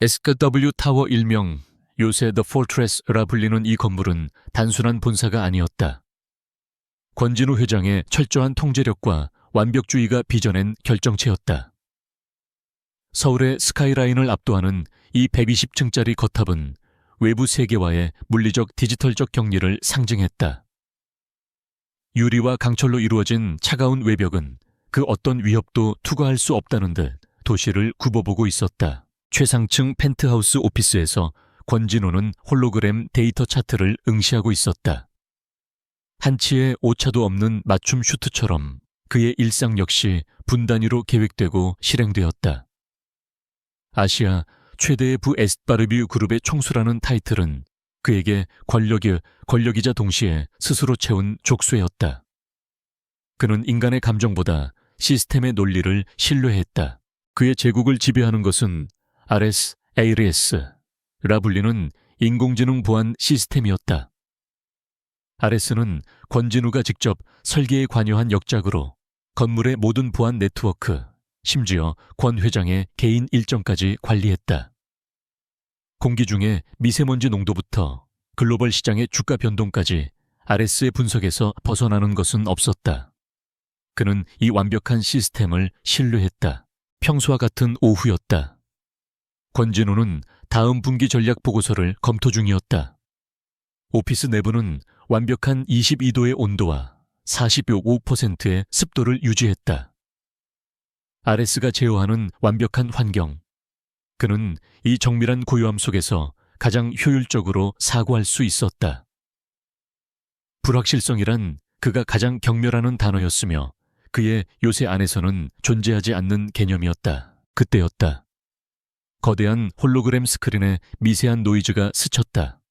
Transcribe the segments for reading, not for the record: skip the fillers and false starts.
SW 타워 일명 요새 The Fortress라 불리는 이 건물은 단순한 본사가 아니었다. 권진우 회장의 철저한 통제력과 완벽주의가 빚어낸 결정체였다. 서울의 스카이라인을 압도하는 이 120층짜리 거탑은 외부 세계와의 물리적 디지털적 격리를 상징했다. 유리와 강철로 이루어진 차가운 외벽은 그 어떤 위협도 투과할 수 없다는 듯 도시를 굽어보고 있었다. 최상층 펜트하우스 오피스에서 권진우는 홀로그램 데이터 차트를 응시하고 있었다. 한치의 오차도 없는 맞춤 슈트처럼 그의 일상 역시 분단위로 계획되고 실행되었다. 아시아 최대의 부에스파르뷰 그룹의 총수라는 타이틀은 그에게 권력이자 동시에 스스로 채운 족쇄였다. 그는 인간의 감정보다 시스템의 논리를 신뢰했다. 그의 제국을 지배하는 것은 RS-ARS라 불리는 인공지능 보안 시스템이었다. RS는 권진우가 직접 설계에 관여한 역작으로 건물의 모든 보안 네트워크, 심지어 권 회장의 개인 일정까지 관리했다. 공기 중의 미세먼지 농도부터 글로벌 시장의 주가 변동까지 RS의 분석에서 벗어나는 것은 없었다. 그는 이 완벽한 시스템을 신뢰했다. 평소와 같은 오후였다. 권진우는 다음 분기 전략 보고서를 검토 중이었다. 오피스 내부는 완벽한 22도의 온도와 45%의 습도를 유지했다. RS가 제어하는 완벽한 환경. 그는 이 정밀한 고요함 속에서 가장 효율적으로 사고할 수 있었다. 불확실성이란 그가 가장 경멸하는 단어였으며 그의 요새 안에서는 존재하지 않는 개념이었다. 그때였다. 거대한 홀로그램 스크린에 미세한 노이즈가 스쳤다.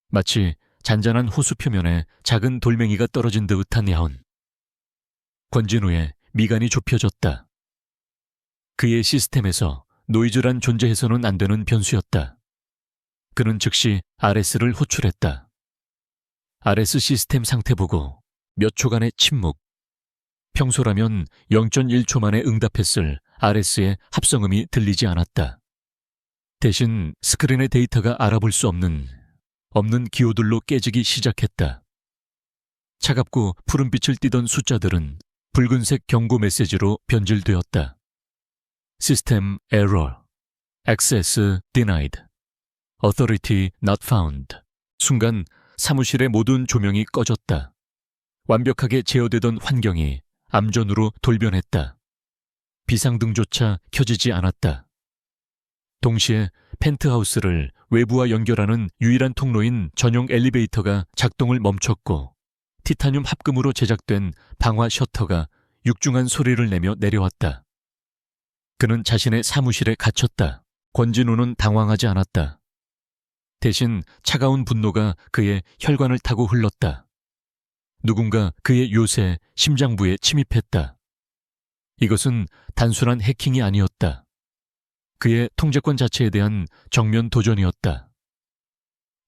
마치 잔잔한 호수 표면에 작은 돌멩이가 떨어진 듯한 야원. 권진우의 미간이 좁혀졌다. 그의 시스템에서 노이즈란 존재해서는 안 되는 변수였다. 그는 즉시 RS를 호출했다. RS 시스템 상태 보고 몇 초간의 침묵. 평소라면 0.1초 만에 응답했을 RS의 합성음이 들리지 않았다. 대신 스크린의 데이터가 알아볼 수 없는 기호들로 깨지기 시작했다. 차갑고 푸른빛을 띠던 숫자들은 붉은색 경고 메시지로 변질되었다. 시스템 에러, 액세스 디나이드, 어서리티 not found. 순간 사무실의 모든 조명이 꺼졌다. 완벽하게 제어되던 환경이 암전으로 돌변했다. 비상등조차 켜지지 않았다. 동시에 펜트하우스를 외부와 연결하는 유일한 통로인 전용 엘리베이터가 작동을 멈췄고 티타늄 합금으로 제작된 방화 셔터가 육중한 소리를 내며 내려왔다. 그는 자신의 사무실에 갇혔다. 권진우는 당황하지 않았다. 대신 차가운 분노가 그의 혈관을 타고 흘렀다. 누군가 그의 요새 심장부에 침입했다. 이것은 단순한 해킹이 아니었다. 그의 통제권 자체에 대한 정면 도전이었다.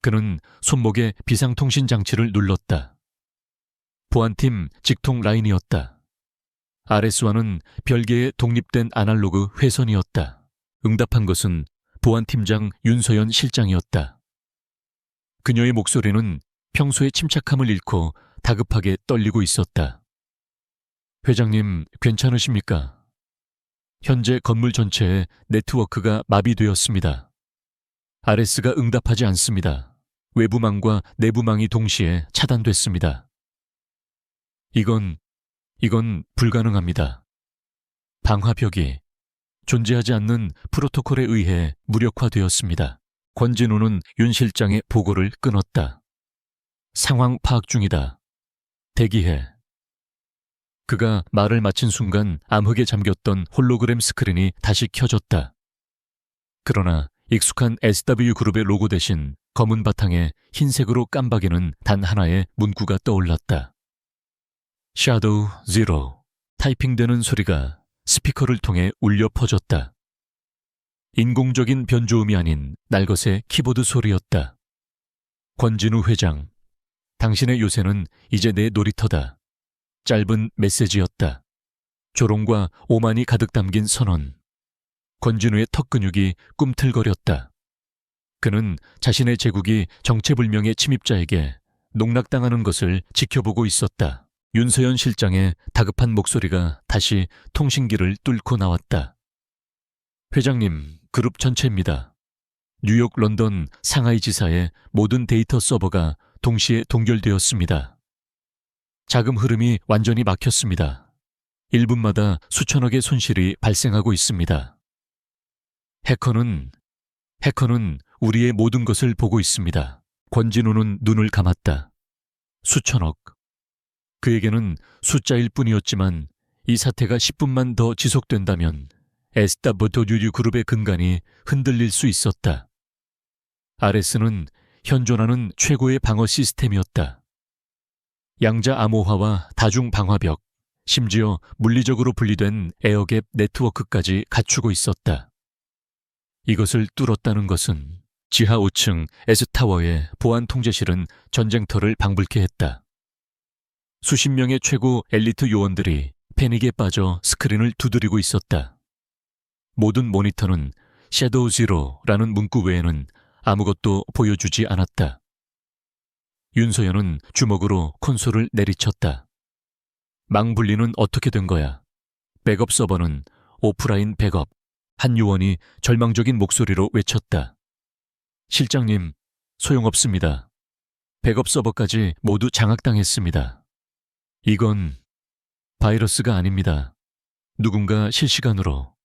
그는 손목에 비상통신 장치를 눌렀다. 보안팀 직통 라인이었다. RS와는 별개의 독립된 아날로그 회선이었다. 응답한 것은 보안팀장 윤서연 실장이었다. 그녀의 목소리는 평소의 침착함을 잃고 다급하게 떨리고 있었다. 회장님, 괜찮으십니까? 현재 건물 전체에 네트워크가 마비되었습니다. RS가 응답하지 않습니다. 외부망과 내부망이 동시에 차단됐습니다. 이건 불가능합니다. 방화벽이 존재하지 않는 프로토콜에 의해 무력화되었습니다. 권진우는 윤 실장의 보고를 끊었다. 상황 파악 중이다. 대기해. 그가 말을 마친 순간 암흑에 잠겼던 홀로그램 스크린이 다시 켜졌다. 그러나 익숙한 SW그룹의 로고 대신 검은 바탕에 흰색으로 깜박이는 단 하나의 문구가 떠올랐다. 샤도우 제로. 타이핑되는 소리가 스피커를 통해 울려 퍼졌다. 인공적인 변조음이 아닌 날것의 키보드 소리였다. 권진우 회장, 당신의 요새는 이제 내 놀이터다. 짧은 메시지였다. 조롱과 오만이 가득 담긴 선언. 권진우의 턱 근육이 꿈틀거렸다. 그는 자신의 제국이 정체불명의 침입자에게 농락당하는 것을 지켜보고 있었다. 윤서연 실장의 다급한 목소리가 다시 통신기를 뚫고 나왔다. 회장님, 그룹 전체입니다. 뉴욕, 런던, 상하이 지사의 모든 데이터 서버가 동시에 동결되었습니다. 자금 흐름이 완전히 막혔습니다. 1분마다 수천억의 손실이 발생하고 있습니다. 해커는 우리의 모든 것을 보고 있습니다. 권진우는 눈을 감았다. 수천억. 그에게는 숫자일 뿐이었지만 이 사태가 10분만 더 지속된다면 SWU 그룹의 근간이 흔들릴 수 있었다. RS는 현존하는 최고의 방어 시스템이었다. 양자 암호화와 다중 방화벽, 심지어 물리적으로 분리된 에어갭 네트워크까지 갖추고 있었다. 이것을 뚫었다는 것은 지하 5층 S타워의 보안 통제실은 전쟁터를 방불케 했다. 수십 명의 최고 엘리트 요원들이 패닉에 빠져 스크린을 두드리고 있었다. 모든 모니터는 섀도우 지로라는 문구 외에는 아무것도 보여주지 않았다. 윤서연은 주먹으로 콘솔을 내리쳤다. 망분리는 어떻게 된 거야? 백업 서버는 오프라인 백업. 한 요원이 절망적인 목소리로 외쳤다. 실장님, 소용없습니다. 백업 서버까지 모두 장악당했습니다. 이건 바이러스가 아닙니다. 누군가 실시간으로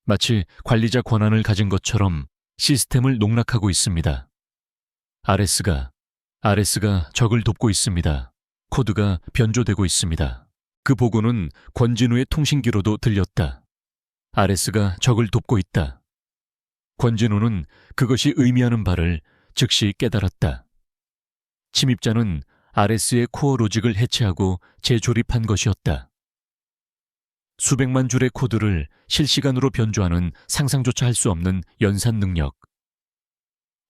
마치 관리자 권한을 가진 것처럼 시스템을 농락하고 있습니다. RS가 적을 돕고 있습니다. 코드가 변조되고 있습니다. 그 보고는 권진우의 통신기로도 들렸다. RS가 적을 돕고 있다. 권진우는 그것이 의미하는 바를 즉시 깨달았다. 침입자는 RS의 코어 로직을 해체하고 재조립한 것이었다. 수백만 줄의 코드를 실시간으로 변조하는 상상조차 할 수 없는 연산 능력.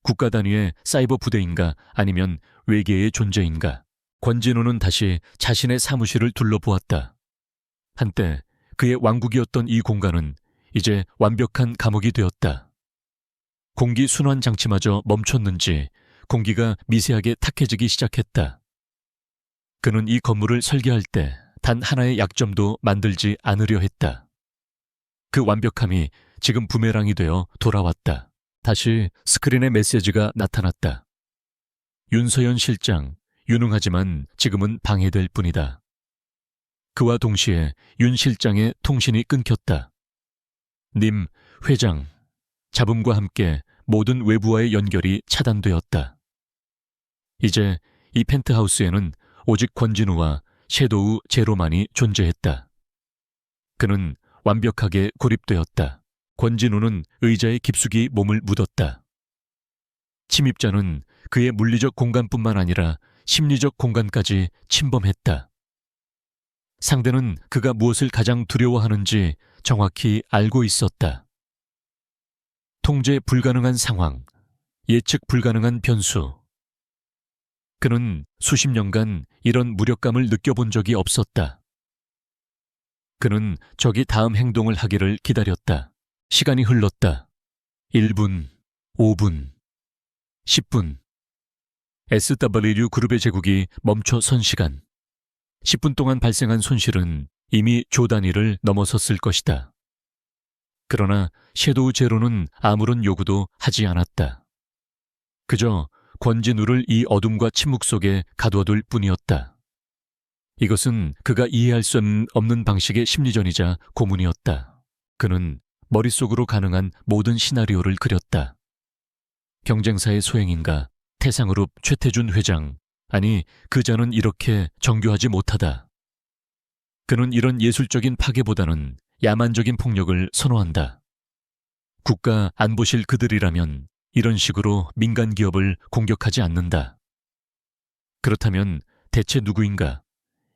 국가 단위의 사이버 부대인가 아니면 외계의 존재인가. 권진우는 다시 자신의 사무실을 둘러보았다. 한때 그의 왕국이었던 이 공간은 이제 완벽한 감옥이 되었다. 공기 순환 장치마저 멈췄는지 공기가 미세하게 탁해지기 시작했다. 그는 이 건물을 설계할 때 단 하나의 약점도 만들지 않으려 했다. 그 완벽함이 지금 부메랑이 되어 돌아왔다. 다시 스크린에 메시지가 나타났다. 윤서연 실장, 유능하지만 지금은 방해될 뿐이다. 그와 동시에 윤 실장의 통신이 끊겼다. 님, 회장, 잡음과 함께 모든 외부와의 연결이 차단되었다. 이제 이 펜트하우스에는 오직 권진우와 섀도우 제로만이 존재했다. 그는 완벽하게 고립되었다. 권진우는 의자에 깊숙이 몸을 묻었다. 침입자는 그의 물리적 공간뿐만 아니라 심리적 공간까지 침범했다. 상대는 그가 무엇을 가장 두려워하는지 정확히 알고 있었다. 통제 불가능한 상황, 예측 불가능한 변수. 그는 수십 년간 이런 무력감을 느껴본 적이 없었다. 그는 적이 다음 행동을 하기를 기다렸다. 시간이 흘렀다. 1분, 5분, 10분. SW 그룹의 제국이 멈춰 선 시간. 10분 동안 발생한 손실은 이미 조 단위를 넘어섰을 것이다. 그러나 섀도우 제로는 아무런 요구도 하지 않았다. 그저 권진우를 이 어둠과 침묵 속에 가둬둘 뿐이었다. 이것은 그가 이해할 수 없는 방식의 심리전이자 고문이었다. 그는 머릿속으로 가능한 모든 시나리오를 그렸다. 경쟁사의 소행인가, 태상그룹 최태준 회장, 아니 그 자는 이렇게 정교하지 못하다. 그는 이런 예술적인 파괴보다는 야만적인 폭력을 선호한다. 국가 안보실 그들이라면 이런 식으로 민간 기업을 공격하지 않는다. 그렇다면 대체 누구인가?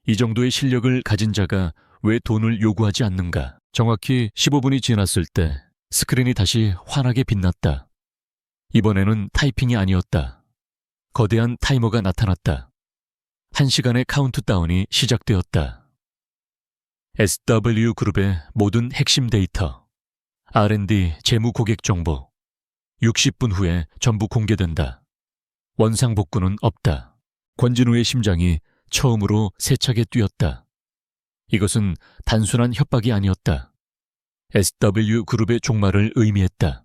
이 정도의 실력을 가진 자가 왜 돈을 요구하지 않는가? 정확히 15분이 지났을 때 스크린이 다시 환하게 빛났다. 이번에는 타이핑이 아니었다. 거대한 타이머가 나타났다. 1시간의 카운트다운이 시작되었다. SW 그룹의 모든 핵심 데이터, R&D 재무 고객 정보. 60분 후에 전부 공개된다. 원상복구는 없다. 권진우의 심장이 처음으로 세차게 뛰었다. 이것은 단순한 협박이 아니었다. SW그룹의 종말을 의미했다.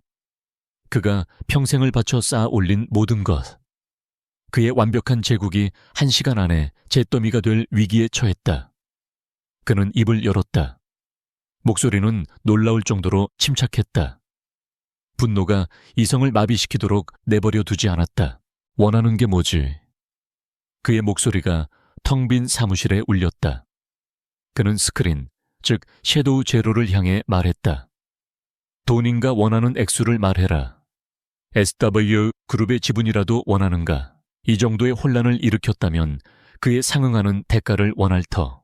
그가 평생을 바쳐 쌓아 올린 모든 것. 그의 완벽한 제국이 1시간 안에 잿더미가 될 위기에 처했다. 그는 입을 열었다. 목소리는 놀라울 정도로 침착했다. 분노가 이성을 마비시키도록 내버려 두지 않았다. 원하는 게 뭐지? 그의 목소리가 텅 빈 사무실에 울렸다. 그는 스크린, 즉 섀도우 제로를 향해 말했다. 돈인가 원하는 액수를 말해라. SW그룹의 지분이라도 원하는가? 이 정도의 혼란을 일으켰다면 그에 상응하는 대가를 원할 터.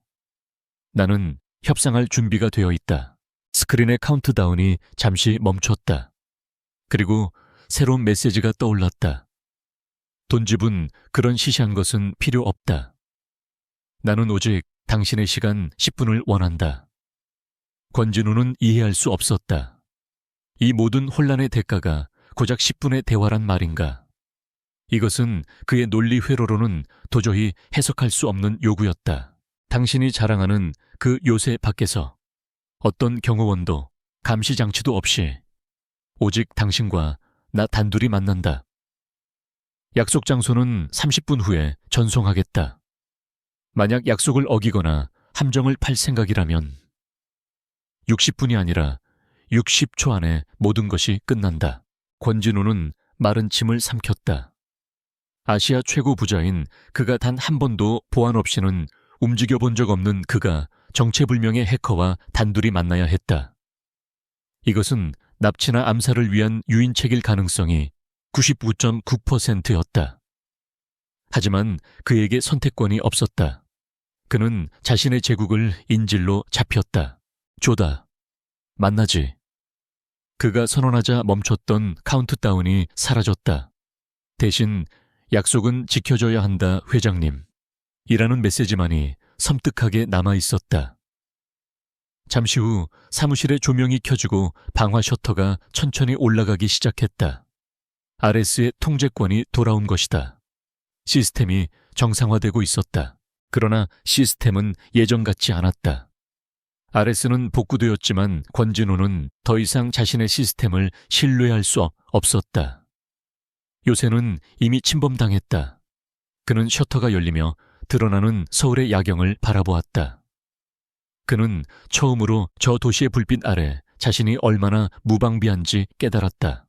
나는 협상할 준비가 되어 있다. 스크린의 카운트다운이 잠시 멈췄다. 그리고 새로운 메시지가 떠올랐다. 돈 지분 그런 시시한 것은 필요 없다. 나는 오직 당신의 시간 10분을 원한다. 권진우는 이해할 수 없었다. 이 모든 혼란의 대가가 고작 10분의 대화란 말인가? 이것은 그의 논리 회로로는 도저히 해석할 수 없는 요구였다. 당신이 자랑하는 그 요새 밖에서 어떤 경호원도 감시 장치도 없이 오직 당신과 나 단둘이 만난다. 약속 장소는 30분 후에 전송하겠다. 만약 약속을 어기거나 함정을 팔 생각이라면 60분이 아니라 60초 안에 모든 것이 끝난다. 권진우는 마른 침을 삼켰다. 아시아 최고 부자인 그가 단 한 번도 보안 없이는 움직여 본 적 없는 그가 정체불명의 해커와 단둘이 만나야 했다. 이것은 납치나 암살을 위한 유인책일 가능성이 99.9%였다. 하지만 그에게 선택권이 없었다. 그는 자신의 제국을 인질로 잡혔다. 조다. 만나지. 그가 선언하자 멈췄던 카운트다운이 사라졌다. 대신 약속은 지켜줘야 한다, 회장님. 이라는 메시지만이 섬뜩하게 남아있었다. 잠시 후 사무실의 조명이 켜지고 방화 셔터가 천천히 올라가기 시작했다. RS의 통제권이 돌아온 것이다. 시스템이 정상화되고 있었다. 그러나 시스템은 예전 같지 않았다. RS는 복구되었지만 권진우는 더 이상 자신의 시스템을 신뢰할 수 없었다. 요새는 이미 침범당했다. 그는 셔터가 열리며 드러나는 서울의 야경을 바라보았다. 그는 처음으로 저 도시의 불빛 아래 자신이 얼마나 무방비한지 깨달았다.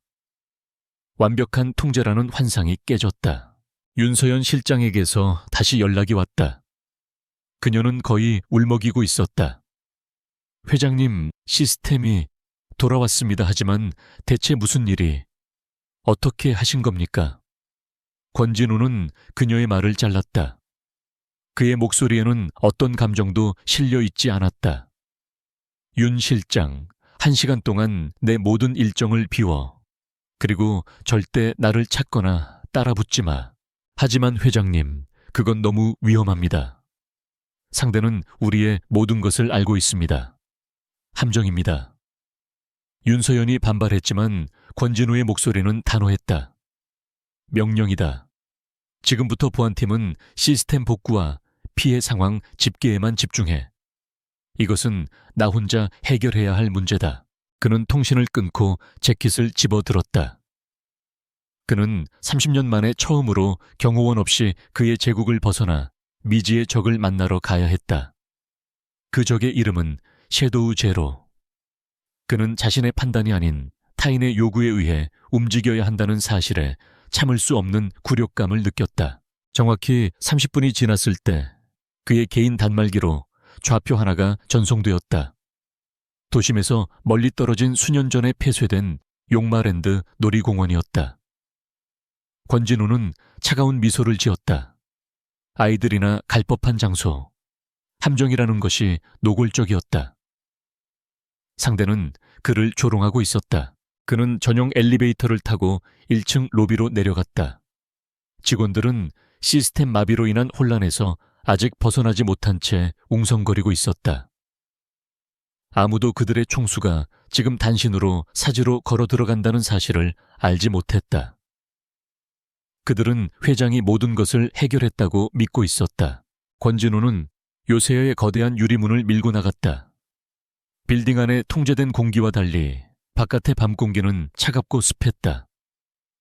완벽한 통제라는 환상이 깨졌다. 윤서연 실장에게서 다시 연락이 왔다. 그녀는 거의 울먹이고 있었다. 회장님, 시스템이 돌아왔습니다. 하지만 대체 무슨 일이? 어떻게 하신 겁니까? 권진우는 그녀의 말을 잘랐다. 그의 목소리에는 어떤 감정도 실려 있지 않았다. 윤 실장, 1시간 동안 내 모든 일정을 비워. 그리고 절대 나를 찾거나 따라붙지 마. 하지만 회장님, 그건 너무 위험합니다. 상대는 우리의 모든 것을 알고 있습니다. 함정입니다. 윤서연이 반발했지만 권진우의 목소리는 단호했다. 명령이다. 지금부터 보안팀은 시스템 복구와 피해 상황 집계에만 집중해. 이것은 나 혼자 해결해야 할 문제다. 그는 통신을 끊고 재킷을 집어들었다. 그는 30년 만에 처음으로 경호원 없이 그의 제국을 벗어나 미지의 적을 만나러 가야 했다. 그 적의 이름은 섀도우 제로. 그는 자신의 판단이 아닌 타인의 요구에 의해 움직여야 한다는 사실에 참을 수 없는 굴욕감을 느꼈다. 정확히 30분이 지났을 때 그의 개인 단말기로 좌표 하나가 전송되었다. 도심에서 멀리 떨어진 수년 전에 폐쇄된 용마랜드 놀이공원이었다. 권진우는 차가운 미소를 지었다. 아이들이나 갈 법한 장소, 함정이라는 것이 노골적이었다. 상대는 그를 조롱하고 있었다. 그는 전용 엘리베이터를 타고 1층 로비로 내려갔다. 직원들은 시스템 마비로 인한 혼란에서 아직 벗어나지 못한 채 웅성거리고 있었다. 아무도 그들의 총수가 지금 단신으로 사지로 걸어 들어간다는 사실을 알지 못했다. 그들은 회장이 모든 것을 해결했다고 믿고 있었다. 권진우는 요새의 거대한 유리문을 밀고 나갔다. 빌딩 안에 통제된 공기와 달리 바깥의 밤 공기는 차갑고 습했다.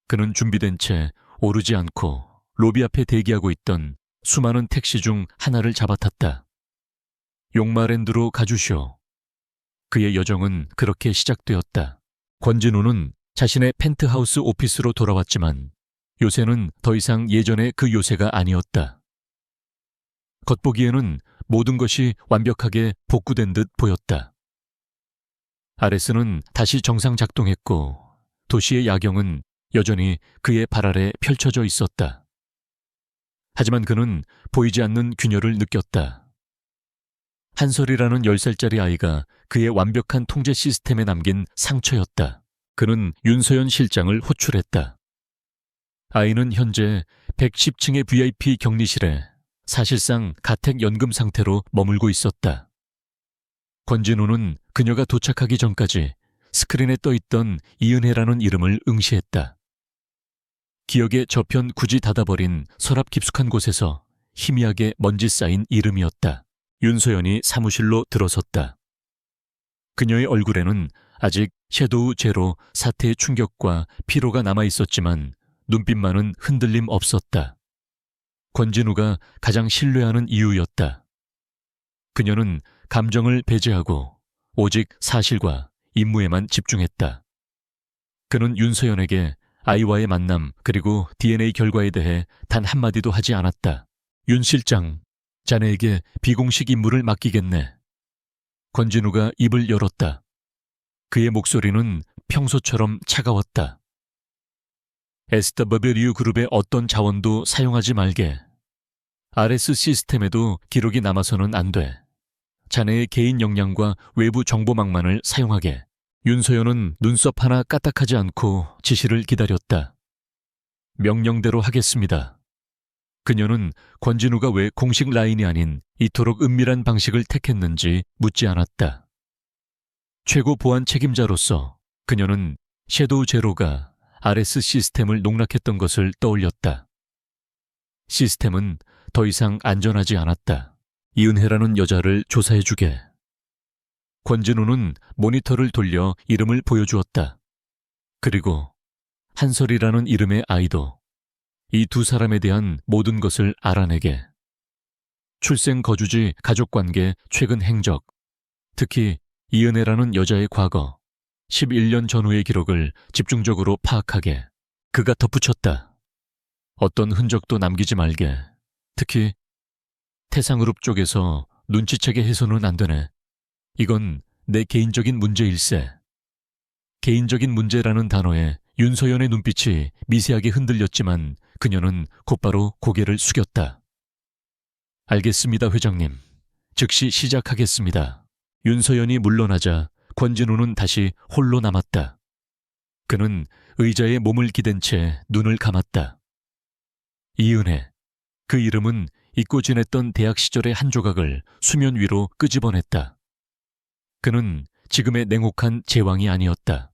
그는 준비된 채 오르지 않고 로비 앞에 대기하고 있던 수많은 택시 중 하나를 잡아탔다. 용마랜드로 가주시오. 그의 여정은 그렇게 시작되었다. 권진우는 자신의 펜트하우스 오피스로 돌아왔지만 요새는 더 이상 예전의 그 요새가 아니었다. 겉보기에는 모든 것이 완벽하게 복구된 듯 보였다. 아레스는 다시 정상 작동했고 도시의 야경은 여전히 그의 발 아래 펼쳐져 있었다. 하지만 그는 보이지 않는 균열을 느꼈다. 한솔이라는 10살짜리 아이가 그의 완벽한 통제 시스템에 남긴 상처였다. 그는 윤서연 실장을 호출했다. 아이는 현재 110층의 VIP 격리실에 사실상 가택 연금 상태로 머물고 있었다. 권진우는 그녀가 도착하기 전까지 스크린에 떠있던 이은혜라는 이름을 응시했다. 기억의 저편 굳이 닫아버린 서랍 깊숙한 곳에서 희미하게 먼지 쌓인 이름이었다. 윤소연이 사무실로 들어섰다. 그녀의 얼굴에는 아직 섀도우 제로 사태의 충격과 피로가 남아있었지만 눈빛만은 흔들림 없었다. 권진우가 가장 신뢰하는 이유였다. 그녀는 감정을 배제하고 오직 사실과 임무에만 집중했다. 그는 윤서연에게 아이와의 만남 그리고 DNA 결과에 대해 단 한마디도 하지 않았다. 윤 실장, 자네에게 비공식 임무를 맡기겠네. 권진우가 입을 열었다. 그의 목소리는 평소처럼 차가웠다. SW 그룹의 어떤 자원도 사용하지 말게. RS 시스템에도 기록이 남아서는 안 돼. 자네의 개인 역량과 외부 정보망만을 사용하게. 윤소연은 눈썹 하나 까딱하지 않고 지시를 기다렸다. 명령대로 하겠습니다. 그녀는 권진우가 왜 공식 라인이 아닌 이토록 은밀한 방식을 택했는지 묻지 않았다. 최고 보안 책임자로서 그녀는 섀도우 제로가 RS 시스템을 농락했던 것을 떠올렸다. 시스템은 더 이상 안전하지 않았다. 이은혜라는 여자를 조사해주게. 권진우는 모니터를 돌려 이름을 보여주었다. 그리고 한설이라는 이름의 아이도 이 두 사람에 대한 모든 것을 알아내게. 출생 거주지, 가족관계, 최근 행적, 특히 이은혜라는 여자의 과거, 11년 전후의 기록을 집중적으로 파악하게. 그가 덧붙였다. 어떤 흔적도 남기지 말게. 특히 태상그룹 쪽에서 눈치채게 해서는 안 되네. 이건 내 개인적인 문제일세. 개인적인 문제라는 단어에 윤서연의 눈빛이 미세하게 흔들렸지만 그녀는 곧바로 고개를 숙였다. 알겠습니다, 회장님. 즉시 시작하겠습니다. 윤서연이 물러나자 권진우는 다시 홀로 남았다. 그는 의자에 몸을 기댄 채 눈을 감았다. 이은혜. 그 이름은 잊고 지냈던 대학 시절의 한 조각을 수면 위로 끄집어냈다. 그는 지금의 냉혹한 제왕이 아니었다.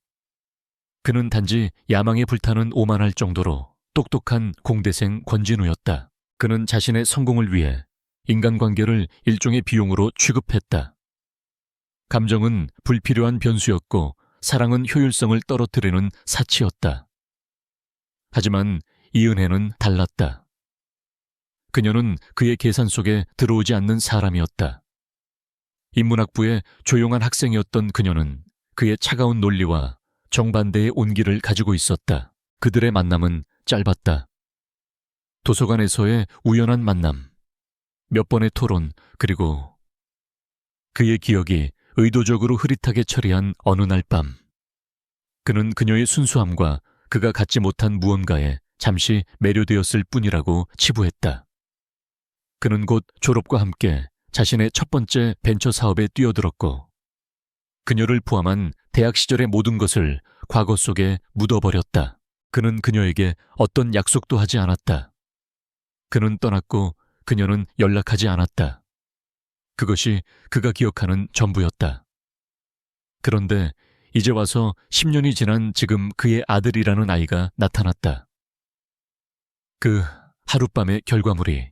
그는 단지 야망에 불타는 오만할 정도로 똑똑한 공대생 권진우였다. 그는 자신의 성공을 위해 인간관계를 일종의 비용으로 취급했다. 감정은 불필요한 변수였고 사랑은 효율성을 떨어뜨리는 사치였다. 하지만 이은혜는 달랐다. 그녀는 그의 계산 속에 들어오지 않는 사람이었다. 인문학부의 조용한 학생이었던 그녀는 그의 차가운 논리와 정반대의 온기를 가지고 있었다. 그들의 만남은 짧았다. 도서관에서의 우연한 만남, 몇 번의 토론, 그리고 그의 기억이 의도적으로 흐릿하게 처리한 어느 날 밤. 그는 그녀의 순수함과 그가 갖지 못한 무언가에 잠시 매료되었을 뿐이라고 치부했다. 그는 곧 졸업과 함께 자신의 첫 번째 벤처 사업에 뛰어들었고 그녀를 포함한 대학 시절의 모든 것을 과거 속에 묻어버렸다. 그는 그녀에게 어떤 약속도 하지 않았다. 그는 떠났고 그녀는 연락하지 않았다. 그것이 그가 기억하는 전부였다. 그런데 이제 와서 10년이 지난 지금 그의 아들이라는 아이가 나타났다. 그 하룻밤의 결과물이.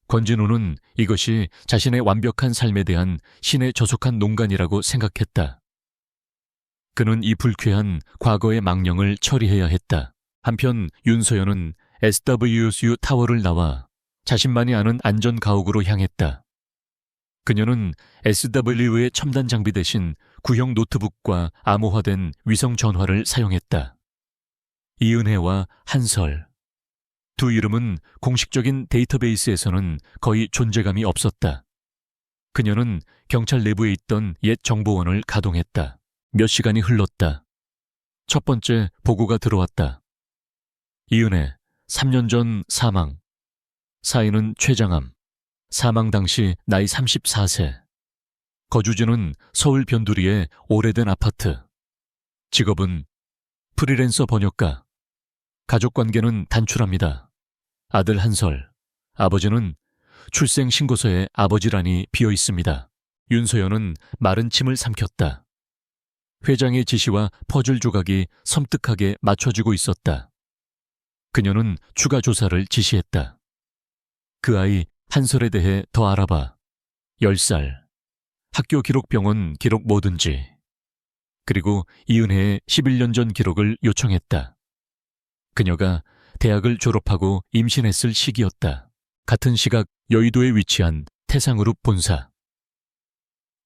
권진우는 이것이 자신의 완벽한 삶에 대한 신의 저속한 농간이라고 생각했다. 그는 이 불쾌한 과거의 망령을 처리해야 했다. 한편 윤서연은 SWSU 타워를 나와 자신만이 아는 안전 가옥으로 향했다. 그녀는 SW의 첨단 장비 대신 구형 노트북과 암호화된 위성 전화를 사용했다. 이은혜와 한설. 두 이름은 공식적인 데이터베이스에서는 거의 존재감이 없었다. 그녀는 경찰 내부에 있던 옛 정보원을 가동했다. 몇 시간이 흘렀다. 첫 번째 보고가 들어왔다. 이은혜, 3년 전 사망. 사인은 최장암. 사망 당시 나이 34세. 거주지는 서울 변두리의 오래된 아파트. 직업은 프리랜서 번역가. 가족관계는 단출합니다. 아들 한설. 아버지는 출생신고서에 아버지란이 비어 있습니다. 윤소연은 마른 침을 삼켰다. 회장의 지시와 퍼즐 조각이 섬뜩하게 맞춰지고 있었다. 그녀는 추가 조사를 지시했다. 그 아이 한설에 대해 더 알아봐. 10살. 학교 기록, 병원 기록 뭐든지. 그리고 이은혜의 11년 전 기록을 요청했다. 그녀가 대학을 졸업하고 임신했을 시기였다. 같은 시각 여의도에 위치한 태상그룹 본사.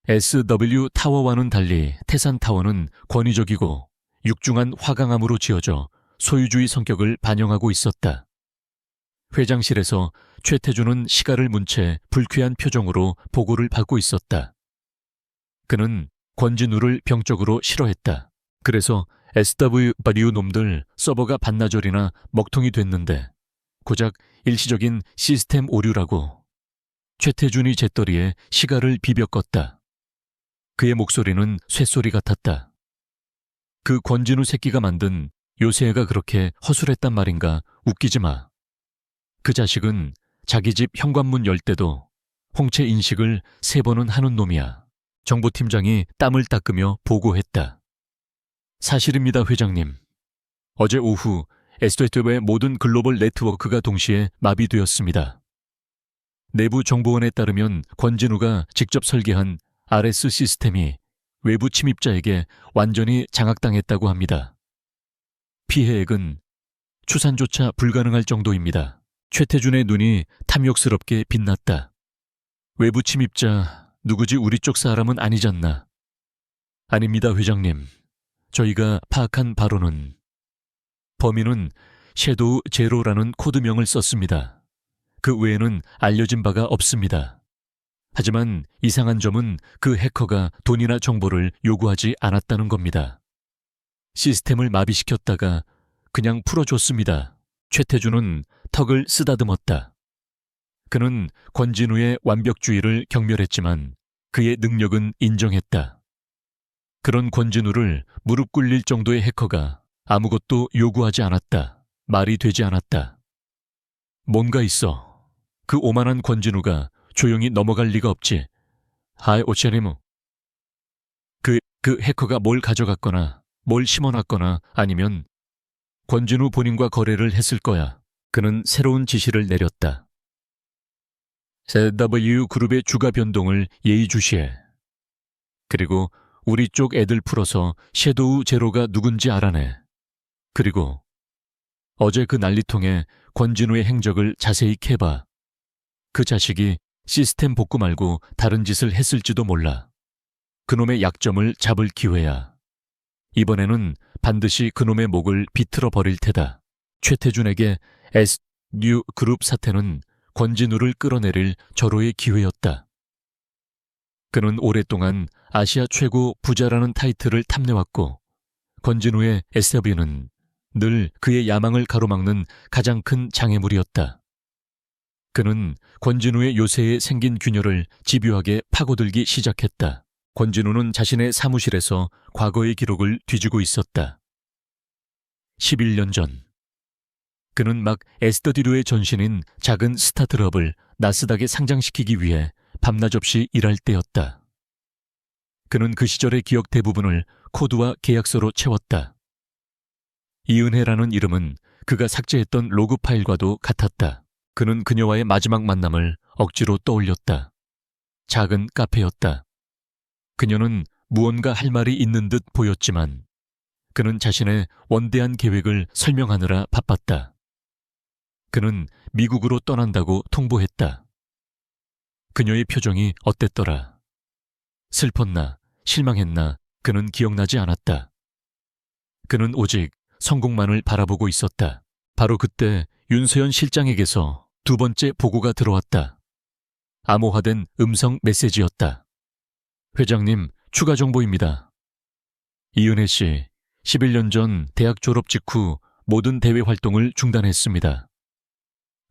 SW 타워와는 달리 태산타워는 권위적이고 육중한 화강암으로 지어져 소유주의 성격을 반영하고 있었다. 회장실에서 최태준은 시가를 문 채 불쾌한 표정으로 보고를 받고 있었다. 그는 권진우를 병적으로 싫어했다. 그래서 SW 놈들 서버가 반나절이나 먹통이 됐는데 고작 일시적인 시스템 오류라고. 최태준이 재떨이에 시가를 비벼 껐다. 그의 목소리는 쇳소리 같았다. 그 권진우 새끼가 만든 요새애가 그렇게 허술했단 말인가. 웃기지 마. 그 자식은 자기 집 현관문 열 때도 홍채 인식을 3번은 하는 놈이야. 정보팀장이 땀을 닦으며 보고했다. 사실입니다, 회장님. 어제 오후 SW의 모든 글로벌 네트워크가 동시에 마비되었습니다. 내부 정보원에 따르면 권진우가 직접 설계한 RS 시스템이 외부 침입자에게 완전히 장악당했다고 합니다. 피해액은 추산조차 불가능할 정도입니다. 최태준의 눈이 탐욕스럽게 빛났다. 외부 침입자 누구지? 우리 쪽 사람은 아니잖나. 아닙니다, 회장님. 저희가 파악한 바로는 범인은 섀도우 제로라는 코드명을 썼습니다. 그 외에는 알려진 바가 없습니다. 하지만 이상한 점은 그 해커가 돈이나 정보를 요구하지 않았다는 겁니다. 시스템을 마비시켰다가 그냥 풀어줬습니다. 최태준은 턱을 쓰다듬었다. 그는 권진우의 완벽주의를 경멸했지만 그의 능력은 인정했다. 그런 권진우를 무릎 꿇릴 정도의 해커가 아무것도 요구하지 않았다. 말이 되지 않았다. 뭔가 있어. 그 오만한 권진우가 조용히 넘어갈 리가 없지. 하이 오체리무. 그 해커가 뭘 가져갔거나 뭘 심어놨거나 아니면 권진우 본인과 거래를 했을 거야. 그는 새로운 지시를 내렸다. SW 그룹의 주가 변동을 예의주시해. 그리고 우리 쪽 애들 풀어서 섀도우 제로가 누군지 알아내. 그리고 어제 그 난리통에 권진우의 행적을 자세히 캐봐. 그 자식이 시스템 복구 말고 다른 짓을 했을지도 몰라. 그놈의 약점을 잡을 기회야. 이번에는 반드시 그놈의 목을 비틀어 버릴 테다. 최태준에게 SW 그룹 사태는 권진우를 끌어내릴 절호의 기회였다. 그는 오랫동안 아시아 최고 부자라는 타이틀을 탐내왔고 권진우의 SW는 늘 그의 야망을 가로막는 가장 큰 장애물이었다. 그는 권진우의 요새에 생긴 균열을 집요하게 파고들기 시작했다. 권진우는 자신의 사무실에서 과거의 기록을 뒤지고 있었다. 11년 전 그는 막 SW의 전신인 작은 스타트업을 나스닥에 상장시키기 위해 밤낮 없이 일할 때였다. 그는 그 시절의 기억 대부분을 코드와 계약서로 채웠다. 이은혜라는 이름은 그가 삭제했던 로그 파일과도 같았다. 그는 그녀와의 마지막 만남을 억지로 떠올렸다. 작은 카페였다. 그녀는 무언가 할 말이 있는 듯 보였지만 그는 자신의 원대한 계획을 설명하느라 바빴다. 그는 미국으로 떠난다고 통보했다. 그녀의 표정이 어땠더라? 슬펐나, 실망했나, 그는 기억나지 않았다. 그는 오직 성공만을 바라보고 있었다. 바로 그때 윤서연 실장에게서 두 번째 보고가 들어왔다. 암호화된 음성 메시지였다. 회장님, 추가 정보입니다. 이은혜 씨, 11년 전 대학 졸업 직후 모든 대외 활동을 중단했습니다.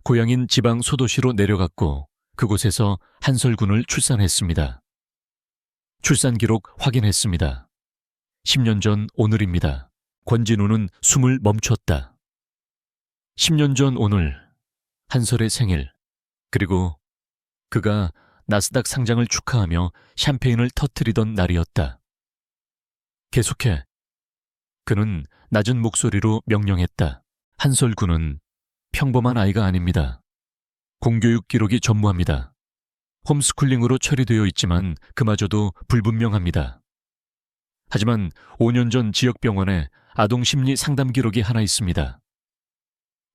고향인 지방 소도시로 내려갔고 그곳에서 한설군을 출산했습니다. 출산 기록 확인했습니다. 10년 전 오늘입니다. 권진우는 숨을 멈췄다. 10년 전 오늘, 한설의 생일, 그리고 그가 나스닥 상장을 축하하며 샴페인을 터뜨리던 날이었다. 계속해. 그는 낮은 목소리로 명령했다. 한설군은 평범한 아이가 아닙니다. 공교육 기록이 전무합니다. 홈스쿨링으로 처리되어 있지만 그마저도 불분명합니다. 하지만 5년 전 지역병원에 아동심리 상담 기록이 하나 있습니다.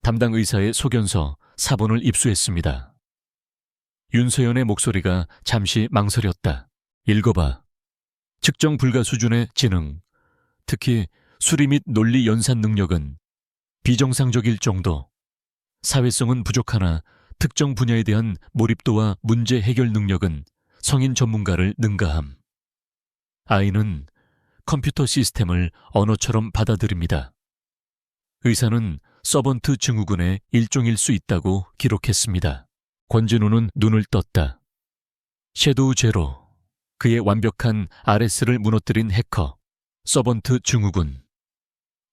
담당 의사의 소견서, 사본을 입수했습니다. 윤서연의 목소리가 잠시 망설였다. 읽어봐. 측정 불가 수준의 지능, 특히 수리 및 논리 연산 능력은 비정상적일 정도, 사회성은 부족하나 특정 분야에 대한 몰입도와 문제 해결 능력은 성인 전문가를 능가함. 아이는 컴퓨터 시스템을 언어처럼 받아들입니다. 의사는 서번트 증후군의 일종일 수 있다고 기록했습니다. 권진우는 눈을 떴다. 섀도우 제로, 그의 완벽한 RS를 무너뜨린 해커, 서번트 증후군,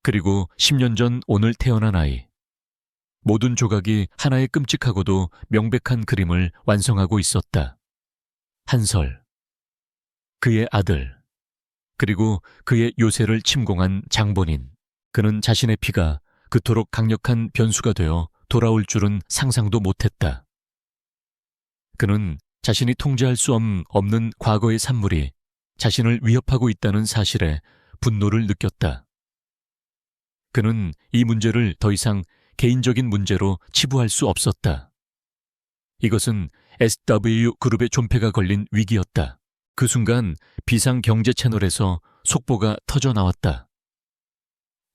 그리고 10년 전 오늘 태어난 아이. 모든 조각이 하나의 끔찍하고도 명백한 그림을 완성하고 있었다. 한설, 그의 아들, 그리고 그의 요새를 침공한 장본인. 그는 자신의 피가 그토록 강력한 변수가 되어 돌아올 줄은 상상도 못했다. 그는 자신이 통제할 수 없는 과거의 산물이 자신을 위협하고 있다는 사실에 분노를 느꼈다. 그는 이 문제를 더 이상 개인적인 문제로 치부할 수 없었다. 이것은 SW 그룹의 존폐가 걸린 위기였다. 그 순간 비상경제 채널에서 속보가 터져 나왔다.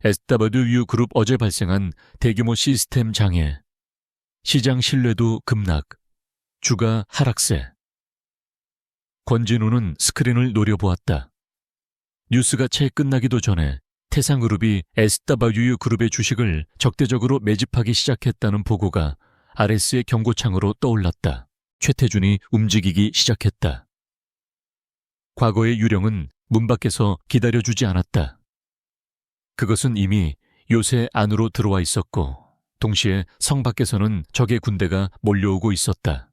SW 그룹 어제 발생한 대규모 시스템 장애, 시장 신뢰도 급락, 주가 하락세. 권진우는 스크린을 노려보았다. 뉴스가 채 끝나기도 전에 태상그룹이 SW 그룹의 주식을 적대적으로 매집하기 시작했다는 보고가 RS의 경고창으로 떠올랐다. 최태준이 움직이기 시작했다. 과거의 유령은 문 밖에서 기다려주지 않았다. 그것은 이미 요새 안으로 들어와 있었고 동시에 성 밖에서는 적의 군대가 몰려오고 있었다.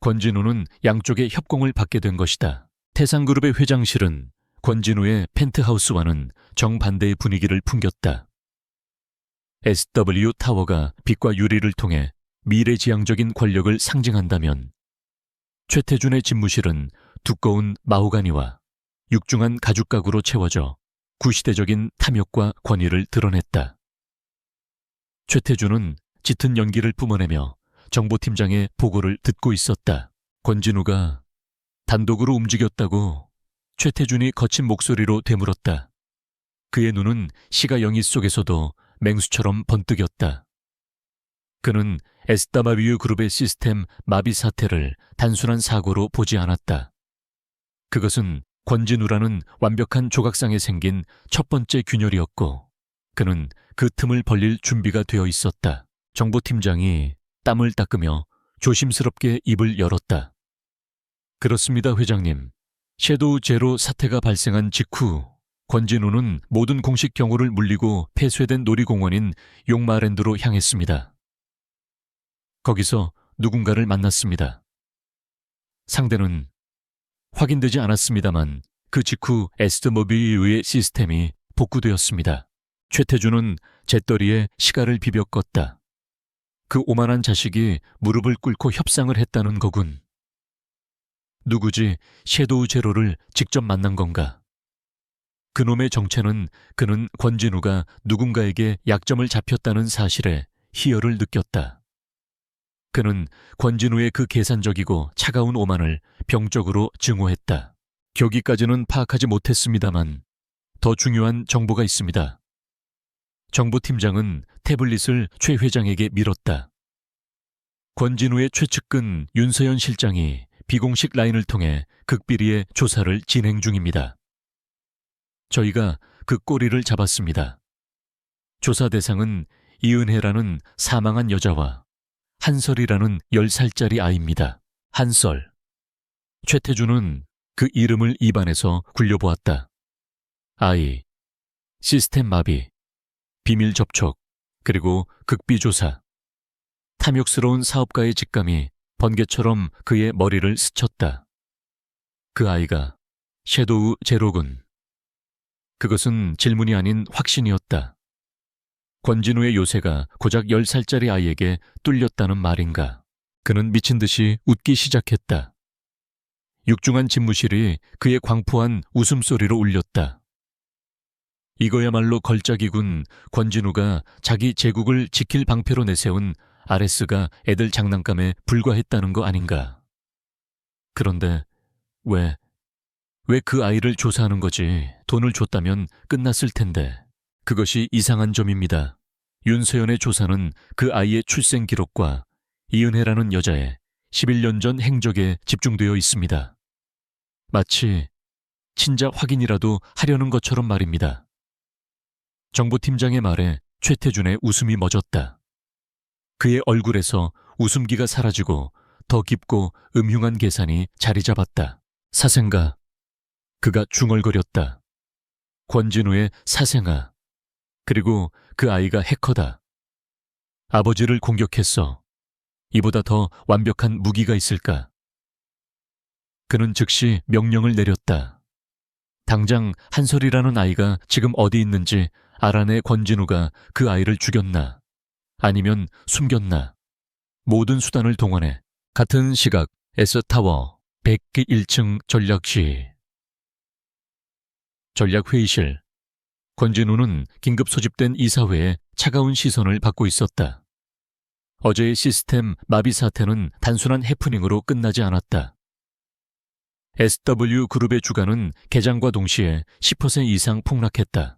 권진우는 양쪽의 협공을 받게 된 것이다. 태상그룹의 회장실은 권진우의 펜트하우스와는 정반대의 분위기를 풍겼다. SW 타워가 빛과 유리를 통해 미래지향적인 권력을 상징한다면 최태준의 집무실은 두꺼운 마호가니와 육중한 가죽 가구로 채워져 구시대적인 탐욕과 권위를 드러냈다. 최태준은 짙은 연기를 뿜어내며 정보팀장의 보고를 듣고 있었다. 권진우가 단독으로 움직였다고 최태준이 거친 목소리로 되물었다. 그의 눈은 시가 영희 속에서도 맹수처럼 번뜩였다. 그는 SW 그룹의 시스템 마비 사태를 단순한 사고로 보지 않았다. 그것은 권진우라는 완벽한 조각상에 생긴 첫 번째 균열이었고 그는 그 틈을 벌릴 준비가 되어 있었다. 정보팀장이 땀을 닦으며 조심스럽게 입을 열었다. 그렇습니다, 회장님. 섀도우 제로 사태가 발생한 직후 권진우는 모든 공식 경호를 물리고 폐쇄된 놀이공원인 용마랜드로 향했습니다. 거기서 누군가를 만났습니다. 상대는 확인되지 않았습니다만 그 직후 에스더모빌의 시스템이 복구되었습니다. 최태준은 재떨이에 시가를 비벼 껐다. 그 오만한 자식이 무릎을 꿇고 협상을 했다는 거군. 누구지 섀도우 제로를 직접 만난 건가? 그놈의 정체는 그는 권진우가 누군가에게 약점을 잡혔다는 사실에 희열을 느꼈다. 그는 권진우의 그 계산적이고 차가운 오만을 병적으로 증오했다. 교기까지는 파악하지 못했습니다만 더 중요한 정보가 있습니다. 정보팀장은 태블릿을 최 회장에게 밀었다. 권진우의 최측근 윤서연 실장이 비공식 라인을 통해 극비리의 조사를 진행 중입니다. 저희가 그 꼬리를 잡았습니다. 조사 대상은 이은혜라는 사망한 여자와 한설이라는 10살짜리 아이입니다. 한설. 최태준은 그 이름을 입안에서 굴려보았다. 아이, 시스템 마비, 비밀 접촉, 그리고 극비 조사. 탐욕스러운 사업가의 직감이 번개처럼 그의 머리를 스쳤다. 그 아이가 섀도우 제로군. 그것은 질문이 아닌 확신이었다. 권진우의 요새가 고작 10살짜리 아이에게 뚫렸다는 말인가. 그는 미친 듯이 웃기 시작했다. 육중한 집무실이 그의 광포한 웃음소리로 울렸다. 이거야말로 걸작이군. 권진우가 자기 제국을 지킬 방패로 내세운 아레스가 애들 장난감에 불과했다는 거 아닌가. 그런데 왜 그 아이를 조사하는 거지? 돈을 줬다면 끝났을 텐데. 그것이 이상한 점입니다. 윤서연의 조사는 그 아이의 출생 기록과 이은혜라는 여자의 11년 전 행적에 집중되어 있습니다. 마치 친자 확인이라도 하려는 것처럼 말입니다. 정보팀장의 말에 최태준의 웃음이 멎었다. 그의 얼굴에서 웃음기가 사라지고 더 깊고 음흉한 계산이 자리 잡았다. 사생가. 그가 중얼거렸다. 권진우의 사생아. 그리고 그 아이가 해커다. 아버지를 공격했어. 이보다 더 완벽한 무기가 있을까? 그는 즉시 명령을 내렸다. 당장 한솔이라는 아이가 지금 어디 있는지 알아내. 권진우가 그 아이를 죽였나? 아니면 숨겼나? 모든 수단을 동원해. 같은 시각 S타워 101층 전략실. 전략회의실. 권진우는 긴급 소집된 이사회에 차가운 시선을 받고 있었다. 어제의 시스템 마비 사태는 단순한 해프닝으로 끝나지 않았다. SW그룹의 주가는 개장과 동시에 10% 이상 폭락했다.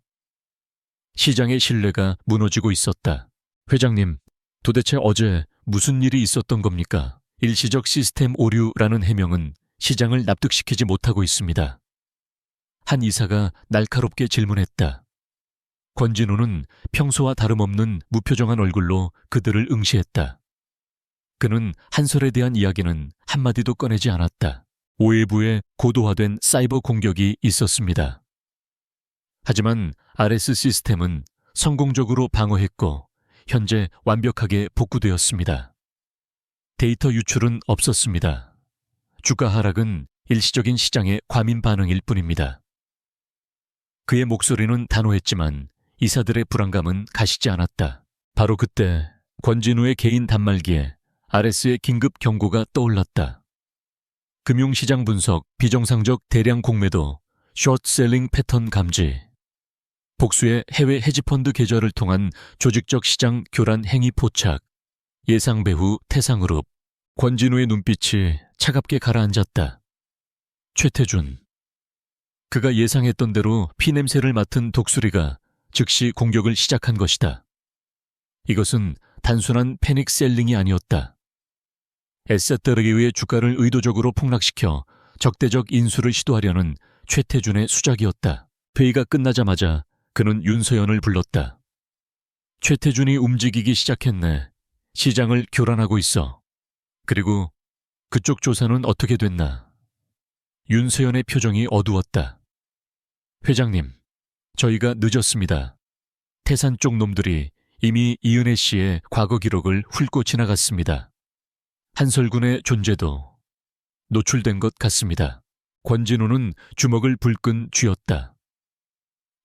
시장의 신뢰가 무너지고 있었다. 회장님, 도대체 어제 무슨 일이 있었던 겁니까? 일시적 시스템 오류라는 해명은 시장을 납득시키지 못하고 있습니다. 한 이사가 날카롭게 질문했다. 권진우는 평소와 다름없는 무표정한 얼굴로 그들을 응시했다. 그는 한솔에 대한 이야기는 한마디도 꺼내지 않았다. 오해부에 고도화된 사이버 공격이 있었습니다. 하지만 RS 시스템은 성공적으로 방어했고 현재 완벽하게 복구되었습니다. 데이터 유출은 없었습니다. 주가 하락은 일시적인 시장의 과민 반응일 뿐입니다. 그의 목소리는 단호했지만 이사들의 불안감은 가시지 않았다. 바로 그때 권진우의 개인 단말기에 RS의 긴급 경고가 떠올랐다. 금융시장 분석, 비정상적 대량 공매도, 숏셀링 패턴 감지. 복수의 해외 헤지펀드 계좌를 통한 조직적 시장 교란 행위 포착. 예상 배후 태상그룹. 권진우의 눈빛이 차갑게 가라앉았다. 최태준. 그가 예상했던 대로 피냄새를 맡은 독수리가 즉시 공격을 시작한 것이다. 이것은 단순한 패닉 셀링이 아니었다. 에셋더르기의 주가를 의도적으로 폭락시켜 적대적 인수를 시도하려는 최태준의 수작이었다. 회의가 끝나자마자 그는 윤서연을 불렀다. 최태준이 움직이기 시작했네. 시장을 교란하고 있어. 그리고 그쪽 조사는 어떻게 됐나? 윤서연의 표정이 어두웠다. 회장님, 저희가 늦었습니다. 태산 쪽 놈들이 이미 이은혜 씨의 과거 기록을 훑고 지나갔습니다. 한설군의 존재도 노출된 것 같습니다. 권진우는 주먹을 불끈 쥐었다.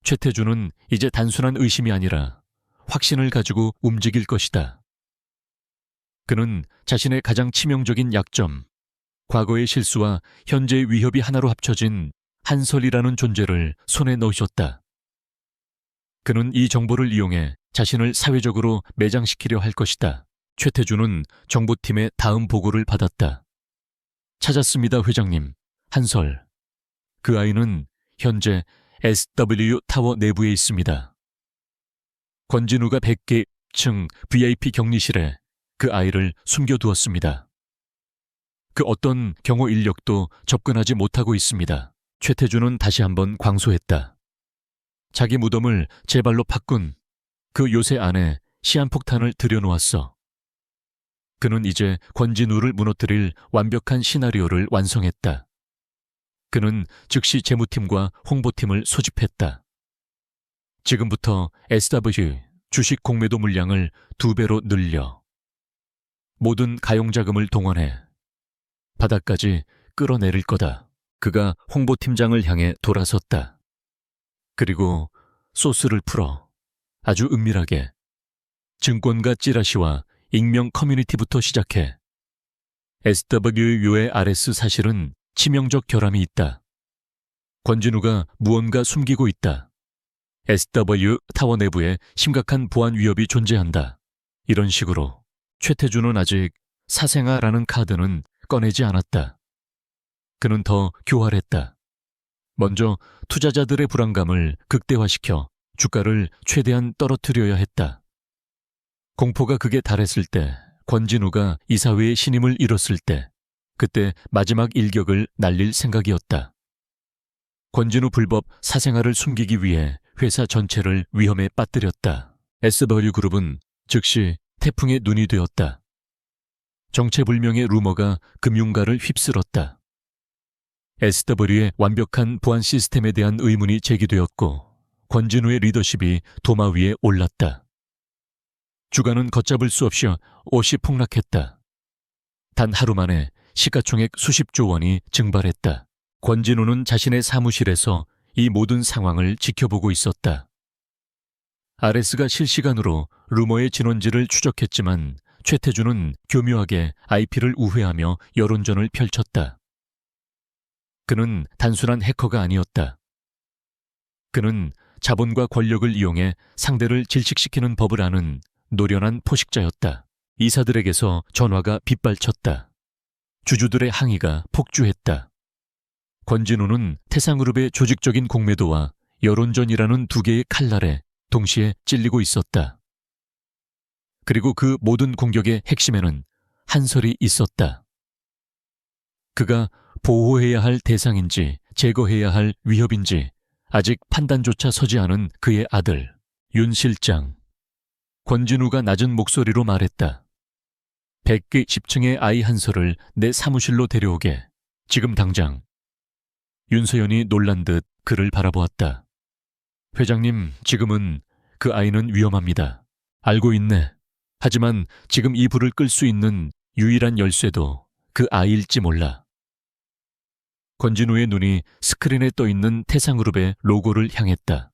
최태준은 이제 단순한 의심이 아니라 확신을 가지고 움직일 것이다. 그는 자신의 가장 치명적인 약점, 과거의 실수와 현재의 위협이 하나로 합쳐진 한설이라는 존재를 손에 넣으셨다. 그는 이 정보를 이용해 자신을 사회적으로 매장시키려 할 것이다. 최태준은 정보팀의 다음 보고를 받았다. 찾았습니다, 회장님. 한설. 그 아이는 현재 SW 타워 내부에 있습니다. 권진우가 100개 층 VIP 격리실에 그 아이를 숨겨두었습니다. 그 어떤 경호 인력도 접근하지 못하고 있습니다. 최태준은 다시 한번 광소했다. 자기 무덤을 제 발로 팠군. 그 요새 안에 시한폭탄을 들여놓았어. 그는 이제 권진우를 무너뜨릴 완벽한 시나리오를 완성했다. 그는 즉시 재무팀과 홍보팀을 소집했다. 지금부터 SW 주식 공매도 물량을 2배로 늘려 모든 가용자금을 동원해 바닥까지 끌어내릴 거다. 그가 홍보팀장을 향해 돌아섰다. 그리고 소스를 풀어 아주 은밀하게 증권가 찌라시와 익명 커뮤니티부터 시작해 SWU의 RS 사실은 치명적 결함이 있다. 권진우가 무언가 숨기고 있다. SW 타워 내부에 심각한 보안 위협이 존재한다. 이런 식으로 최태준은 아직 사생아라는 카드는 꺼내지 않았다. 그는 더 교활했다. 먼저 투자자들의 불안감을 극대화시켜 주가를 최대한 떨어뜨려야 했다. 공포가 극에 달했을 때, 권진우가 이사회의 신임을 잃었을 때, 그때 마지막 일격을 날릴 생각이었다. 권진우 불법 사생활을 숨기기 위해 회사 전체를 위험에 빠뜨렸다. SW그룹은 즉시 태풍의 눈이 되었다. 정체불명의 루머가 금융가를 휩쓸었다. SW의 완벽한 보안 시스템에 대한 의문이 제기되었고 권진우의 리더십이 도마 위에 올랐다. 주가는 걷잡을 수 없이 옷이 폭락했다. 단 하루 만에 시가총액 수십조 원이 증발했다. 권진우는 자신의 사무실에서 이 모든 상황을 지켜보고 있었다. RS가 실시간으로 루머의 진원지를 추적했지만 최태준은 교묘하게 IP를 우회하며 여론전을 펼쳤다. 그는 단순한 해커가 아니었다. 그는 자본과 권력을 이용해 상대를 질식시키는 법을 아는 노련한 포식자였다. 이사들에게서 전화가 빗발쳤다. 주주들의 항의가 폭주했다. 권진우는 태상그룹의 조직적인 공매도와 여론전이라는 두 개의 칼날에 동시에 찔리고 있었다. 그리고 그 모든 공격의 핵심에는 한설이 있었다. 그가 보호해야 할 대상인지 제거해야 할 위협인지 아직 판단조차 서지 않은 그의 아들 윤 실장. 권진우가 낮은 목소리로 말했다. 100개 10층의 아이 한설을 내 사무실로 데려오게. 지금 당장. 윤서연이 놀란 듯 그를 바라보았다. 회장님, 지금은 그 아이는 위험합니다. 알고 있네. 하지만 지금 이 불을 끌 수 있는 유일한 열쇠도 그 아이일지 몰라. 권진우의 눈이 스크린에 떠있는 태상그룹의 로고를 향했다.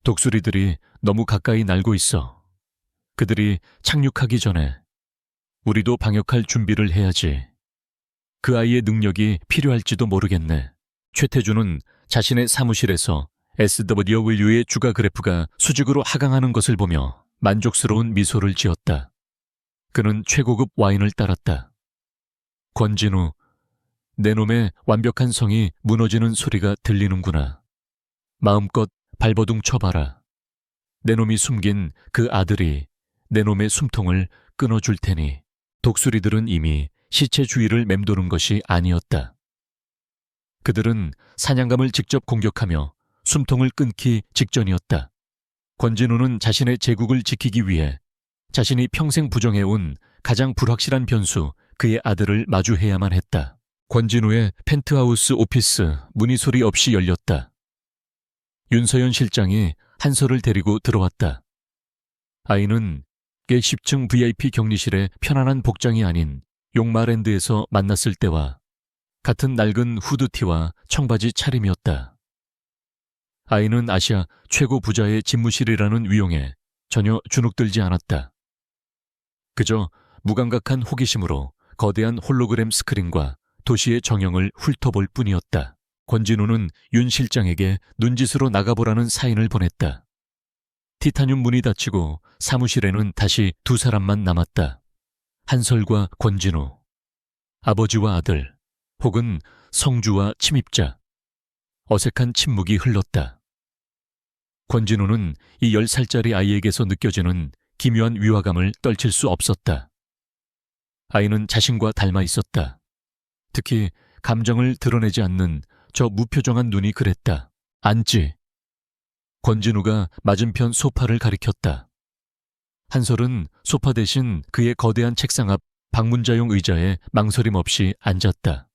독수리들이 너무 가까이 날고 있어. 그들이 착륙하기 전에 우리도 방역할 준비를 해야지. 그 아이의 능력이 필요할지도 모르겠네. 최태준은 자신의 사무실에서 SWU의 주가 그래프가 수직으로 하강하는 것을 보며 만족스러운 미소를 지었다. 그는 최고급 와인을 따랐다. 권진우, 내 놈의 완벽한 성이 무너지는 소리가 들리는구나. 마음껏 발버둥 쳐봐라. 내 놈이 숨긴 그 아들이 내 놈의 숨통을 끊어줄 테니. 독수리들은 이미 시체 주위를 맴도는 것이 아니었다. 그들은 사냥감을 직접 공격하며 숨통을 끊기 직전이었다. 권진우는 자신의 제국을 지키기 위해 자신이 평생 부정해온 가장 불확실한 변수, 그의 아들을 마주해야만 했다. 권진우의 펜트하우스 오피스 문이 소리 없이 열렸다. 윤서연 실장이 한설을 데리고 들어왔다. 아이는 꽤 10층 VIP 격리실의 편안한 복장이 아닌 용마랜드에서 만났을 때와 같은 낡은 후드티와 청바지 차림이었다. 아이는 아시아 최고 부자의 집무실이라는 위용에 전혀 주눅들지 않았다. 그저 무감각한 호기심으로 거대한 홀로그램 스크린과 도시의 정형을 훑어볼 뿐이었다. 권진우는 윤 실장에게 눈짓으로 나가보라는 사인을 보냈다. 티타늄 문이 닫히고 사무실에는 다시 두 사람만 남았다. 한설과 권진우, 아버지와 아들, 혹은 성주와 침입자. 어색한 침묵이 흘렀다. 권진우는 이 10살짜리 아이에게서 느껴지는 기묘한 위화감을 떨칠 수 없었다. 아이는 자신과 닮아 있었다. 특히 감정을 드러내지 않는 저 무표정한 눈이 그랬다. 앉지. 권진우가 맞은편 소파를 가리켰다. 한설은 소파 대신 그의 거대한 책상 앞 방문자용 의자에 망설임 없이 앉았다.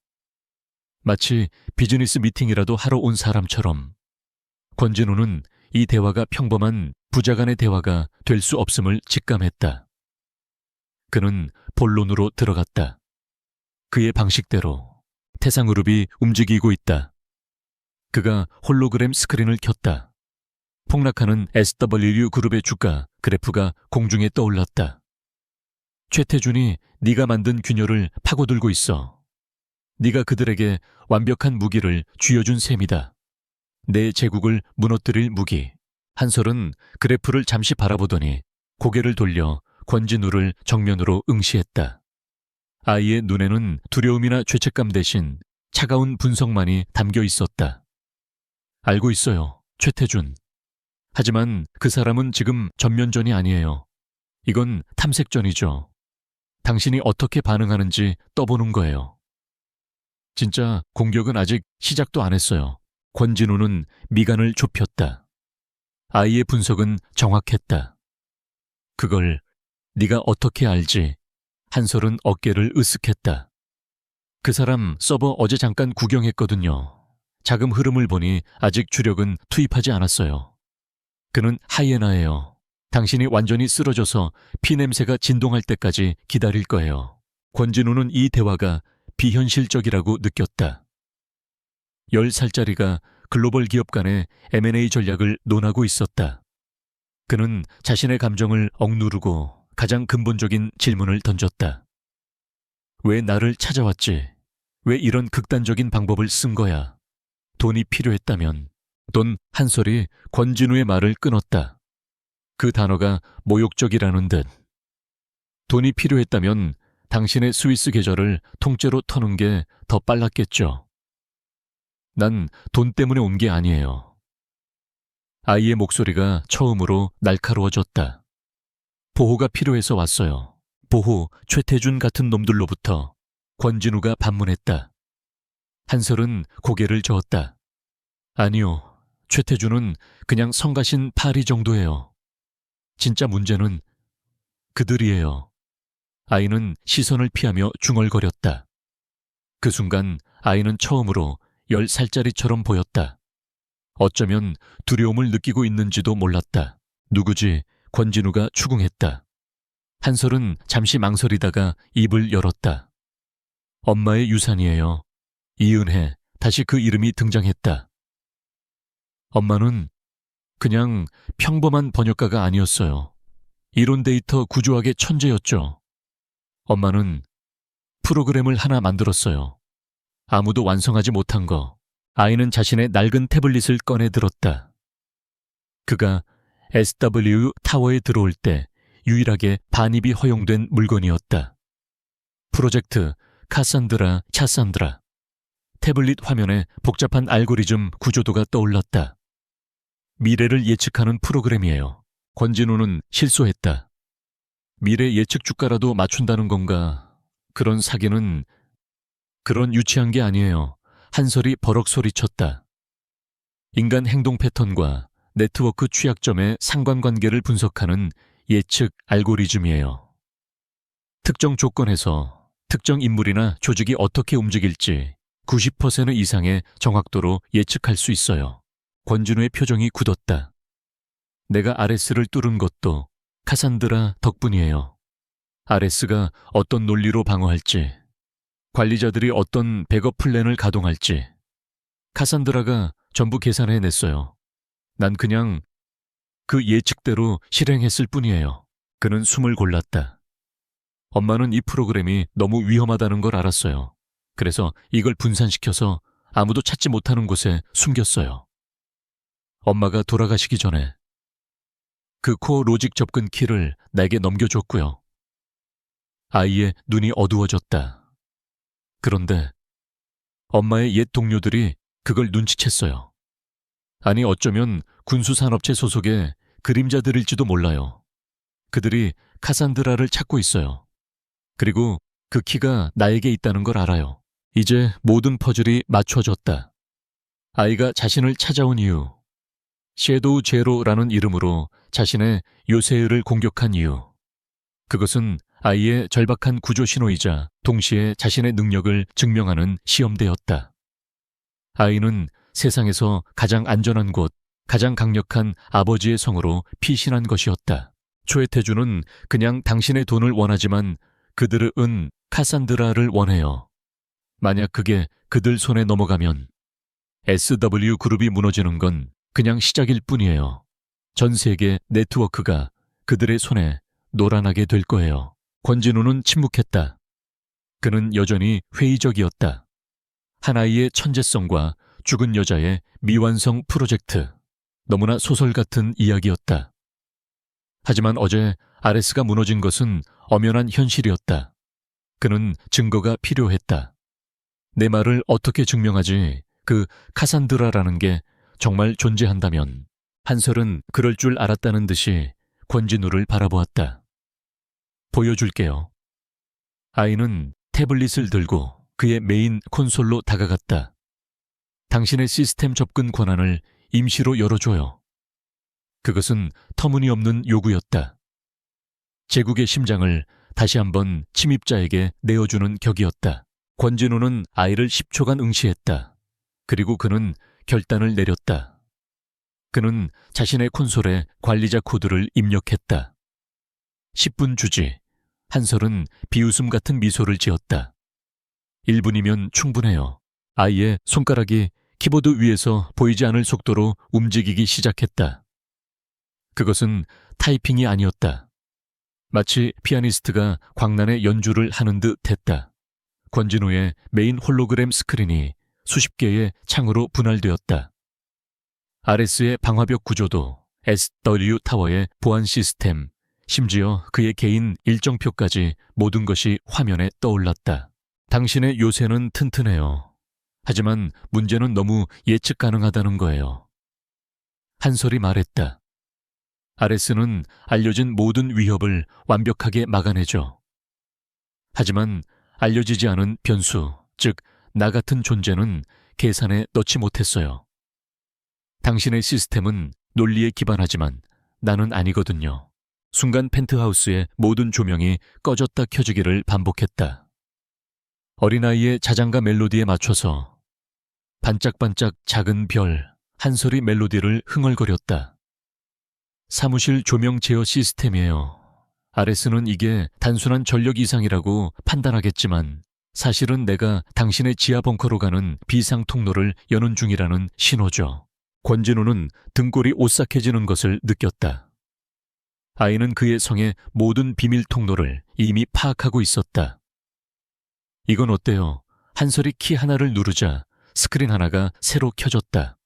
마치 비즈니스 미팅이라도 하러 온 사람처럼. 권진우는 이 대화가 평범한 부자간의 대화가 될 수 없음을 직감했다. 그는 본론으로 들어갔다. 그의 방식대로 태상그룹이 움직이고 있다. 그가 홀로그램 스크린을 켰다. 폭락하는 SW 그룹의 주가 그래프가 공중에 떠올랐다. 최태준이 네가 만든 균열을 파고들고 있어. 네가 그들에게 완벽한 무기를 쥐어준 셈이다. 내 제국을 무너뜨릴 무기. 한설은 그래프를 잠시 바라보더니 고개를 돌려 권진우를 정면으로 응시했다. 아이의 눈에는 두려움이나 죄책감 대신 차가운 분석만이 담겨 있었다. 알고 있어요, 최태준. 하지만 그 사람은 지금 전면전이 아니에요. 이건 탐색전이죠. 당신이 어떻게 반응하는지 떠보는 거예요. 진짜 공격은 아직 시작도 안 했어요. 권진우는 미간을 좁혔다. 아이의 분석은 정확했다. 그걸 네가 어떻게 알지? 한설은 어깨를 으쓱했다. 그 사람 서버 어제 잠깐 구경했거든요. 자금 흐름을 보니 아직 주력은 투입하지 않았어요. 그는 하이에나예요. 당신이 완전히 쓰러져서 피냄새가 진동할 때까지 기다릴 거예요. 권진우는 이 대화가 비현실적이라고 느꼈다. 10살짜리가 글로벌 기업 간의 M&A 전략을 논하고 있었다. 그는 자신의 감정을 억누르고 가장 근본적인 질문을 던졌다. 왜 나를 찾아왔지? 왜 이런 극단적인 방법을 쓴 거야? 돈이 필요했다면. 돈 한설이 권진우의 말을 끊었다. 그 단어가 모욕적이라는 듯. 돈이 필요했다면 당신의 스위스 계좌를 통째로 터는 게 더 빨랐겠죠. 난 돈 때문에 온 게 아니에요. 아이의 목소리가 처음으로 날카로워졌다. 보호가 필요해서 왔어요. 보호, 최태준 같은 놈들로부터. 권진우가 반문했다. 한설은 고개를 저었다. 아니요, 최태준은 그냥 성가신 파리 정도예요. 진짜 문제는 그들이에요. 아이는 시선을 피하며 중얼거렸다. 그 순간 아이는 처음으로 10살짜리처럼 보였다. 어쩌면 두려움을 느끼고 있는지도 몰랐다. 누구지? 권진우가 추궁했다. 한설은 잠시 망설이다가 입을 열었다. 엄마의 유산이에요. 이은혜, 다시 그 이름이 등장했다. 엄마는 그냥 평범한 번역가가 아니었어요. 이론 데이터 구조학의 천재였죠. 엄마는 프로그램을 하나 만들었어요. 아무도 완성하지 못한 거. 아이는 자신의 낡은 태블릿을 꺼내 들었다. 그가 SW 타워에 들어올 때 유일하게 반입이 허용된 물건이었다. 프로젝트 카산드라 차산드라. 태블릿 화면에 복잡한 알고리즘 구조도가 떠올랐다. 미래를 예측하는 프로그램이에요. 권진우는 실소했다. 미래 예측 주가라도 맞춘다는 건가? 그런 사기는 그런 유치한 게 아니에요. 한설이 버럭 소리쳤다. 인간 행동 패턴과 네트워크 취약점의 상관관계를 분석하는 예측 알고리즘이에요. 특정 조건에서 특정 인물이나 조직이 어떻게 움직일지 90% 이상의 정확도로 예측할 수 있어요. 권진우의 표정이 굳었다. 내가 아레스를 뚫은 것도 카산드라 덕분이에요. 아레스가 어떤 논리로 방어할지. 관리자들이 어떤 백업 플랜을 가동할지 카산드라가 전부 계산해냈어요. 난 그냥 그 예측대로 실행했을 뿐이에요. 그는 숨을 골랐다. 엄마는 이 프로그램이 너무 위험하다는 걸 알았어요. 그래서 이걸 분산시켜서 아무도 찾지 못하는 곳에 숨겼어요. 엄마가 돌아가시기 전에 그 코어 로직 접근 키를 내게 넘겨줬고요. 아이의 눈이 어두워졌다. 그런데 엄마의 옛 동료들이 그걸 눈치챘어요. 아니 어쩌면 군수산업체 소속의 그림자들일지도 몰라요. 그들이 카산드라를 찾고 있어요. 그리고 그 키가 나에게 있다는 걸 알아요. 이제 모든 퍼즐이 맞춰졌다. 아이가 자신을 찾아온 이유, 섀도우 제로라는 이름으로 자신의 요새를 공격한 이유, 그것은 아이의 절박한 구조 신호이자 동시에 자신의 능력을 증명하는 시험대였다. 아이는 세상에서 가장 안전한 곳, 가장 강력한 아버지의 성으로 피신한 것이었다. 초에태주는 그냥 당신의 돈을 원하지만 그들은 카산드라를 원해요. 만약 그게 그들 손에 넘어가면 SW그룹이 무너지는 건 그냥 시작일 뿐이에요. 전 세계 네트워크가 그들의 손에 노란하게 될 거예요. 권진우는 침묵했다. 그는 여전히 회의적이었다. 한 아이의 천재성과 죽은 여자의 미완성 프로젝트. 너무나 소설 같은 이야기였다. 하지만 어제 아레스가 무너진 것은 엄연한 현실이었다. 그는 증거가 필요했다. 내 말을 어떻게 증명하지? 그 카산드라라는 게 정말 존재한다면. 한설은 그럴 줄 알았다는 듯이 권진우를 바라보았다. 보여줄게요. 아이는 태블릿을 들고 그의 메인 콘솔로 다가갔다. 당신의 시스템 접근 권한을 임시로 열어줘요. 그것은 터무니없는 요구였다. 제국의 심장을 다시 한번 침입자에게 내어주는 격이었다. 권진우는 아이를 10초간 응시했다. 그리고 그는 결단을 내렸다. 그는 자신의 콘솔에 관리자 코드를 입력했다. 10분 주지. 한설은 비웃음 같은 미소를 지었다. 1분이면 충분해요. 아이의 손가락이 키보드 위에서 보이지 않을 속도로 움직이기 시작했다. 그것은 타이핑이 아니었다. 마치 피아니스트가 광란의 연주를 하는 듯 했다. 권진우의 메인 홀로그램 스크린이 수십 개의 창으로 분할되었다. 아레스의 방화벽 구조도, SW 타워의 보안 시스템, 심지어 그의 개인 일정표까지 모든 것이 화면에 떠올랐다. 당신의 요새는 튼튼해요. 하지만 문제는 너무 예측 가능하다는 거예요. 한설이 말했다. 아레스는 알려진 모든 위협을 완벽하게 막아내죠. 하지만 알려지지 않은 변수, 즉 나 같은 존재는 계산에 넣지 못했어요. 당신의 시스템은 논리에 기반하지만 나는 아니거든요. 순간 펜트하우스의 모든 조명이 꺼졌다 켜지기를 반복했다. 어린아이의 자장가 멜로디에 맞춰서 반짝반짝 작은 별, 한설이 멜로디를 흥얼거렸다. 사무실 조명 제어 시스템이에요. 아레스는 이게 단순한 전력 이상이라고 판단하겠지만 사실은 내가 당신의 지하 벙커로 가는 비상 통로를 여는 중이라는 신호죠. 권진우는 등골이 오싹해지는 것을 느꼈다. 아이는 그의 성의 모든 비밀 통로를 이미 파악하고 있었다. 이건 어때요? 한설이 키 하나를 누르자 스크린 하나가 새로 켜졌다.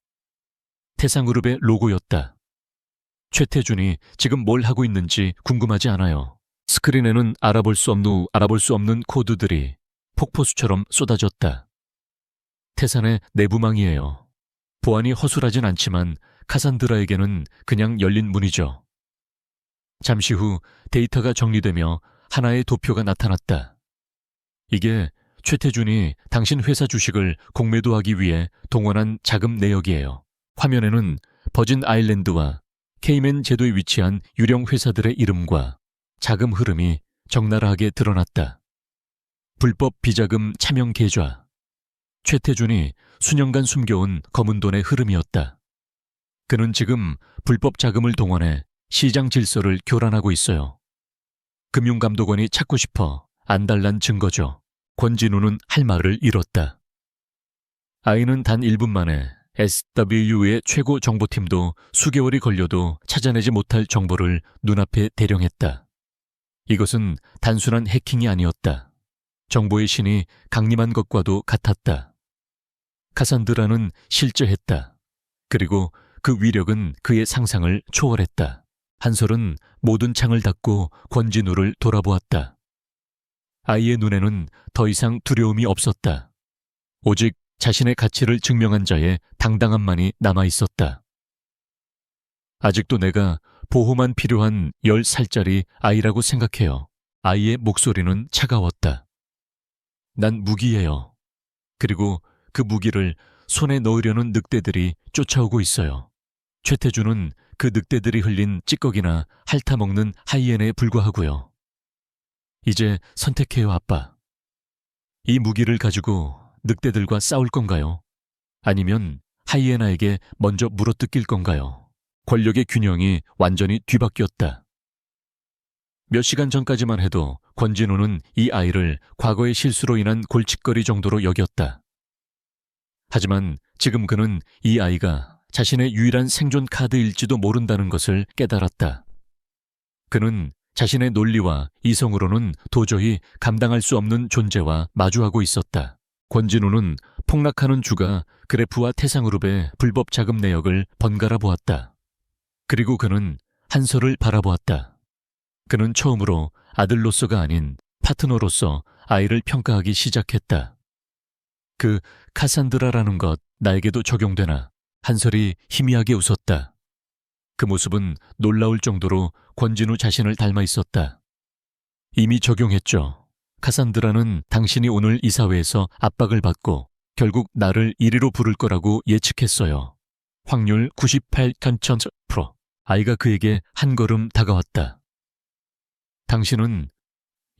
태상그룹의 로고였다. 최태준이 지금 뭘 하고 있는지 궁금하지 않아요. 스크린에는 알아볼 수 없는 코드들이 폭포수처럼 쏟아졌다. 태산의 내부망이에요. 보안이 허술하진 않지만 카산드라에게는 그냥 열린 문이죠. 잠시 후 데이터가 정리되며 하나의 도표가 나타났다. 이게 최태준이 당신 회사 주식을 공매도하기 위해 동원한 자금 내역이에요. 화면에는 버진 아일랜드와 케이맨 제도에 위치한 유령 회사들의 이름과 자금 흐름이 적나라하게 드러났다. 불법 비자금 차명 계좌. 최태준이 수년간 숨겨온 검은 돈의 흐름이었다. 그는 지금 불법 자금을 동원해 시장 질서를 교란하고 있어요. 금융감독원이 찾고 싶어 안달난 증거죠. 권진우는 할 말을 잃었다. 아이는 단 1분 만에 SW의 최고 정보팀도 수개월이 걸려도 찾아내지 못할 정보를 눈앞에 대령했다. 이것은 단순한 해킹이 아니었다. 정보의 신이 강림한 것과도 같았다. 카산드라는 실제했다. 그리고 그 위력은 그의 상상을 초월했다. 한솔은 모든 창을 닫고 권진우를 돌아보았다. 아이의 눈에는 더 이상 두려움이 없었다. 오직 자신의 가치를 증명한 자의 당당함만이 남아있었다. 아직도 내가 보호만 필요한 10살짜리 아이라고 생각해요. 아이의 목소리는 차가웠다. 난 무기예요. 그리고 그 무기를 손에 넣으려는 늑대들이 쫓아오고 있어요. 최태주는 그 늑대들이 흘린 찌꺼기나 핥아먹는 하이엔에 불과하고요. 이제 선택해요, 아빠. 이 무기를 가지고 늑대들과 싸울 건가요? 아니면 하이에나에게 먼저 물어뜯길 건가요? 권력의 균형이 완전히 뒤바뀌었다. 몇 시간 전까지만 해도 권진우는 이 아이를 과거의 실수로 인한 골칫거리 정도로 여겼다. 하지만 지금 그는 이 아이가 자신의 유일한 생존 카드일지도 모른다는 것을 깨달았다. 그는 자신의 논리와 이성으로는 도저히 감당할 수 없는 존재와 마주하고 있었다. 권진우는 폭락하는 주가 그래프와 태상그룹의 불법 자금 내역을 번갈아 보았다. 그리고 그는 한솔을 바라보았다. 그는 처음으로 아들로서가 아닌 파트너로서 아이를 평가하기 시작했다. 그 카산드라라는 것 나에게도 적용되나? 한솔이 희미하게 웃었다. 그 모습은 놀라울 정도로 권진우 자신을 닮아 있었다. 이미 적용했죠. 카산드라는 당신이 오늘 이사회에서 압박을 받고 결국 나를 1위로 부를 거라고 예측했어요. 확률 98.1%. 아이가 그에게 한 걸음 다가왔다. 당신은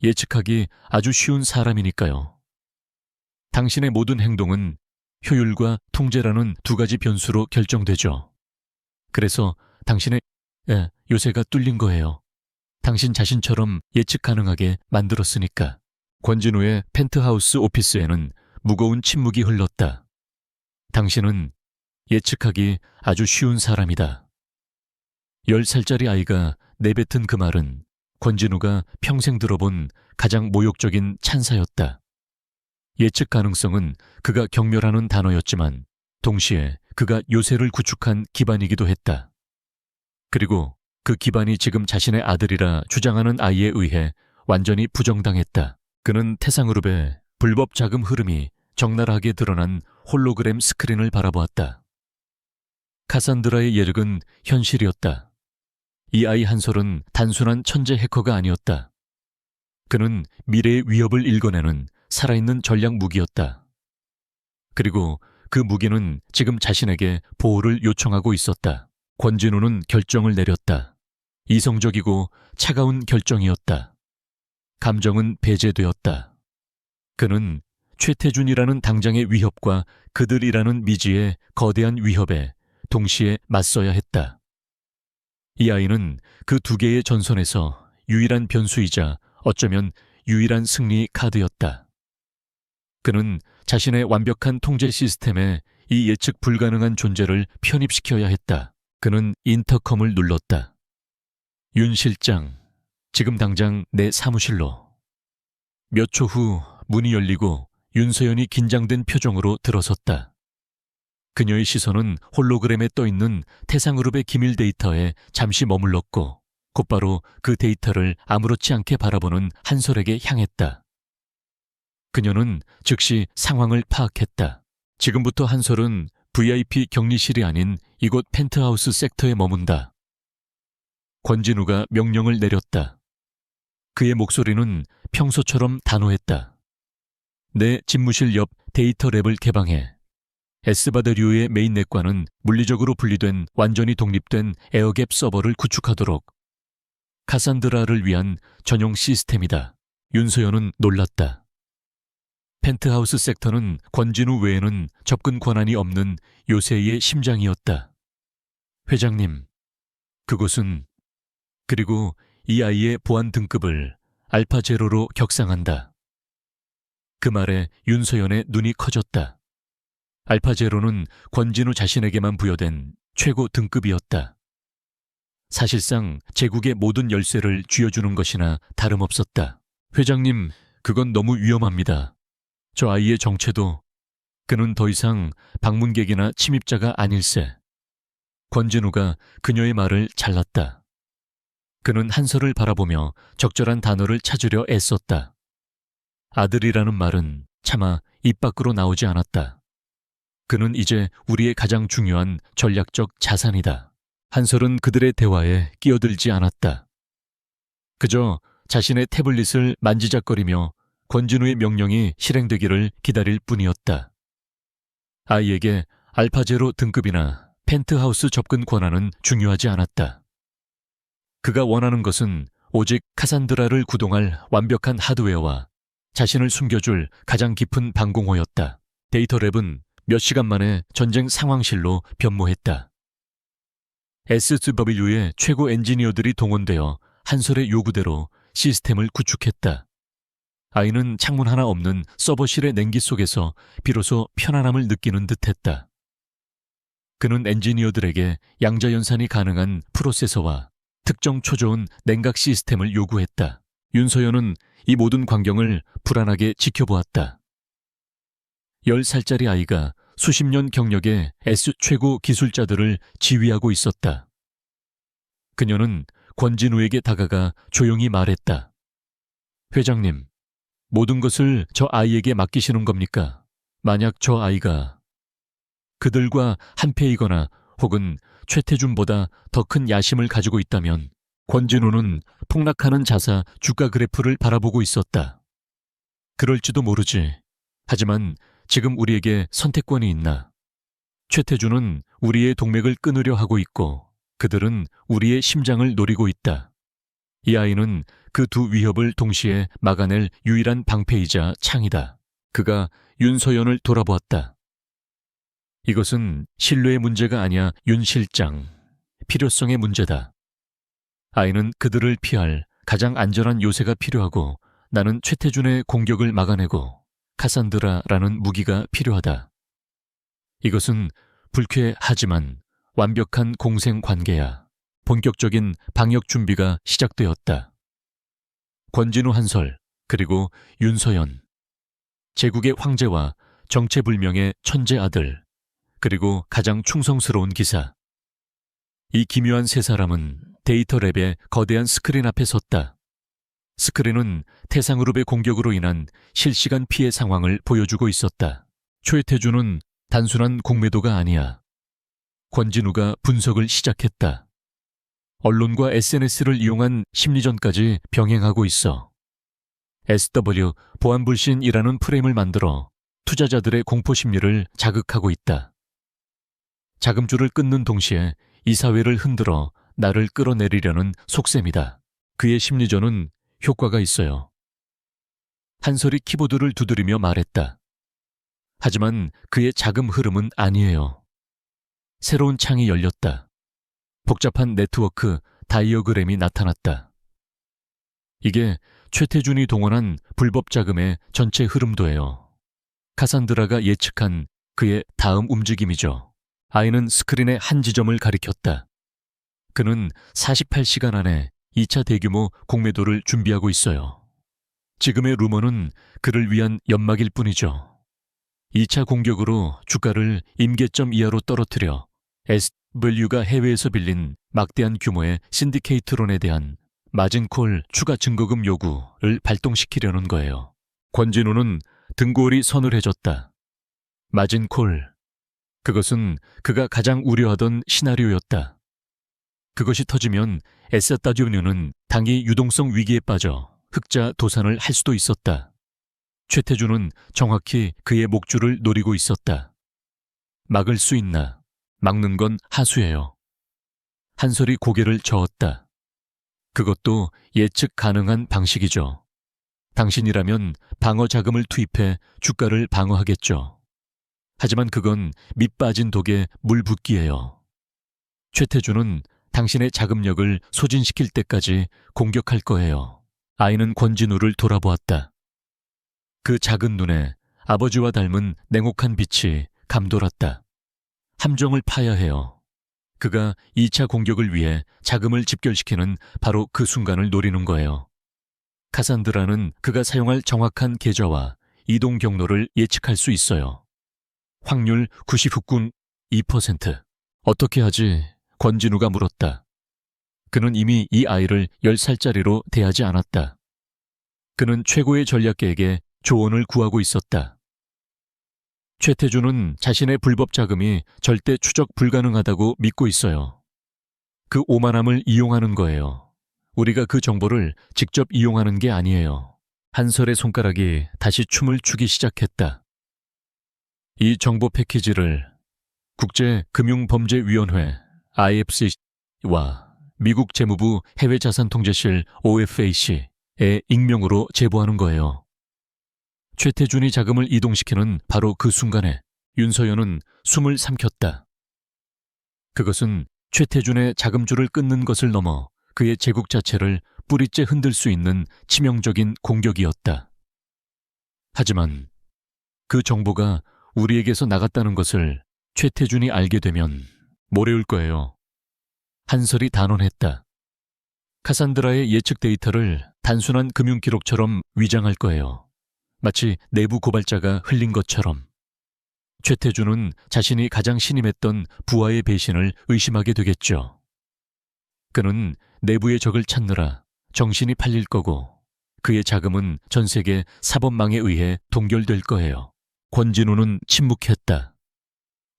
예측하기 아주 쉬운 사람이니까요. 당신의 모든 행동은 효율과 통제라는 두 가지 변수로 결정되죠. 그래서 당신의 요새가 뚫린 거예요. 당신 자신처럼 예측 가능하게 만들었으니까. 권진우의 펜트하우스 오피스에는 무거운 침묵이 흘렀다. 당신은 예측하기 아주 쉬운 사람이다. 10살짜리 아이가 내뱉은 그 말은 권진우가 평생 들어본 가장 모욕적인 찬사였다. 예측 가능성은 그가 경멸하는 단어였지만 동시에 그가 요새를 구축한 기반이기도 했다. 그리고 그 기반이 지금 자신의 아들이라 주장하는 아이에 의해 완전히 부정당했다. 그는 태상그룹의 불법 자금 흐름이 적나라하게 드러난 홀로그램 스크린을 바라보았다. 카산드라의 예측은 현실이었다. 이 아이 한솔은 단순한 천재 해커가 아니었다. 그는 미래의 위협을 읽어내는 살아있는 전략 무기였다. 그리고 그 무기는 지금 자신에게 보호를 요청하고 있었다. 권진우는 결정을 내렸다. 이성적이고 차가운 결정이었다. 감정은 배제되었다. 그는 최태준이라는 당장의 위협과 그들이라는 미지의 거대한 위협에 동시에 맞서야 했다. 이 아이는 그 두 개의 전선에서 유일한 변수이자 어쩌면 유일한 승리 카드였다. 그는 자신의 완벽한 통제 시스템에 이 예측 불가능한 존재를 편입시켜야 했다. 그는 인터컴을 눌렀다. 윤 실장, 지금 당장 내 사무실로. 몇 초 후 문이 열리고 윤서연이 긴장된 표정으로 들어섰다. 그녀의 시선은 홀로그램에 떠있는 태상그룹의 기밀 데이터에 잠시 머물렀고 곧바로 그 데이터를 아무렇지 않게 바라보는 한솔에게 향했다. 그녀는 즉시 상황을 파악했다. 지금부터 한솔은 VIP 격리실이 아닌 이곳 펜트하우스 섹터에 머문다. 권진우가 명령을 내렸다. 그의 목소리는 평소처럼 단호했다. 내 집무실 옆 데이터 랩을 개방해. 에스바데류의 메인넷과는 물리적으로 분리된 완전히 독립된 에어갭 서버를 구축하도록. 카산드라를 위한 전용 시스템이다. 윤소연은 놀랐다. 펜트하우스 섹터는 권진우 외에는 접근 권한이 없는 요새의 심장이었다. 회장님, 그곳은 그리고 이 아이의 보안 등급을 알파 제로로 격상한다. 그 말에 윤서연의 눈이 커졌다. 알파제로는 권진우 자신에게만 부여된 최고 등급이었다. 사실상 제국의 모든 열쇠를 쥐어주는 것이나 다름없었다. 회장님, 그건 너무 위험합니다. 저 아이의 정체도 그는 더 이상 방문객이나 침입자가 아닐세. 권진우가 그녀의 말을 잘랐다. 그는 한설을 바라보며 적절한 단어를 찾으려 애썼다. 아들이라는 말은 차마 입 밖으로 나오지 않았다. 그는 이제 우리의 가장 중요한 전략적 자산이다. 한설은 그들의 대화에 끼어들지 않았다. 그저 자신의 태블릿을 만지작거리며 권진우의 명령이 실행되기를 기다릴 뿐이었다. 아이에게 알파제로 등급이나 펜트하우스 접근 권한은 중요하지 않았다. 그가 원하는 것은 오직 카산드라를 구동할 완벽한 하드웨어와 자신을 숨겨줄 가장 깊은 방공호였다. 데이터랩은 몇 시간 만에 전쟁 상황실로 변모했다. SW의 최고 엔지니어들이 동원되어 한설의 요구대로 시스템을 구축했다. 아이는 창문 하나 없는 서버실의 냉기 속에서 비로소 편안함을 느끼는 듯했다. 그는 엔지니어들에게 양자연산이 가능한 프로세서와 특정 초저온 냉각 시스템을 요구했다. 윤서연은 이 모든 광경을 불안하게 지켜보았다. 10살짜리 아이가 수십 년 경력의 S 최고 기술자들을 지휘하고 있었다. 그녀는 권진우에게 다가가 조용히 말했다. 회장님, 모든 것을 저 아이에게 맡기시는 겁니까? 만약 저 아이가 그들과 한패이거나 혹은 최태준보다 더 큰 야심을 가지고 있다면 권진우는 폭락하는 자사 주가 그래프를 바라보고 있었다. 그럴지도 모르지. 하지만 지금 우리에게 선택권이 있나? 최태준은 우리의 동맥을 끊으려 하고 있고 그들은 우리의 심장을 노리고 있다. 이 아이는 그 두 위협을 동시에 막아낼 유일한 방패이자 창이다. 그가 윤서연을 돌아보았다. 이것은 신뢰의 문제가 아니야, 윤 실장. 필요성의 문제다. 아이는 그들을 피할 가장 안전한 요새가 필요하고 나는 최태준의 공격을 막아내고 카산드라라는 무기가 필요하다. 이것은 불쾌하지만 완벽한 공생 관계야. 본격적인 방역 준비가 시작되었다. 권진우 한설, 그리고 윤서연. 제국의 황제와 정체불명의 천재 아들, 그리고 가장 충성스러운 기사. 이 기묘한 세 사람은 데이터랩의 거대한 스크린 앞에 섰다. 스크린은 태상그룹의 공격으로 인한 실시간 피해 상황을 보여주고 있었다. 최태준은 단순한 공매도가 아니야. 권진우가 분석을 시작했다. 언론과 SNS를 이용한 심리전까지 병행하고 있어. SW 보안불신이라는 프레임을 만들어 투자자들의 공포심리를 자극하고 있다. 자금줄을 끊는 동시에 이 사회를 흔들어 나를 끌어내리려는 속셈이다. 그의 심리전은 효과가 있어요. 한설이 키보드를 두드리며 말했다. 하지만 그의 자금 흐름은 아니에요. 새로운 창이 열렸다. 복잡한 네트워크 다이어그램이 나타났다. 이게 최태준이 동원한 불법 자금의 전체 흐름도예요. 카산드라가 예측한 그의 다음 움직임이죠. 아이는 스크린의 한 지점을 가리켰다. 그는 48시간 안에 2차 대규모 공매도를 준비하고 있어요. 지금의 루머는 그를 위한 연막일 뿐이죠. 2차 공격으로 주가를 임계점 이하로 떨어뜨려 SW가 해외에서 빌린 막대한 규모의 신디케이트론에 대한 마진콜 추가 증거금 요구를 발동시키려는 거예요. 권진우는 등골이 서늘해졌다. 마진콜. 그것은 그가 가장 우려하던 시나리오였다. 그것이 터지면 SW는 당이 유동성 위기에 빠져 흑자 도산을 할 수도 있었다. 최태준은 정확히 그의 목줄을 노리고 있었다. 막을 수 있나? 막는 건 하수예요. 한설이 고개를 저었다. 그것도 예측 가능한 방식이죠. 당신이라면 방어 자금을 투입해 주가를 방어하겠죠. 하지만 그건 밑 빠진 독에 물 붓기예요. 최태준은 당신의 자금력을 소진시킬 때까지 공격할 거예요. 아이는 권진우를 돌아보았다. 그 작은 눈에 아버지와 닮은 냉혹한 빛이 감돌았다. 함정을 파야 해요. 그가 2차 공격을 위해 자금을 집결시키는 바로 그 순간을 노리는 거예요. 카산드라는 그가 사용할 정확한 계좌와 이동 경로를 예측할 수 있어요. 확률 99.2%. 어떻게 하지? 권진우가 물었다. 그는 이미 이 아이를 10살짜리로 대하지 않았다. 그는 최고의 전략가에게 조언을 구하고 있었다. 최태준은 자신의 불법 자금이 절대 추적 불가능하다고 믿고 있어요. 그 오만함을 이용하는 거예요. 우리가 그 정보를 직접 이용하는 게 아니에요. 한설의 손가락이 다시 춤을 추기 시작했다. 이 정보 패키지를 국제금융범죄위원회 IFC와 미국 재무부 해외자산통제실 OFAC에 익명으로 제보하는 거예요. 최태준이 자금을 이동시키는 바로 그 순간에 윤서연은 숨을 삼켰다. 그것은 최태준의 자금줄을 끊는 것을 넘어 그의 제국 자체를 뿌리째 흔들 수 있는 치명적인 공격이었다. 하지만 그 정보가 우리에게서 나갔다는 것을 최태준이 알게 되면 모래울 거예요. 한설이 단언했다. 카산드라의 예측 데이터를 단순한 금융기록처럼 위장할 거예요. 마치 내부 고발자가 흘린 것처럼. 최태준은 자신이 가장 신임했던 부하의 배신을 의심하게 되겠죠. 그는 내부의 적을 찾느라 정신이 팔릴 거고 그의 자금은 전 세계 사법망에 의해 동결될 거예요. 권진우는 침묵했다.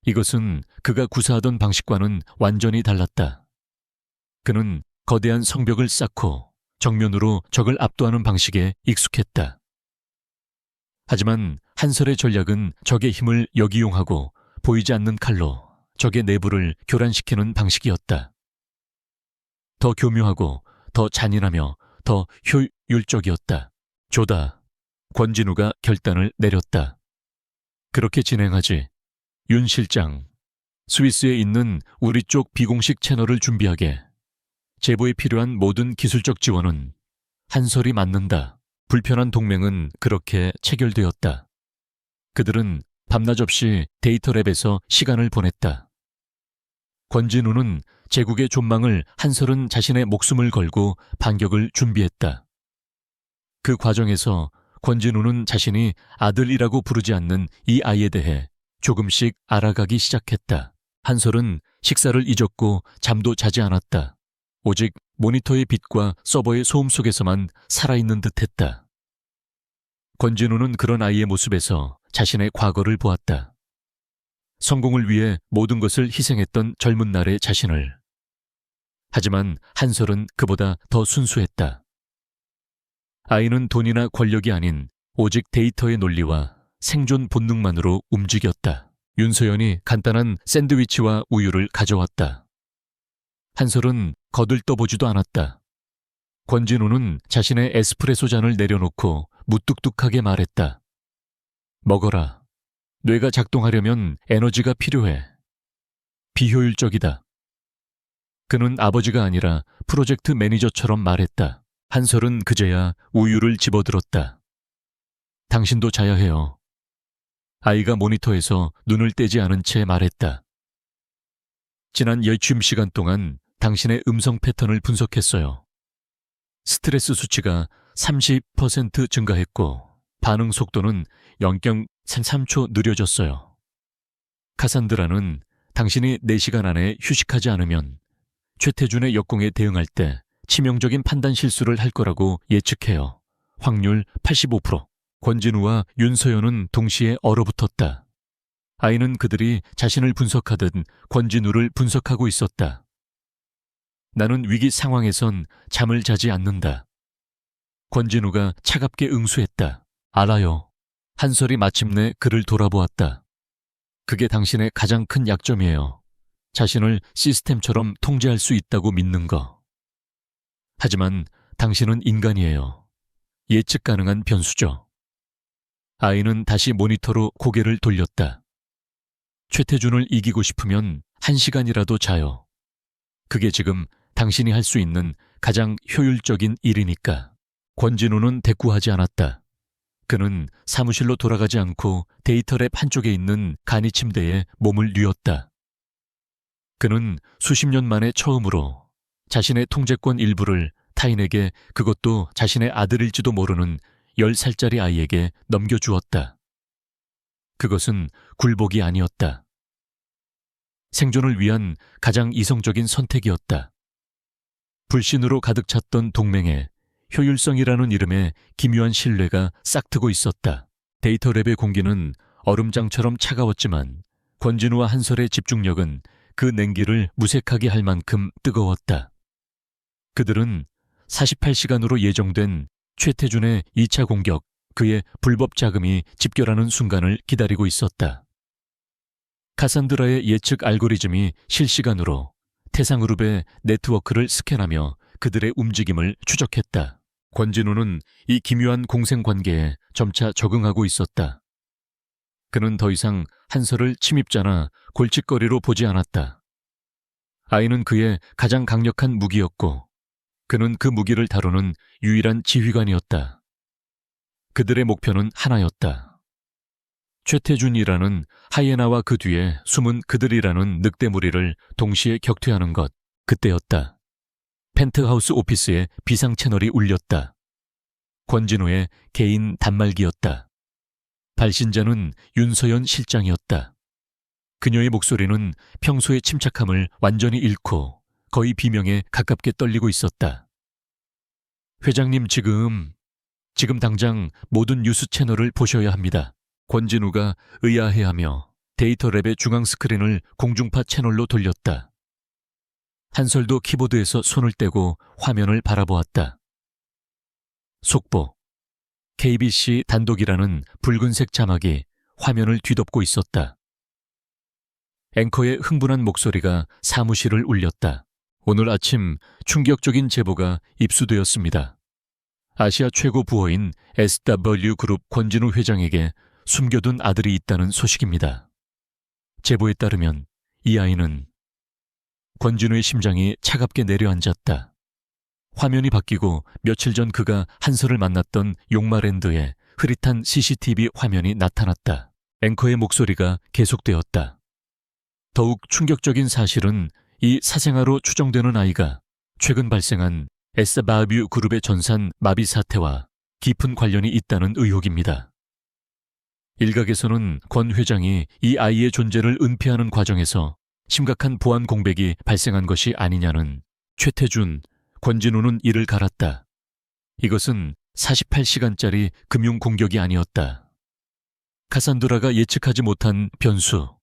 이것은 그가 구사하던 방식과는 완전히 달랐다. 그는 거대한 성벽을 쌓고 정면으로 적을 압도하는 방식에 익숙했다. 하지만 한설의 전략은 적의 힘을 역이용하고 보이지 않는 칼로 적의 내부를 교란시키는 방식이었다. 더 교묘하고 더 잔인하며 더 효율적이었다. 조다. 권진우가 결단을 내렸다. 그렇게 진행하지. 윤 실장, 스위스에 있는 우리 쪽 비공식 채널을 준비하게. 제보에 필요한 모든 기술적 지원은 한설이 맡는다. 불편한 동맹은 그렇게 체결되었다. 그들은 밤낮 없이 데이터랩에서 시간을 보냈다. 권진우는 제국의 존망을 한설은 자신의 목숨을 걸고 반격을 준비했다. 그 과정에서 권진우는 자신이 아들이라고 부르지 않는 이 아이에 대해 조금씩 알아가기 시작했다. 한설은 식사를 잊었고 잠도 자지 않았다. 오직 모니터의 빛과 서버의 소음 속에서만 살아있는 듯했다. 권진우는 그런 아이의 모습에서 자신의 과거를 보았다. 성공을 위해 모든 것을 희생했던 젊은 날의 자신을. 하지만 한설은 그보다 더 순수했다. 아이는 돈이나 권력이 아닌 오직 데이터의 논리와 생존 본능만으로 움직였다. 윤서연이 간단한 샌드위치와 우유를 가져왔다. 한설은 거들떠보지도 않았다. 권진우는 자신의 에스프레소 잔을 내려놓고 무뚝뚝하게 말했다. 먹어라. 뇌가 작동하려면 에너지가 필요해. 비효율적이다. 그는 아버지가 아니라 프로젝트 매니저처럼 말했다. 한설은 그제야 우유를 집어들었다. 당신도 자야 해요. 아이가 모니터에서 눈을 떼지 않은 채 말했다. 지난 열취임 동안 당신의 음성 패턴을 분석했어요. 스트레스 수치가 30% 증가했고 반응 속도는 0.33초 느려졌어요. 카산드라는 당신이 4시간 안에 휴식하지 않으면 최태준의 역공에 대응할 때 치명적인 판단 실수를 할 거라고 예측해요. 확률 85%. 권진우와 윤서연은 동시에 얼어붙었다. 아이는 그들이 자신을 분석하듯 권진우를 분석하고 있었다. 나는 위기 상황에선 잠을 자지 않는다. 권진우가 차갑게 응수했다. 알아요. 한설이 마침내 그를 돌아보았다. 그게 당신의 가장 큰 약점이에요. 자신을 시스템처럼 통제할 수 있다고 믿는 거. 하지만 당신은 인간이에요. 예측 가능한 변수죠. 아이는 다시 모니터로 고개를 돌렸다. 최태준을 이기고 싶으면 1시간이라도 자요. 그게 지금 당신이 할 수 있는 가장 효율적인 일이니까. 권진우는 대꾸하지 않았다. 그는 사무실로 돌아가지 않고 데이터랩 한쪽에 있는 간이 침대에 몸을 뉘었다. 그는 수십 년 만에 처음으로 자신의 통제권 일부를 타인에게, 그것도 자신의 아들일지도 모르는 10살짜리 아이에게 넘겨주었다. 그것은 굴복이 아니었다. 생존을 위한 가장 이성적인 선택이었다. 불신으로 가득 찼던 동맹에 효율성이라는 이름의 기묘한 신뢰가 싹트고 있었다. 데이터랩의 공기는 얼음장처럼 차가웠지만 권진우와 한솔의 집중력은 그 냉기를 무색하게 할 만큼 뜨거웠다. 그들은 48시간으로 예정된 최태준의 2차 공격, 그의 불법 자금이 집결하는 순간을 기다리고 있었다. 카산드라의 예측 알고리즘이 실시간으로 태상그룹의 네트워크를 스캔하며 그들의 움직임을 추적했다. 권진우는 이 기묘한 공생관계에 점차 적응하고 있었다. 그는 더 이상 한솔을 침입자나 골칫거리로 보지 않았다. 아이는 그의 가장 강력한 무기였고 그는 그 무기를 다루는 유일한 지휘관이었다. 그들의 목표는 하나였다. 최태준이라는 하이에나와 그 뒤에 숨은 그들이라는 늑대 무리를 동시에 격퇴하는 것, 그때였다. 펜트하우스 오피스에 비상 채널이 울렸다. 권진우의 개인 단말기였다. 발신자는 윤서연 실장이었다. 그녀의 목소리는 평소의 침착함을 완전히 잃고 거의 비명에 가깝게 떨리고 있었다. 회장님, 지금 당장 모든 뉴스 채널을 보셔야 합니다. 권진우가 의아해하며 데이터랩의 중앙 스크린을 공중파 채널로 돌렸다. 한솔도 키보드에서 손을 떼고 화면을 바라보았다. 속보. KBC 단독이라는 붉은색 자막이 화면을 뒤덮고 있었다. 앵커의 흥분한 목소리가 사무실을 울렸다. 오늘 아침 충격적인 제보가 입수되었습니다. 아시아 최고 부호인 SW그룹 권진우 회장에게 숨겨둔 아들이 있다는 소식입니다. 제보에 따르면 이 아이는... 권진우의 심장이 차갑게 내려앉았다. 화면이 바뀌고 며칠 전 그가 한솔을 만났던 용마랜드의 흐릿한 CCTV 화면이 나타났다. 앵커의 목소리가 계속되었다. 더욱 충격적인 사실은 이 사생아로 추정되는 아이가 최근 발생한 SW 그룹의 전산 마비 사태와 깊은 관련이 있다는 의혹입니다. 일각에서는 권 회장이 이 아이의 존재를 은폐하는 과정에서 심각한 보안 공백이 발생한 것이 아니냐는. 최태준, 권진우는 이를 갈았다. 이것은 48시간짜리 금융 공격이 아니었다. 카산드라가 예측하지 못한 변수.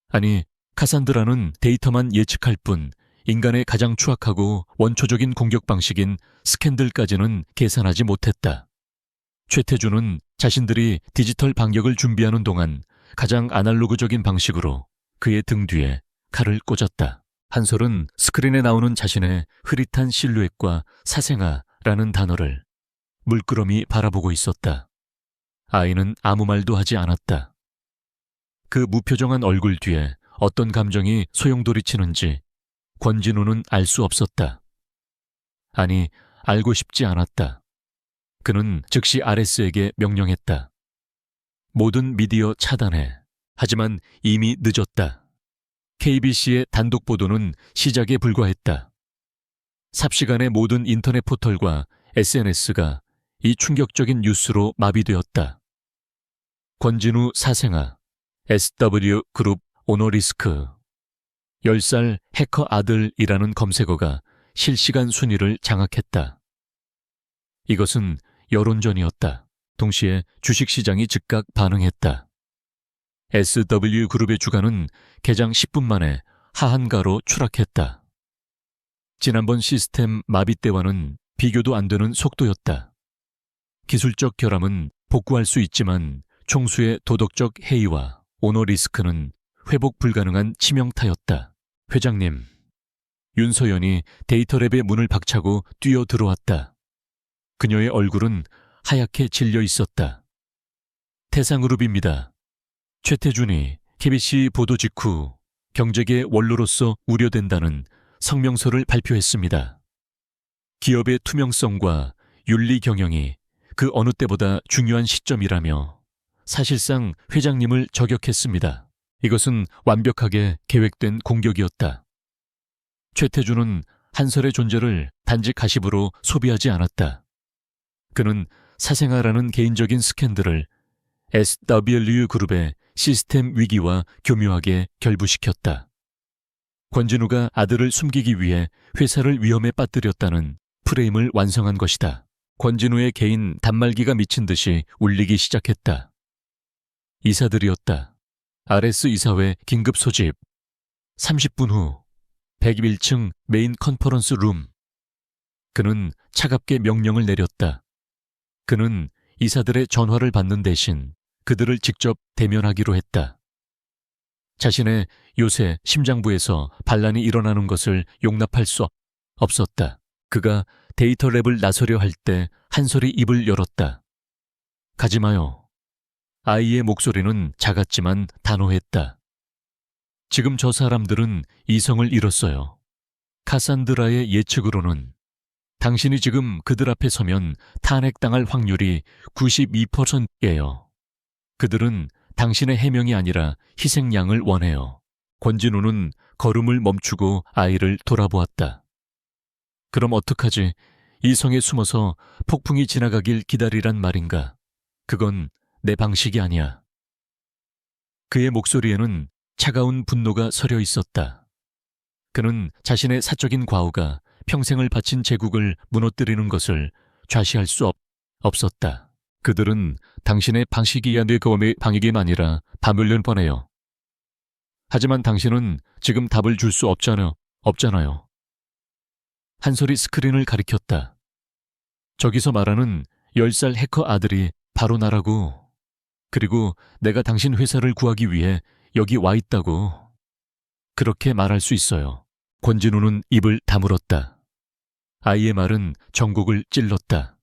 아니, 카산드라는 데이터만 예측할 뿐 인간의 가장 추악하고 원초적인 공격 방식인 스캔들까지는 계산하지 못했다. 최태준은 자신들이 디지털 반격을 준비하는 동안 가장 아날로그적인 방식으로 그의 등 뒤에 칼을 꽂았다. 한솔은 스크린에 나오는 자신의 흐릿한 실루엣과 사생아라는 단어를 물끄러미 바라보고 있었다. 아이는 아무 말도 하지 않았다. 그 무표정한 얼굴 뒤에 어떤 감정이 소용돌이치는지 권진우는 알 수 없었다. 아니, 알고 싶지 않았다. 그는 즉시 RS에게 명령했다. 모든 미디어 차단해. 하지만 이미 늦었다. KBC의 단독 보도는 시작에 불과했다. 삽시간에 모든 인터넷 포털과 SNS가 이 충격적인 뉴스로 마비되었다. 권진우 사생아, SW 그룹 오너리스크, 10살 해커 아들이라는 검색어가 실시간 순위를 장악했다. 이것은 여론전이었다. 동시에 주식시장이 즉각 반응했다. SW그룹의 주가는 개장 10분 만에 하한가로 추락했다. 지난번 시스템 마비 때와는 비교도 안 되는 속도였다. 기술적 결함은 복구할 수 있지만 총수의 도덕적 해이와 오너 리스크는 회복 불가능한 치명타였다. 회장님, 윤서연이 데이터랩의 문을 박차고 뛰어 들어왔다. 그녀의 얼굴은 하얗게 질려 있었다. 태상그룹입니다. 최태준이 KBC 보도 직후 경제계 원로로서 우려된다는 성명서를 발표했습니다. 기업의 투명성과 윤리 경영이 그 어느 때보다 중요한 시점이라며 사실상 회장님을 저격했습니다. 이것은 완벽하게 계획된 공격이었다. 최태준은 한설의 존재를 단지 가십으로 소비하지 않았다. 그는 사생아라는 개인적인 스캔들을 SW 그룹의 시스템 위기와 교묘하게 결부시켰다. 권진우가 아들을 숨기기 위해 회사를 위험에 빠뜨렸다는 프레임을 완성한 것이다. 권진우의 개인 단말기가 미친 듯이 울리기 시작했다. 이사들이었다. RS 이사회 긴급 소집. 30분 후 101층 메인 컨퍼런스 룸. 그는 차갑게 명령을 내렸다. 그는 이사들의 전화를 받는 대신 그들을 직접 대면하기로 했다. 자신의 요새 심장부에서 반란이 일어나는 것을 용납할 수 없었다. 그가 데이터 랩을 나서려 할 때 한솔이 입을 열었다. 가지 마요. 아이의 목소리는 작았지만 단호했다. 지금 저 사람들은 이성을 잃었어요. 카산드라의 예측으로는 당신이 지금 그들 앞에 서면 탄핵당할 확률이 92%예요. 그들은 당신의 해명이 아니라 희생양을 원해요. 권진우는 걸음을 멈추고 아이를 돌아보았다. 그럼 어떡하지? 이 성에 숨어서 폭풍이 지나가길 기다리란 말인가? 그건 내 방식이 아니야. 그의 목소리에는 차가운 분노가 서려 있었다. 그는 자신의 사적인 과오가 평생을 바친 제국을 무너뜨리는 것을 좌시할 수 없었다. 그들은 당신의 방식이야 뇌검의 방익이 아니라 밤을련 뻔해요. 하지만 당신은 지금 답을 줄 수 없잖아요. 한솔이 스크린을 가리켰다. 저기서 말하는 10살 해커 아들이 바로 나라고. 그리고 내가 당신 회사를 구하기 위해 여기 와 있다고. 그렇게 말할 수 있어요. 권진우는 입을 다물었다. 아이의 말은 전곡을 찔렀다.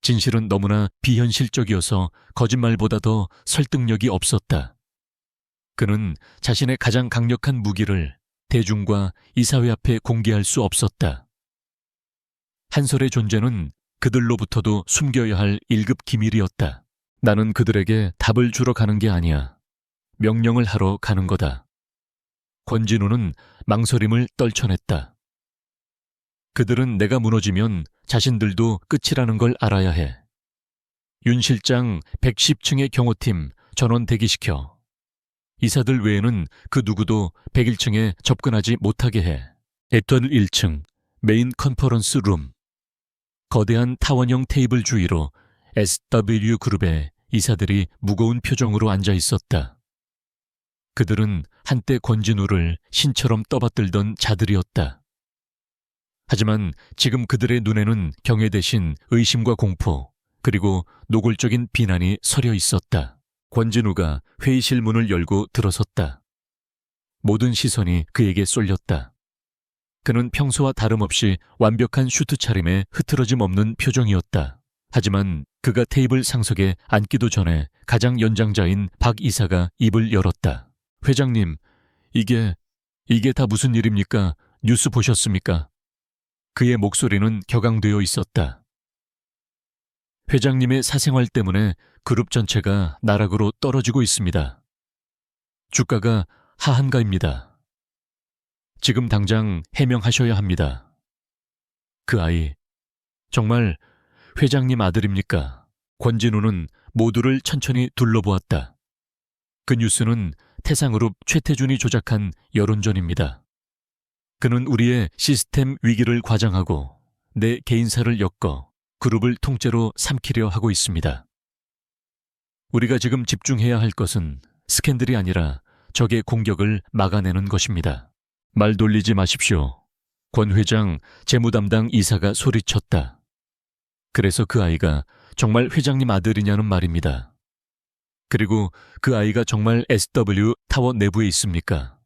진실은 너무나 비현실적이어서 거짓말보다 더 설득력이 없었다. 그는 자신의 가장 강력한 무기를 대중과 이사회 앞에 공개할 수 없었다. 한솔의 존재는 그들로부터도 숨겨야 할 1급 기밀이었다. 나는 그들에게 답을 주러 가는 게 아니야. 명령을 하러 가는 거다. 권진우는 망설임을 떨쳐냈다. 그들은 내가 무너지면 자신들도 끝이라는 걸 알아야 해. 윤 실장 110층의 경호팀 전원 대기시켜. 이사들 외에는 그 누구도 101층에 접근하지 못하게 해. 애턴 1층 메인 컨퍼런스 룸. 거대한 타원형 테이블 주위로 SW 그룹의 이사들이 무거운 표정으로 앉아 있었다. 그들은 한때 권진우를 신처럼 떠받들던 자들이었다. 하지만 지금 그들의 눈에는 경외 대신 의심과 공포, 그리고 노골적인 비난이 서려 있었다. 권진우가 회의실 문을 열고 들어섰다. 모든 시선이 그에게 쏠렸다. 그는 평소와 다름없이 완벽한 슈트 차림에 흐트러짐 없는 표정이었다. 하지만 그가 테이블 상석에 앉기도 전에 가장 연장자인 박 이사가 입을 열었다. 회장님, 이게 다 무슨 일입니까? 뉴스 보셨습니까? 그의 목소리는 격앙되어 있었다. 회장님의 사생활 때문에 그룹 전체가 나락으로 떨어지고 있습니다. 주가가 하한가입니다. 지금 당장 해명하셔야 합니다. 그 아이, 정말 회장님 아들입니까? 권진우는 모두를 천천히 둘러보았다. 그 뉴스는 태상그룹 최태준이 조작한 여론전입니다. 그는 우리의 시스템 위기를 과장하고 내 개인사를 엮어 그룹을 통째로 삼키려 하고 있습니다. 우리가 지금 집중해야 할 것은 스캔들이 아니라 적의 공격을 막아내는 것입니다. 말 돌리지 마십시오. 권 회장 재무담당 이사가 소리쳤다. 그래서 그 아이가 정말 회장님 아들이냐는 말입니다. 그리고 그 아이가 정말 SW 타워 내부에 있습니까?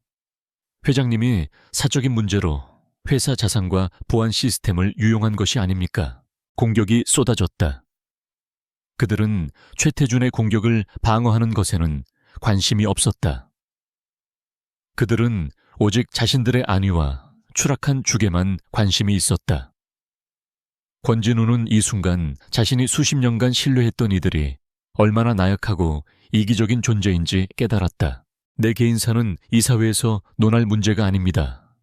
회장님이 사적인 문제로 회사 자산과 보안 시스템을 유용한 것이 아닙니까? 공격이 쏟아졌다. 그들은 최태준의 공격을 방어하는 것에는 관심이 없었다. 그들은 오직 자신들의 안위와 추락한 주계만 관심이 있었다. 권진우는 이 순간 자신이 수십 년간 신뢰했던 이들이 얼마나 나약하고 이기적인 존재인지 깨달았다. 내 개인사는 이 사회에서 논할 문제가 아닙니다.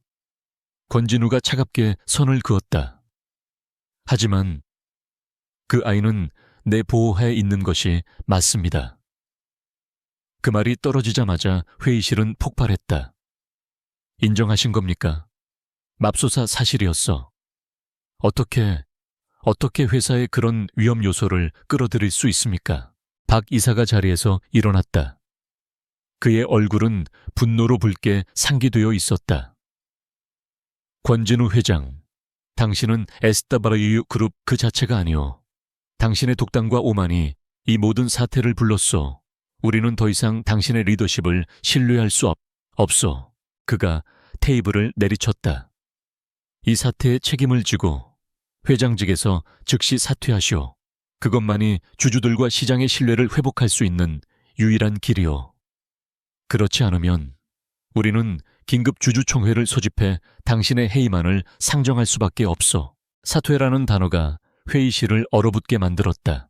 권진우가 차갑게 선을 그었다. 하지만 그 아이는 내 보호하에 있는 것이 맞습니다. 그 말이 떨어지자마자 회의실은 폭발했다. 인정하신 겁니까? 맙소사 사실이었어. 어떻게 회사에 그런 위험 요소를 끌어들일 수 있습니까? 박 이사가 자리에서 일어났다. 그의 얼굴은 분노로 붉게 상기되어 있었다. 권진우 회장, 당신은 SW 그룹 그 자체가 아니오. 당신의 독단과 오만이 이 모든 사태를 불렀소. 우리는 더 이상 당신의 리더십을 신뢰할 수 없소. 그가 테이블을 내리쳤다. 이 사태에 책임을 지고 회장직에서 즉시 사퇴하시오. 그것만이 주주들과 시장의 신뢰를 회복할 수 있는 유일한 길이오. 그렇지 않으면 우리는 긴급 주주총회를 소집해 당신의 해임안을 상정할 수밖에 없소. 사퇴라는 단어가 회의실을 얼어붙게 만들었다.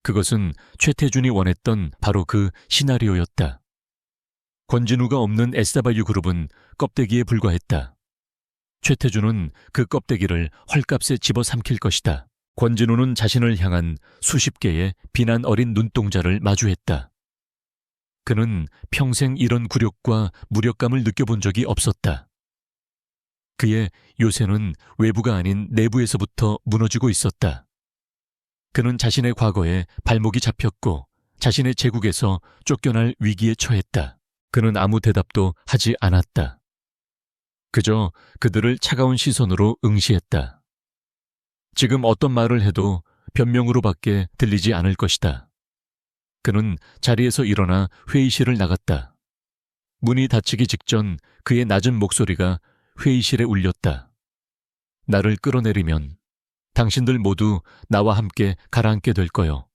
그것은 최태준이 원했던 바로 그 시나리오였다. 권진우가 없는 SW그룹은 껍데기에 불과했다. 최태준은 그 껍데기를 헐값에 집어삼킬 것이다. 권진우는 자신을 향한 수십 개의 비난 어린 눈동자를 마주했다. 그는 평생 이런 굴욕과 무력감을 느껴본 적이 없었다. 그의 요새는 외부가 아닌 내부에서부터 무너지고 있었다. 그는 자신의 과거에 발목이 잡혔고 자신의 제국에서 쫓겨날 위기에 처했다. 그는 아무 대답도 하지 않았다. 그저 그들을 차가운 시선으로 응시했다. 지금 어떤 말을 해도 변명으로밖에 들리지 않을 것이다. 그는 자리에서 일어나 회의실을 나갔다. 문이 닫히기 직전 그의 낮은 목소리가 회의실에 울렸다. 나를 끌어내리면 당신들 모두 나와 함께 가라앉게 될 거요.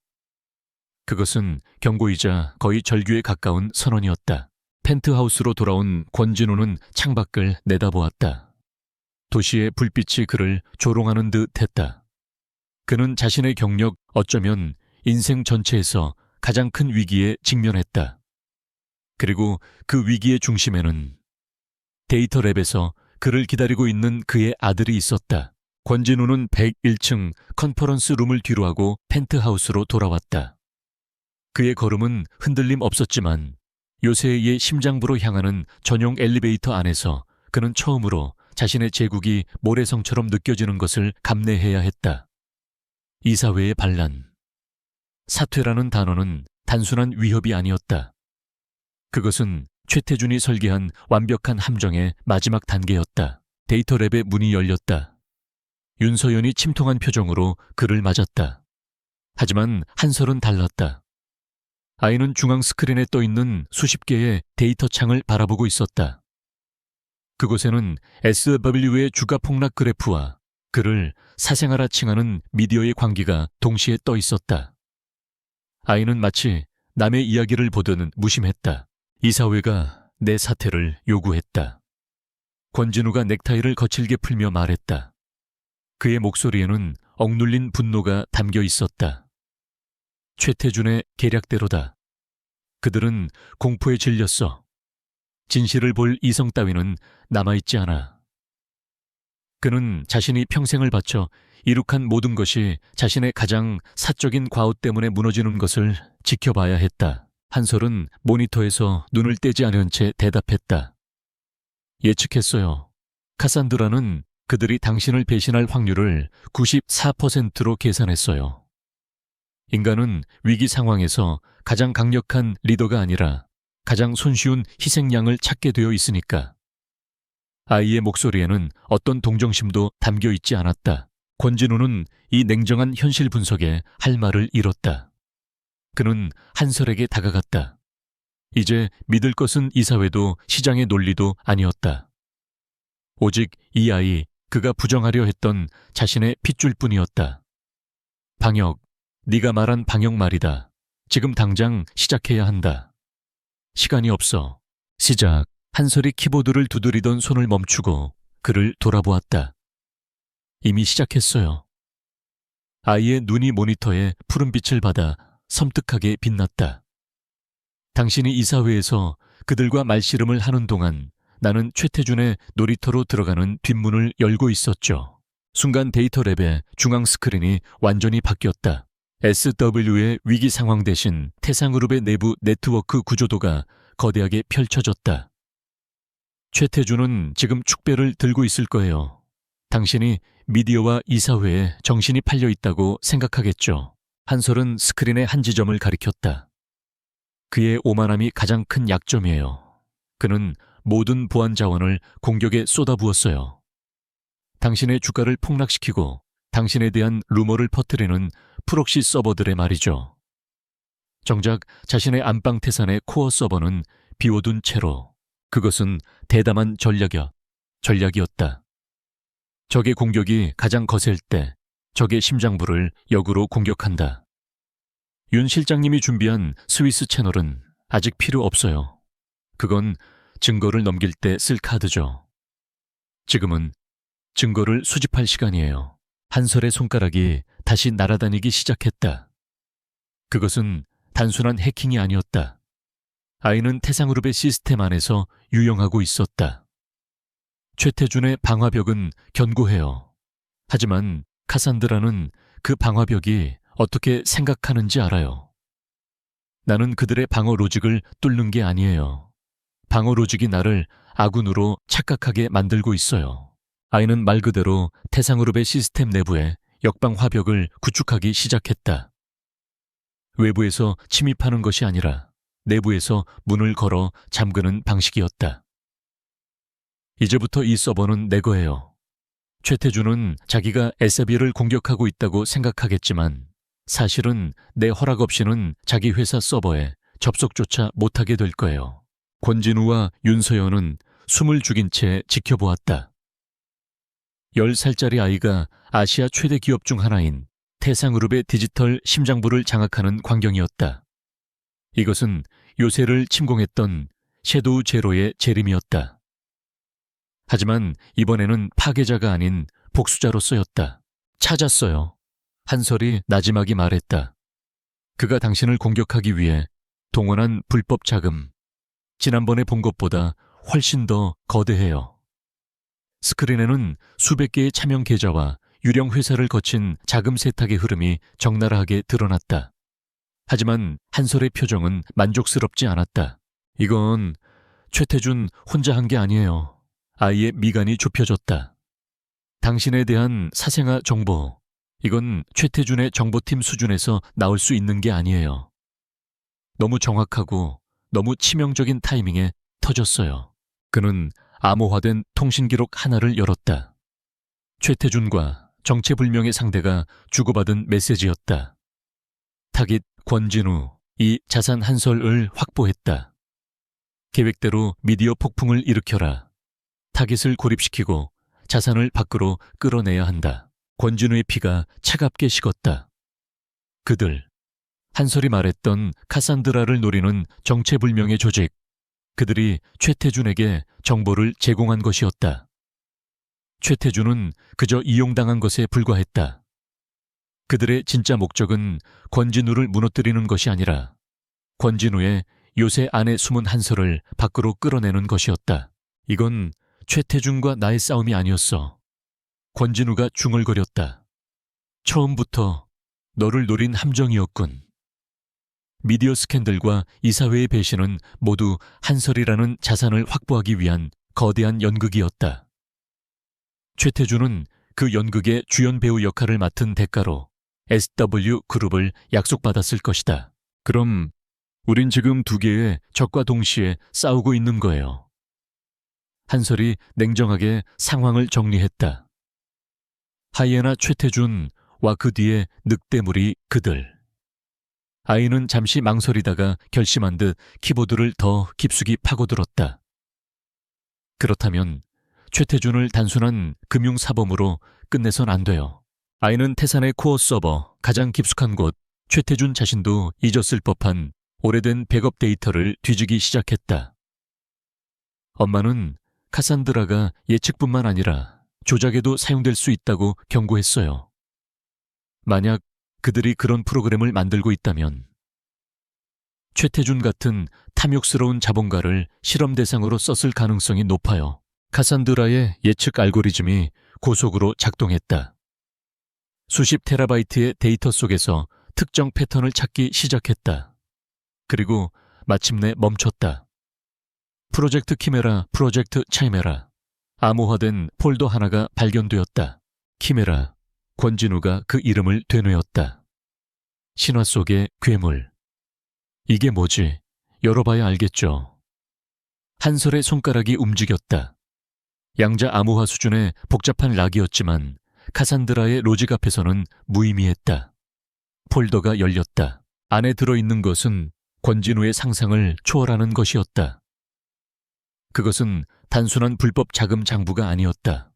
그것은 경고이자 거의 절규에 가까운 선언이었다. 펜트하우스로 돌아온 권진우는 창밖을 내다보았다. 도시의 불빛이 그를 조롱하는 듯 했다. 그는 자신의 경력, 어쩌면 인생 전체에서 가장 큰 위기에 직면했다. 그리고 그 위기의 중심에는 데이터랩에서 그를 기다리고 있는 그의 아들이 있었다. 권진우는 101층 컨퍼런스 룸을 뒤로하고 펜트하우스로 돌아왔다. 그의 걸음은 흔들림 없었지만 요새의 심장부로 향하는 전용 엘리베이터 안에서 그는 처음으로 자신의 제국이 모래성처럼 느껴지는 것을 감내해야 했다. 이사회의 반란. 사퇴라는 단어는 단순한 위협이 아니었다. 그것은 최태준이 설계한 완벽한 함정의 마지막 단계였다. 데이터랩의 문이 열렸다. 윤서연이 침통한 표정으로 그를 맞았다. 하지만 한설은 달랐다. 아이는 중앙 스크린에 떠있는 수십 개의 데이터 창을 바라보고 있었다. 그곳에는 SW의 주가 폭락 그래프와 그를 사생활화 칭하는 미디어의 광기가 동시에 떠 있었다. 아이는 마치 남의 이야기를 보듯 무심했다. 이사회가 내 사퇴를 요구했다. 권진우가 넥타이를 거칠게 풀며 말했다. 그의 목소리에는 억눌린 분노가 담겨 있었다. 최태준의 계략대로다. 그들은 공포에 질렸어. 진실을 볼 이성 따위는 남아있지 않아. 그는 자신이 평생을 바쳐 이룩한 모든 것이 자신의 가장 사적인 과오 때문에 무너지는 것을 지켜봐야 했다. 한솔은 모니터에서 눈을 떼지 않은 채 대답했다. 예측했어요. 카산드라는 그들이 당신을 배신할 확률을 94%로 계산했어요. 인간은 위기 상황에서 가장 강력한 리더가 아니라 가장 손쉬운 희생양을 찾게 되어 있으니까. 아이의 목소리에는 어떤 동정심도 담겨 있지 않았다. 권진우는 이 냉정한 현실 분석에 할 말을 잃었다. 그는 한설에게 다가갔다. 이제 믿을 것은 이사회도 시장의 논리도 아니었다. 오직 이 아이, 그가 부정하려 했던 자신의 핏줄 뿐이었다. 방역, 네가 말한 방역 말이다. 지금 당장 시작해야 한다. 시간이 없어. 시작. 한설이 키보드를 두드리던 손을 멈추고 그를 돌아보았다. 이미 시작했어요. 아이의 눈이 모니터에 푸른빛을 받아 섬뜩하게 빛났다. 당신이 이사회에서 그들과 말씨름을 하는 동안 나는 최태준의 놀이터로 들어가는 뒷문을 열고 있었죠. 순간 데이터랩의 중앙 스크린이 완전히 바뀌었다. SW의 위기 상황 대신 태상그룹의 내부 네트워크 구조도가 거대하게 펼쳐졌다. 최태준은 지금 축배를 들고 있을 거예요. 당신이 미디어와 이사회에 정신이 팔려 있다고 생각하겠죠. 한솔은 스크린의 한 지점을 가리켰다. 그의 오만함이 가장 큰 약점이에요. 그는 모든 보안 자원을 공격에 쏟아부었어요. 당신의 주가를 폭락시키고 당신에 대한 루머를 퍼뜨리는 프록시 서버들의 말이죠. 정작 자신의 안방 태산의 코어 서버는 비워둔 채로 그것은 대담한 전략이었다. 적의 공격이 가장 거셀 때 적의 심장부를 역으로 공격한다. 윤 실장님이 준비한 스위스 채널은 아직 필요 없어요. 그건 증거를 넘길 때 쓸 카드죠. 지금은 증거를 수집할 시간이에요. 한솔의 손가락이 다시 날아다니기 시작했다. 그것은 단순한 해킹이 아니었다. 아이는 태상그룹의 시스템 안에서 유영하고 있었다. 최태준의 방화벽은 견고해요. 하지만 카산드라는 그 방화벽이 어떻게 생각하는지 알아요. 나는 그들의 방어 로직을 뚫는 게 아니에요. 방어 로직이 나를 아군으로 착각하게 만들고 있어요. 아이는 말 그대로 태상그룹의 시스템 내부에 역방 화벽을 구축하기 시작했다. 외부에서 침입하는 것이 아니라 내부에서 문을 걸어 잠그는 방식이었다. 이제부터 이 서버는 내 거예요. 최태준은 자기가 SB를 공격하고 있다고 생각하겠지만 사실은 내 허락 없이는 자기 회사 서버에 접속조차 못하게 될 거예요. 권진우와 윤서연은 숨을 죽인 채 지켜보았다. 10살짜리 아이가 아시아 최대 기업 중 하나인 태상그룹의 디지털 심장부를 장악하는 광경이었다. 이것은 요새를 침공했던 섀도우 제로의 재림이었다. 하지만 이번에는 파괴자가 아닌 복수자로서였다. 찾았어요. 한솔이 나지막이 말했다. 그가 당신을 공격하기 위해 동원한 불법 자금. 지난번에 본 것보다 훨씬 더 거대해요. 스크린에는 수백 개의 차명 계좌와 유령 회사를 거친 자금 세탁의 흐름이 적나라하게 드러났다. 하지만 한솔의 표정은 만족스럽지 않았다. 이건 최태준 혼자 한 게 아니에요. 아이의 미간이 좁혀졌다. 당신에 대한 사생아 정보, 이건 최태준의 정보팀 수준에서 나올 수 있는 게 아니에요. 너무 정확하고 너무 치명적인 타이밍에 터졌어요. 그는 암호화된 통신기록 하나를 열었다. 최태준과 정체불명의 상대가 주고받은 메시지였다. 타깃 권진우, 이 자산 한솔을 확보했다. 계획대로 미디어 폭풍을 일으켜라. 타깃을 고립시키고 자산을 밖으로 끌어내야 한다. 권진우의 피가 차갑게 식었다. 그들, 한솔이 말했던 카산드라를 노리는 정체불명의 조직, 그들이 최태준에게 정보를 제공한 것이었다. 최태준은 그저 이용당한 것에 불과했다. 그들의 진짜 목적은 권진우를 무너뜨리는 것이 아니라 권진우의 요새 안에 숨은 한솔을 밖으로 끌어내는 것이었다. 이건 최태준과 나의 싸움이 아니었어. 권진우가 중얼거렸다. 처음부터 너를 노린 함정이었군. 미디어 스캔들과 이사회의 배신은 모두 한솔이라는 자산을 확보하기 위한 거대한 연극이었다. 최태준은 그 연극의 주연 배우 역할을 맡은 대가로 SW 그룹을 약속받았을 것이다. 그럼 우린 지금 두 개의 적과 동시에 싸우고 있는 거예요. 한솔이 냉정하게 상황을 정리했다. 하이에나 최태준과 그 뒤에 늑대무리 그들. 아이는 잠시 망설이다가 결심한 듯 키보드를 더 깊숙이 파고들었다. 그렇다면 최태준을 단순한 금융사범으로 끝내선 안 돼요. 아이는 태산의 코어 서버 가장 깊숙한 곳, 최태준 자신도 잊었을 법한 오래된 백업 데이터를 뒤지기 시작했다. 엄마는 카산드라가 예측뿐만 아니라 조작에도 사용될 수 있다고 경고했어요. 만약 그들이 그런 프로그램을 만들고 있다면 최태준 같은 탐욕스러운 자본가를 실험 대상으로 썼을 가능성이 높아요. 카산드라의 예측 알고리즘이 고속으로 작동했다. 수십 테라바이트의 데이터 속에서 특정 패턴을 찾기 시작했다. 그리고 마침내 멈췄다. 프로젝트 키메라, 프로젝트 차이메라. 암호화된 폴더 하나가 발견되었다. 키메라, 권진우가 그 이름을 되뇌었다. 신화 속의 괴물. 이게 뭐지? 열어봐야 알겠죠. 한솔의 손가락이 움직였다. 양자 암호화 수준의 복잡한 락이었지만 카산드라의 로직 앞에서는 무의미했다. 폴더가 열렸다. 안에 들어있는 것은 권진우의 상상을 초월하는 것이었다. 그것은 단순한 불법 자금 장부가 아니었다.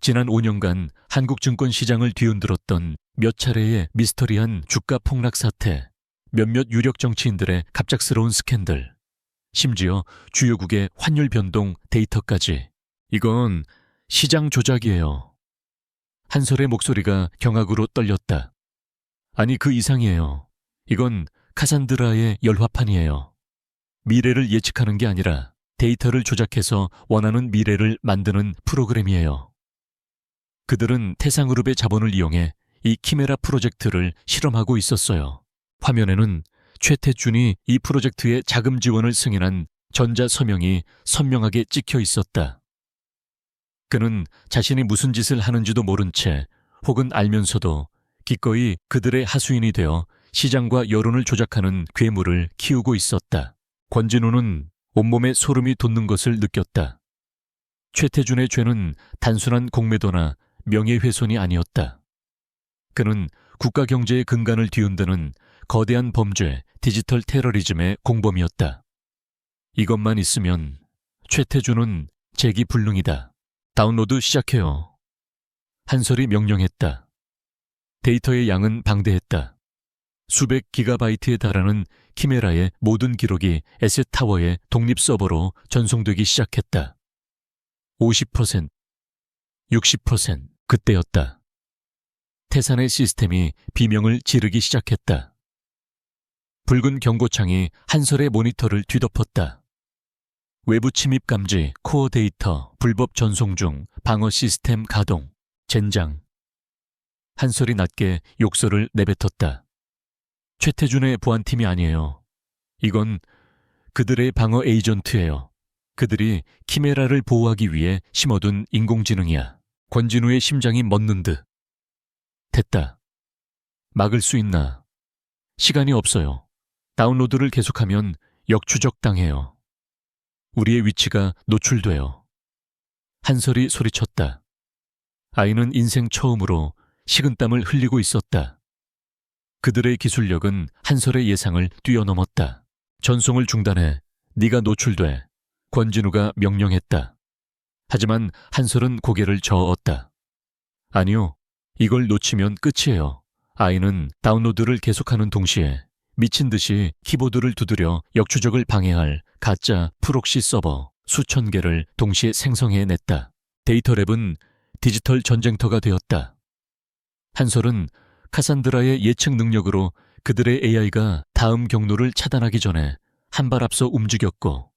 지난 5년간 한국 증권 시장을 뒤흔들었던 몇 차례의 미스터리한 주가 폭락 사태, 몇몇 유력 정치인들의 갑작스러운 스캔들, 심지어 주요국의 환율 변동 데이터까지. 이건 시장 조작이에요. 한솔의 목소리가 경악으로 떨렸다. 아니, 그 이상이에요. 이건 카산드라의 열화판이에요. 미래를 예측하는 게 아니라 데이터를 조작해서 원하는 미래를 만드는 프로그램이에요. 그들은 태상그룹의 자본을 이용해 이 키메라 프로젝트를 실험하고 있었어요. 화면에는 최태준이 이 프로젝트의 자금 지원을 승인한 전자 서명이 선명하게 찍혀 있었다. 그는 자신이 무슨 짓을 하는지도 모른 채 혹은 알면서도 기꺼이 그들의 하수인이 되어 시장과 여론을 조작하는 괴물을 키우고 있었다. 권진우는 온몸에 소름이 돋는 것을 느꼈다. 최태준의 죄는 단순한 공매도나 명예훼손이 아니었다. 그는 국가 경제의 근간을 뒤흔드는 거대한 범죄, 디지털 테러리즘의 공범이었다. 이것만 있으면 최태준은 재기불능이다. 다운로드 시작해요. 한솔이 명령했다. 데이터의 양은 방대했다. 수백 기가바이트에 달하는 키메라의 모든 기록이 에셋타워의 독립 서버로 전송되기 시작했다. 50%, 60%, 그때였다. 태산의 시스템이 비명을 지르기 시작했다. 붉은 경고창이 한솔의 모니터를 뒤덮었다. 외부 침입 감지, 코어 데이터, 불법 전송 중, 방어 시스템 가동, 젠장. 한솔이 낮게 욕설을 내뱉었다. 최태준의 보안팀이 아니에요. 이건 그들의 방어 에이전트예요. 그들이 키메라를 보호하기 위해 심어둔 인공지능이야. 권진우의 심장이 멎는 듯. 됐다. 막을 수 있나? 시간이 없어요. 다운로드를 계속하면 역추적당해요. 우리의 위치가 노출돼요. 한솔이 소리쳤다. 아이는 인생 처음으로 식은땀을 흘리고 있었다. 그들의 기술력은 한솔의 예상을 뛰어넘었다. 전송을 중단해. 네가 노출돼. 권진우가 명령했다. 하지만 한솔은 고개를 저었다. 아니요. 이걸 놓치면 끝이에요. 아이는 다운로드를 계속하는 동시에 미친 듯이 키보드를 두드려 역추적을 방해할 가짜 프록시 서버 수천 개를 동시에 생성해냈다. 데이터랩은 디지털 전쟁터가 되었다. 한솔은 카산드라의 예측 능력으로 그들의 AI가 다음 경로를 차단하기 전에 한 발 앞서 움직였고,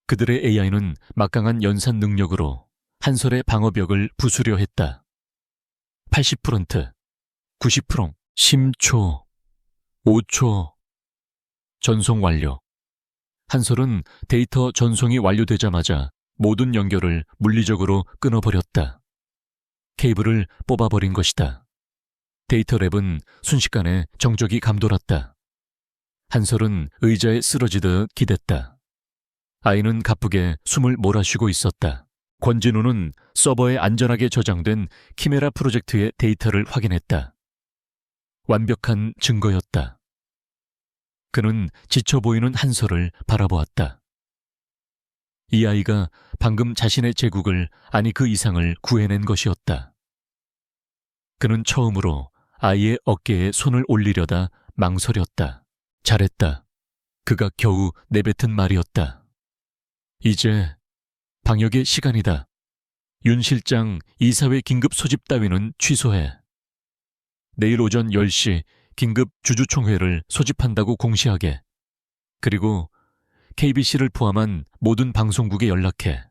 그들의 AI는 막강한 연산 능력으로 한솔의 방어벽을 부수려 했다. 80%, 90%, 심초, 5초. 전송 완료. 한솔은 데이터 전송이 완료되자마자 모든 연결을 물리적으로 끊어버렸다. 케이블을 뽑아버린 것이다. 데이터랩은 순식간에 정적이 감돌았다. 한솔은 의자에 쓰러지듯 기댔다. 아이는 가쁘게 숨을 몰아쉬고 있었다. 권진우는 서버에 안전하게 저장된 키메라 프로젝트의 데이터를 확인했다. 완벽한 증거였다. 그는 지쳐 보이는 한솔을 바라보았다. 이 아이가 방금 자신의 제국을, 아니 그 이상을 구해낸 것이었다. 그는 처음으로 아이의 어깨에 손을 올리려다 망설였다. 잘했다. 그가 겨우 내뱉은 말이었다. 이제 방역의 시간이다. 윤 실장 이사회 긴급 소집 따위는 취소해. 내일 오전 10시 긴급 주주총회를 소집한다고 공시하게. 그리고 KBC를 포함한 모든 방송국에 연락해.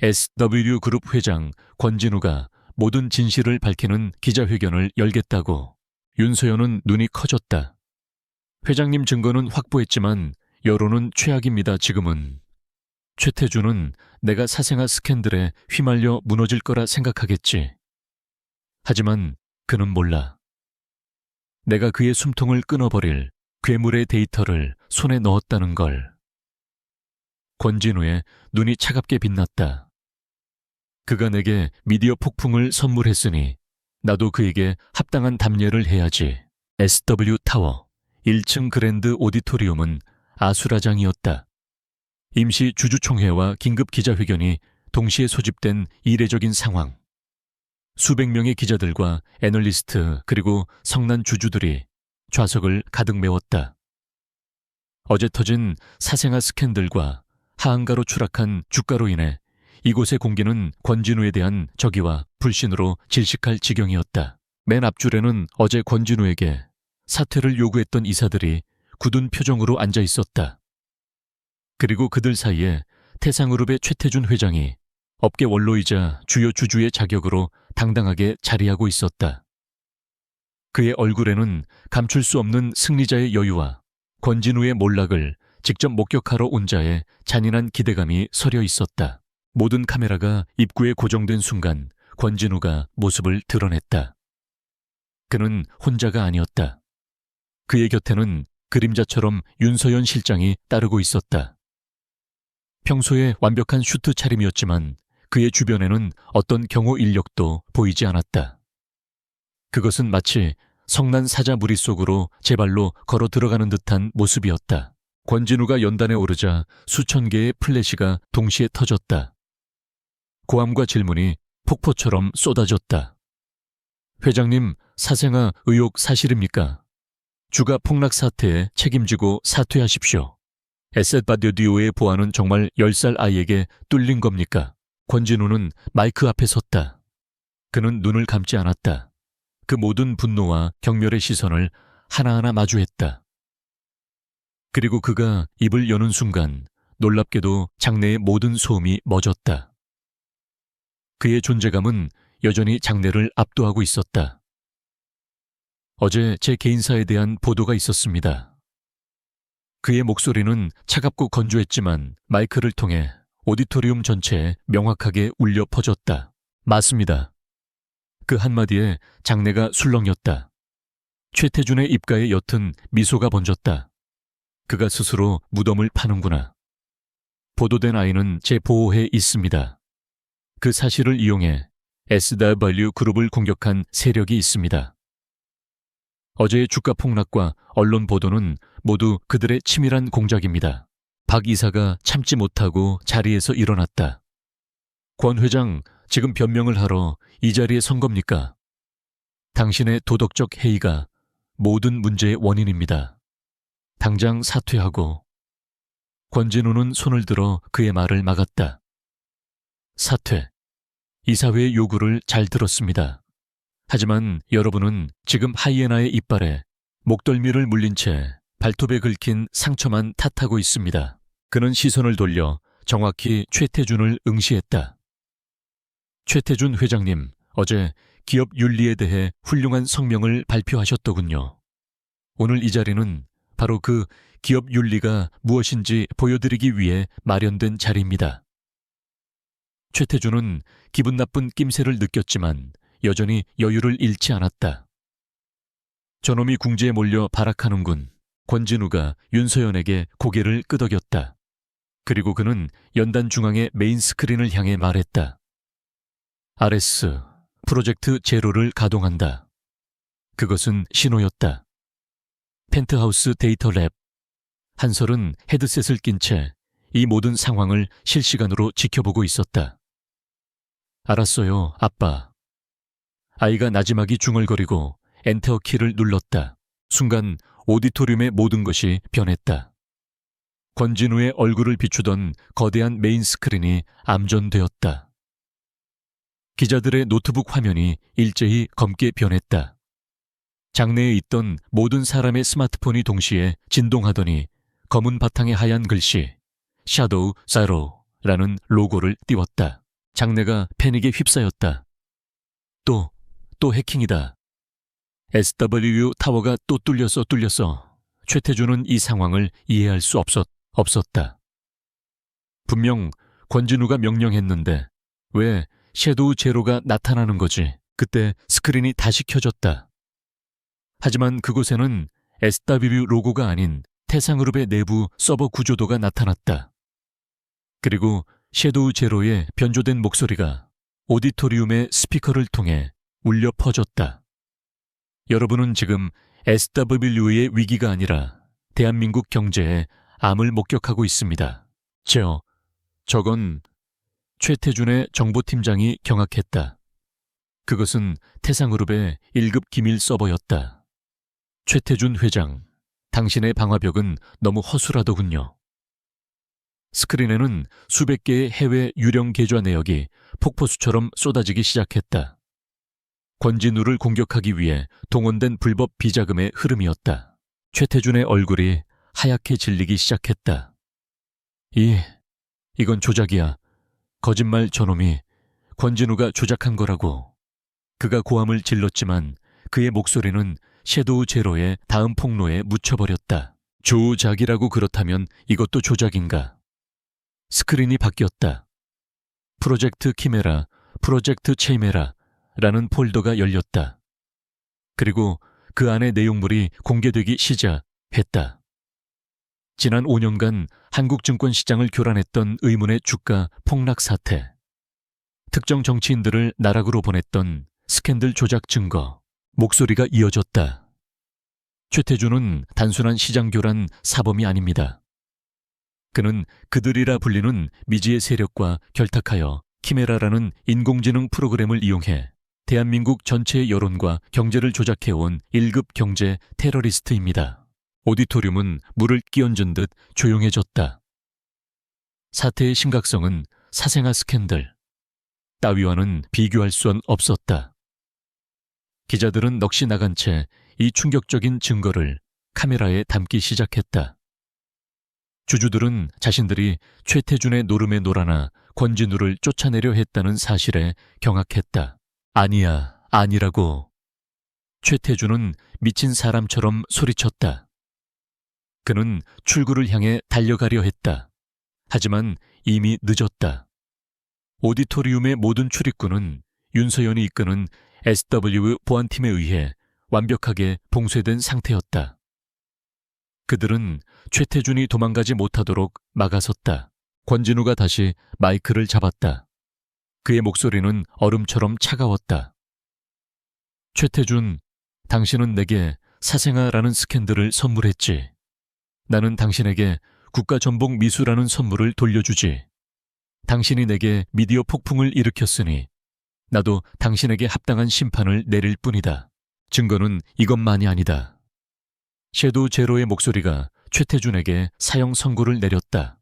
SW그룹 회장 권진우가 모든 진실을 밝히는 기자회견을 열겠다고. 윤소연은 눈이 커졌다. 회장님 증거는 확보했지만 여론은 최악입니다. 지금은. 최태준은 내가 사생아 스캔들에 휘말려 무너질 거라 생각하겠지. 하지만 그는 몰라. 내가 그의 숨통을 끊어버릴 괴물의 데이터를 손에 넣었다는 걸. 권진우의 눈이 차갑게 빛났다. 그가 내게 미디어 폭풍을 선물했으니 나도 그에게 합당한 답례를 해야지. SW타워 1층 그랜드 오디토리움은 아수라장이었다. 임시 주주총회와 긴급 기자회견이 동시에 소집된 이례적인 상황. 수백 명의 기자들과 애널리스트 그리고 성난 주주들이 좌석을 가득 메웠다. 어제 터진 사생아 스캔들과 하한가로 추락한 주가로 인해 이곳의 공기는 권진우에 대한 적의와 불신으로 질식할 지경이었다. 맨 앞줄에는 어제 권진우에게 사퇴를 요구했던 이사들이 굳은 표정으로 앉아 있었다. 그리고 그들 사이에 태상그룹의 최태준 회장이 업계 원로이자 주요 주주의 자격으로 당당하게 자리하고 있었다. 그의 얼굴에는 감출 수 없는 승리자의 여유와 권진우의 몰락을 직접 목격하러 온 자의 잔인한 기대감이 서려 있었다. 모든 카메라가 입구에 고정된 순간 권진우가 모습을 드러냈다. 그는 혼자가 아니었다. 그의 곁에는 그림자처럼 윤서연 실장이 따르고 있었다. 평소에 완벽한 슈트 차림이었지만 그의 주변에는 어떤 경호 인력도 보이지 않았다. 그것은 마치 성난 사자 무리 속으로 제 발로 걸어 들어가는 듯한 모습이었다. 권진우가 연단에 오르자 수천 개의 플래시가 동시에 터졌다. 고함과 질문이 폭포처럼 쏟아졌다. 회장님, 사생아 의혹 사실입니까? 주가 폭락 사태에 책임지고 사퇴하십시오. 에셋바디오의 보안은 정말 10살 아이에게 뚫린 겁니까? 권진우는 마이크 앞에 섰다. 그는 눈을 감지 않았다. 그 모든 분노와 경멸의 시선을 하나하나 마주했다. 그리고 그가 입을 여는 순간 놀랍게도 장내의 모든 소음이 멎었다. 그의 존재감은 여전히 장내를 압도하고 있었다. 어제 제 개인사에 대한 보도가 있었습니다. 그의 목소리는 차갑고 건조했지만 마이크를 통해 오디토리움 전체에 명확하게 울려 퍼졌다. 맞습니다. 그 한마디에 장내가 술렁였다. 최태준의 입가에 옅은 미소가 번졌다. 그가 스스로 무덤을 파는구나. 보도된 아이는 제 보호에 있습니다. 그 사실을 이용해 SW 그룹을 공격한 세력이 있습니다. 어제의 주가 폭락과 언론 보도는 모두 그들의 치밀한 공작입니다. 박 이사가 참지 못하고 자리에서 일어났다. 권 회장, 지금 변명을 하러 이 자리에 선 겁니까? 당신의 도덕적 해이가 모든 문제의 원인입니다. 당장 사퇴하고. 권진우는 손을 들어 그의 말을 막았다. 사퇴. 이사회의 요구를 잘 들었습니다. 하지만 여러분은 지금 하이에나의 이빨에 목덜미를 물린 채 발톱에 긁힌 상처만 탓하고 있습니다. 그는 시선을 돌려 정확히 최태준을 응시했다. 최태준 회장님, 어제 기업 윤리에 대해 훌륭한 성명을 발표하셨더군요. 오늘 이 자리는 바로 그 기업 윤리가 무엇인지 보여드리기 위해 마련된 자리입니다. 최태준은 기분 나쁜 낌새를 느꼈지만 여전히 여유를 잃지 않았다. 저놈이 궁지에 몰려 발악하는군. 권진우가 윤서연에게 고개를 끄덕였다. 그리고 그는 연단 중앙의 메인 스크린을 향해 말했다. RS, 프로젝트 제로를 가동한다. 그것은 신호였다. 펜트하우스 데이터 랩. 한설은 헤드셋을 낀 채 이 모든 상황을 실시간으로 지켜보고 있었다. 알았어요, 아빠. 아이가 나지막이 중얼거리고 엔터 키를 눌렀다. 순간 오디토리움의 모든 것이 변했다. 권진우의 얼굴을 비추던 거대한 메인 스크린이 암전되었다. 기자들의 노트북 화면이 일제히 검게 변했다. 장내에 있던 모든 사람의 스마트폰이 동시에 진동하더니 검은 바탕에 하얀 글씨 샤도우 제로라는 로고를 띄웠다. 장내가 패닉에 휩싸였다. 또 해킹이다. SW 타워가 또 뚫렸어. 최태준은 이 상황을 이해할 수 없었다. 분명 권진우가 명령했는데 왜 섀도우 제로가 나타나는 거지? 그때 스크린이 다시 켜졌다. 하지만 그곳에는 SW 로고가 아닌 태상그룹의 내부 서버 구조도가 나타났다. 그리고 섀도우 제로의 변조된 목소리가 오디토리움의 스피커를 통해 울려 퍼졌다. 여러분은 지금 SW의 위기가 아니라 대한민국 경제의 암을 목격하고 있습니다. 저건 최태준의 정보팀장이 경악했다. 그것은 태상그룹의 1급 기밀 서버였다. 최태준 회장, 당신의 방화벽은 너무 허술하더군요. 스크린에는 수백 개의 해외 유령 계좌 내역이 폭포수처럼 쏟아지기 시작했다. 권진우를 공격하기 위해 동원된 불법 비자금의 흐름이었다. 최태준의 얼굴이 하얗게 질리기 시작했다. 이건 조작이야. 거짓말 저놈이 권진우가 조작한 거라고. 그가 고함을 질렀지만 그의 목소리는 섀도우 제로의 다음 폭로에 묻혀버렸다. 조작이라고 그렇다면 이것도 조작인가? 스크린이 바뀌었다. 프로젝트 키메라, 프로젝트 체이메라라는 폴더가 열렸다. 그리고 그 안의 내용물이 공개되기 시작했다. 지난 5년간 한국증권 시장을 교란했던 의문의 주가 폭락 사태, 특정 정치인들을 나락으로 보냈던 스캔들 조작 증거, 목소리가 이어졌다. 최태준은 단순한 시장 교란 사범이 아닙니다. 그는 그들이라 불리는 미지의 세력과 결탁하여 키메라라는 인공지능 프로그램을 이용해 대한민국 전체의 여론과 경제를 조작해온 1급 경제 테러리스트입니다. 오디토리움은 물을 끼얹은 듯 조용해졌다. 사태의 심각성은 사생아 스캔들 따위와는 비교할 수 없었다. 기자들은 넋이 나간 채 이 충격적인 증거를 카메라에 담기 시작했다. 주주들은 자신들이 최태준의 노름에 놀아나 권진우를 쫓아내려 했다는 사실에 경악했다. 아니라고. 최태준은 미친 사람처럼 소리쳤다. 그는 출구를 향해 달려가려 했다. 하지만 이미 늦었다. 오디토리움의 모든 출입구는 윤서연이 이끄는 SW 보안팀에 의해 완벽하게 봉쇄된 상태였다. 그들은 최태준이 도망가지 못하도록 막아섰다. 권진우가 다시 마이크를 잡았다. 그의 목소리는 얼음처럼 차가웠다. 최태준, 당신은 내게 사생아라는 스캔들을 선물했지. 나는 당신에게 국가전복 미수라는 선물을 돌려주지. 당신이 내게 미디어 폭풍을 일으켰으니 나도 당신에게 합당한 심판을 내릴 뿐이다. 증거는 이것만이 아니다. 섀도우 제로의 목소리가 최태준에게 사형 선고를 내렸다.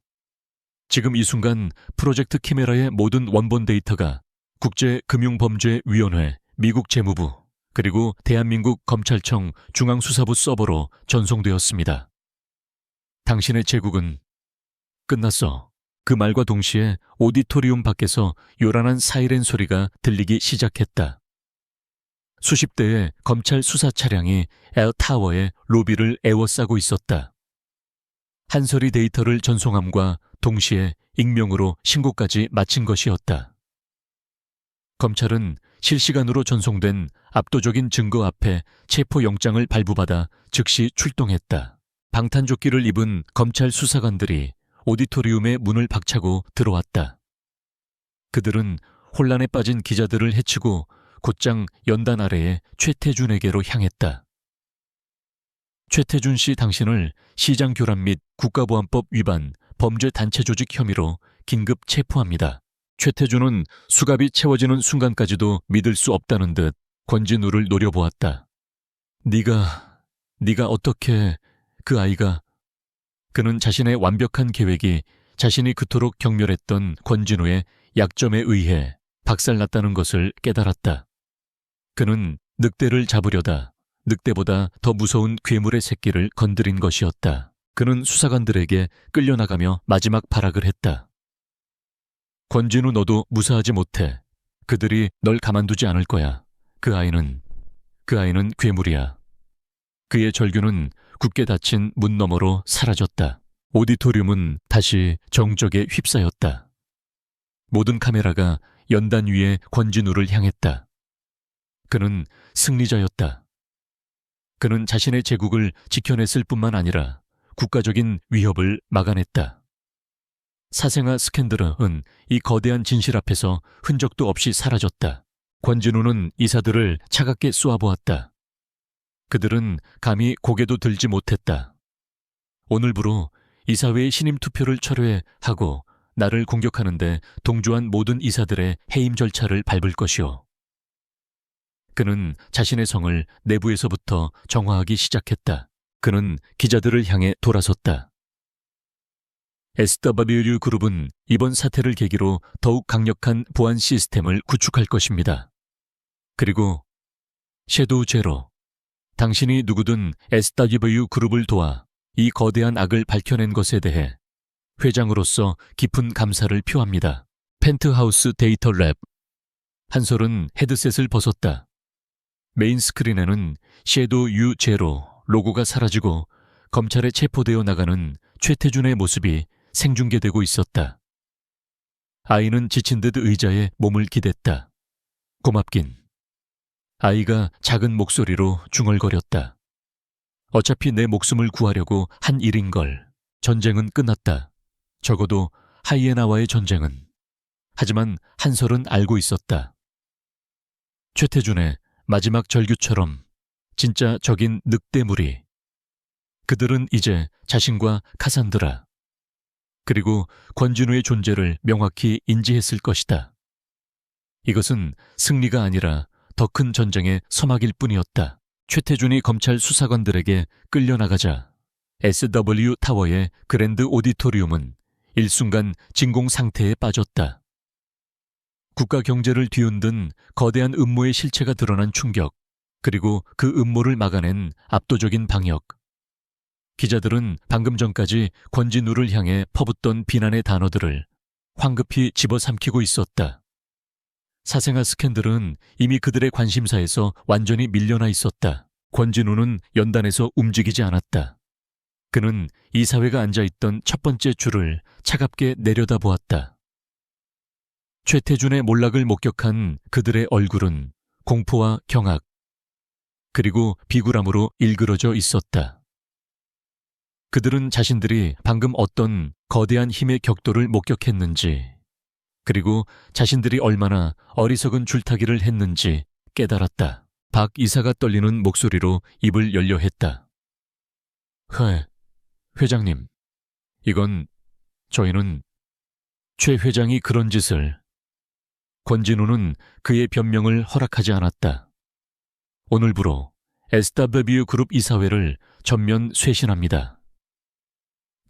지금 이 순간 프로젝트 키메라의 모든 원본 데이터가 국제금융범죄위원회, 미국 재무부, 그리고 대한민국 검찰청 중앙수사부 서버로 전송되었습니다. 당신의 제국은 끝났어. 그 말과 동시에 오디토리움 밖에서 요란한 사이렌 소리가 들리기 시작했다. 수십 대의 검찰 수사 차량이 엘타워의 로비를 에워싸고 있었다. 한서리 데이터를 전송함과 동시에 익명으로 신고까지 마친 것이었다. 검찰은 실시간으로 전송된 압도적인 증거 앞에 체포영장을 발부받아 즉시 출동했다. 방탄조끼를 입은 검찰 수사관들이 오디토리움의 문을 박차고 들어왔다. 그들은 혼란에 빠진 기자들을 해치고 곧장 연단 아래에 최태준에게로 향했다. 최태준 씨, 당신을 시장 교란 및 국가보안법 위반 범죄 단체 조직 혐의로 긴급 체포합니다. 최태준은 수갑이 채워지는 순간까지도 믿을 수 없다는 듯 권진우를 노려보았다. 네가 어떻게 그 아이가... 그는 자신의 완벽한 계획이 자신이 그토록 경멸했던 권진우의 약점에 의해 박살났다는 것을 깨달았다. 그는 늑대를 잡으려다 늑대보다 더 무서운 괴물의 새끼를 건드린 것이었다. 그는 수사관들에게 끌려나가며 마지막 발악을 했다. 권진우, 너도 무사하지 못해. 그들이 널 가만두지 않을 거야. 그 아이는 괴물이야. 그의 절규는 굳게 닫힌 문 너머로 사라졌다. 오디토리움은 다시 정적에 휩싸였다. 모든 카메라가 연단 위에 권진우를 향했다. 그는 승리자였다. 그는 자신의 제국을 지켜냈을 뿐만 아니라 국가적인 위협을 막아냈다. 사생아 스캔들은 이 거대한 진실 앞에서 흔적도 없이 사라졌다. 권진우는 이사들을 차갑게 쏘아보았다. 그들은 감히 고개도 들지 못했다. 오늘부로 이사회의 신임 투표를 철회하고 나를 공격하는데 동조한 모든 이사들의 해임 절차를 밟을 것이오. 그는 자신의 성을 내부에서부터 정화하기 시작했다. 그는 기자들을 향해 돌아섰다. SW 그룹은 이번 사태를 계기로 더욱 강력한 보안 시스템을 구축할 것입니다. 그리고 섀도우 제로, 당신이 누구든 SW 그룹을 도와 이 거대한 악을 밝혀낸 것에 대해 회장으로서 깊은 감사를 표합니다. 펜트하우스 데이터 랩. 한솔은 헤드셋을 벗었다. 메인 스크린에는 섀도우 U 제로 로고가 사라지고 검찰에 체포되어 나가는 최태준의 모습이 생중계되고 있었다. 아이는 지친 듯 의자에 몸을 기댔다. 고맙긴. 아이가 작은 목소리로 중얼거렸다. 어차피 내 목숨을 구하려고 한 일인걸. 전쟁은 끝났다. 적어도 하이에나와의 전쟁은. 하지만 한솔은 알고 있었다. 최태준의 마지막 절규처럼 진짜 적인 늑대무리. 그들은 이제 자신과 카산드라, 그리고 권진우의 존재를 명확히 인지했을 것이다. 이것은 승리가 아니라 더 큰 전쟁의 서막일 뿐이었다. 최태준이 검찰 수사관들에게 끌려나가자 SW 타워의 그랜드 오디토리움은 일순간 진공 상태에 빠졌다. 국가 경제를 뒤흔든 거대한 음모의 실체가 드러난 충격, 그리고 그 음모를 막아낸 압도적인 방역. 기자들은 방금 전까지 권진우를 향해 퍼붓던 비난의 단어들을 황급히 집어삼키고 있었다. 사생아 스캔들은 이미 그들의 관심사에서 완전히 밀려나 있었다. 권진우는 연단에서 움직이지 않았다. 그는 이사회가 앉아있던 첫 번째 줄을 차갑게 내려다보았다. 최태준의 몰락을 목격한 그들의 얼굴은 공포와 경악, 그리고 비굴함으로 일그러져 있었다. 그들은 자신들이 방금 어떤 거대한 힘의 격돌을 목격했는지, 그리고 자신들이 얼마나 어리석은 줄타기를 했는지 깨달았다. 박 이사가 떨리는 목소리로 입을 열려 했다. 회장님, 저희는 최 회장이 그런 짓을. 권진우는 그의 변명을 허락하지 않았다. 오늘부로 SW 그룹 이사회를 전면 쇄신합니다.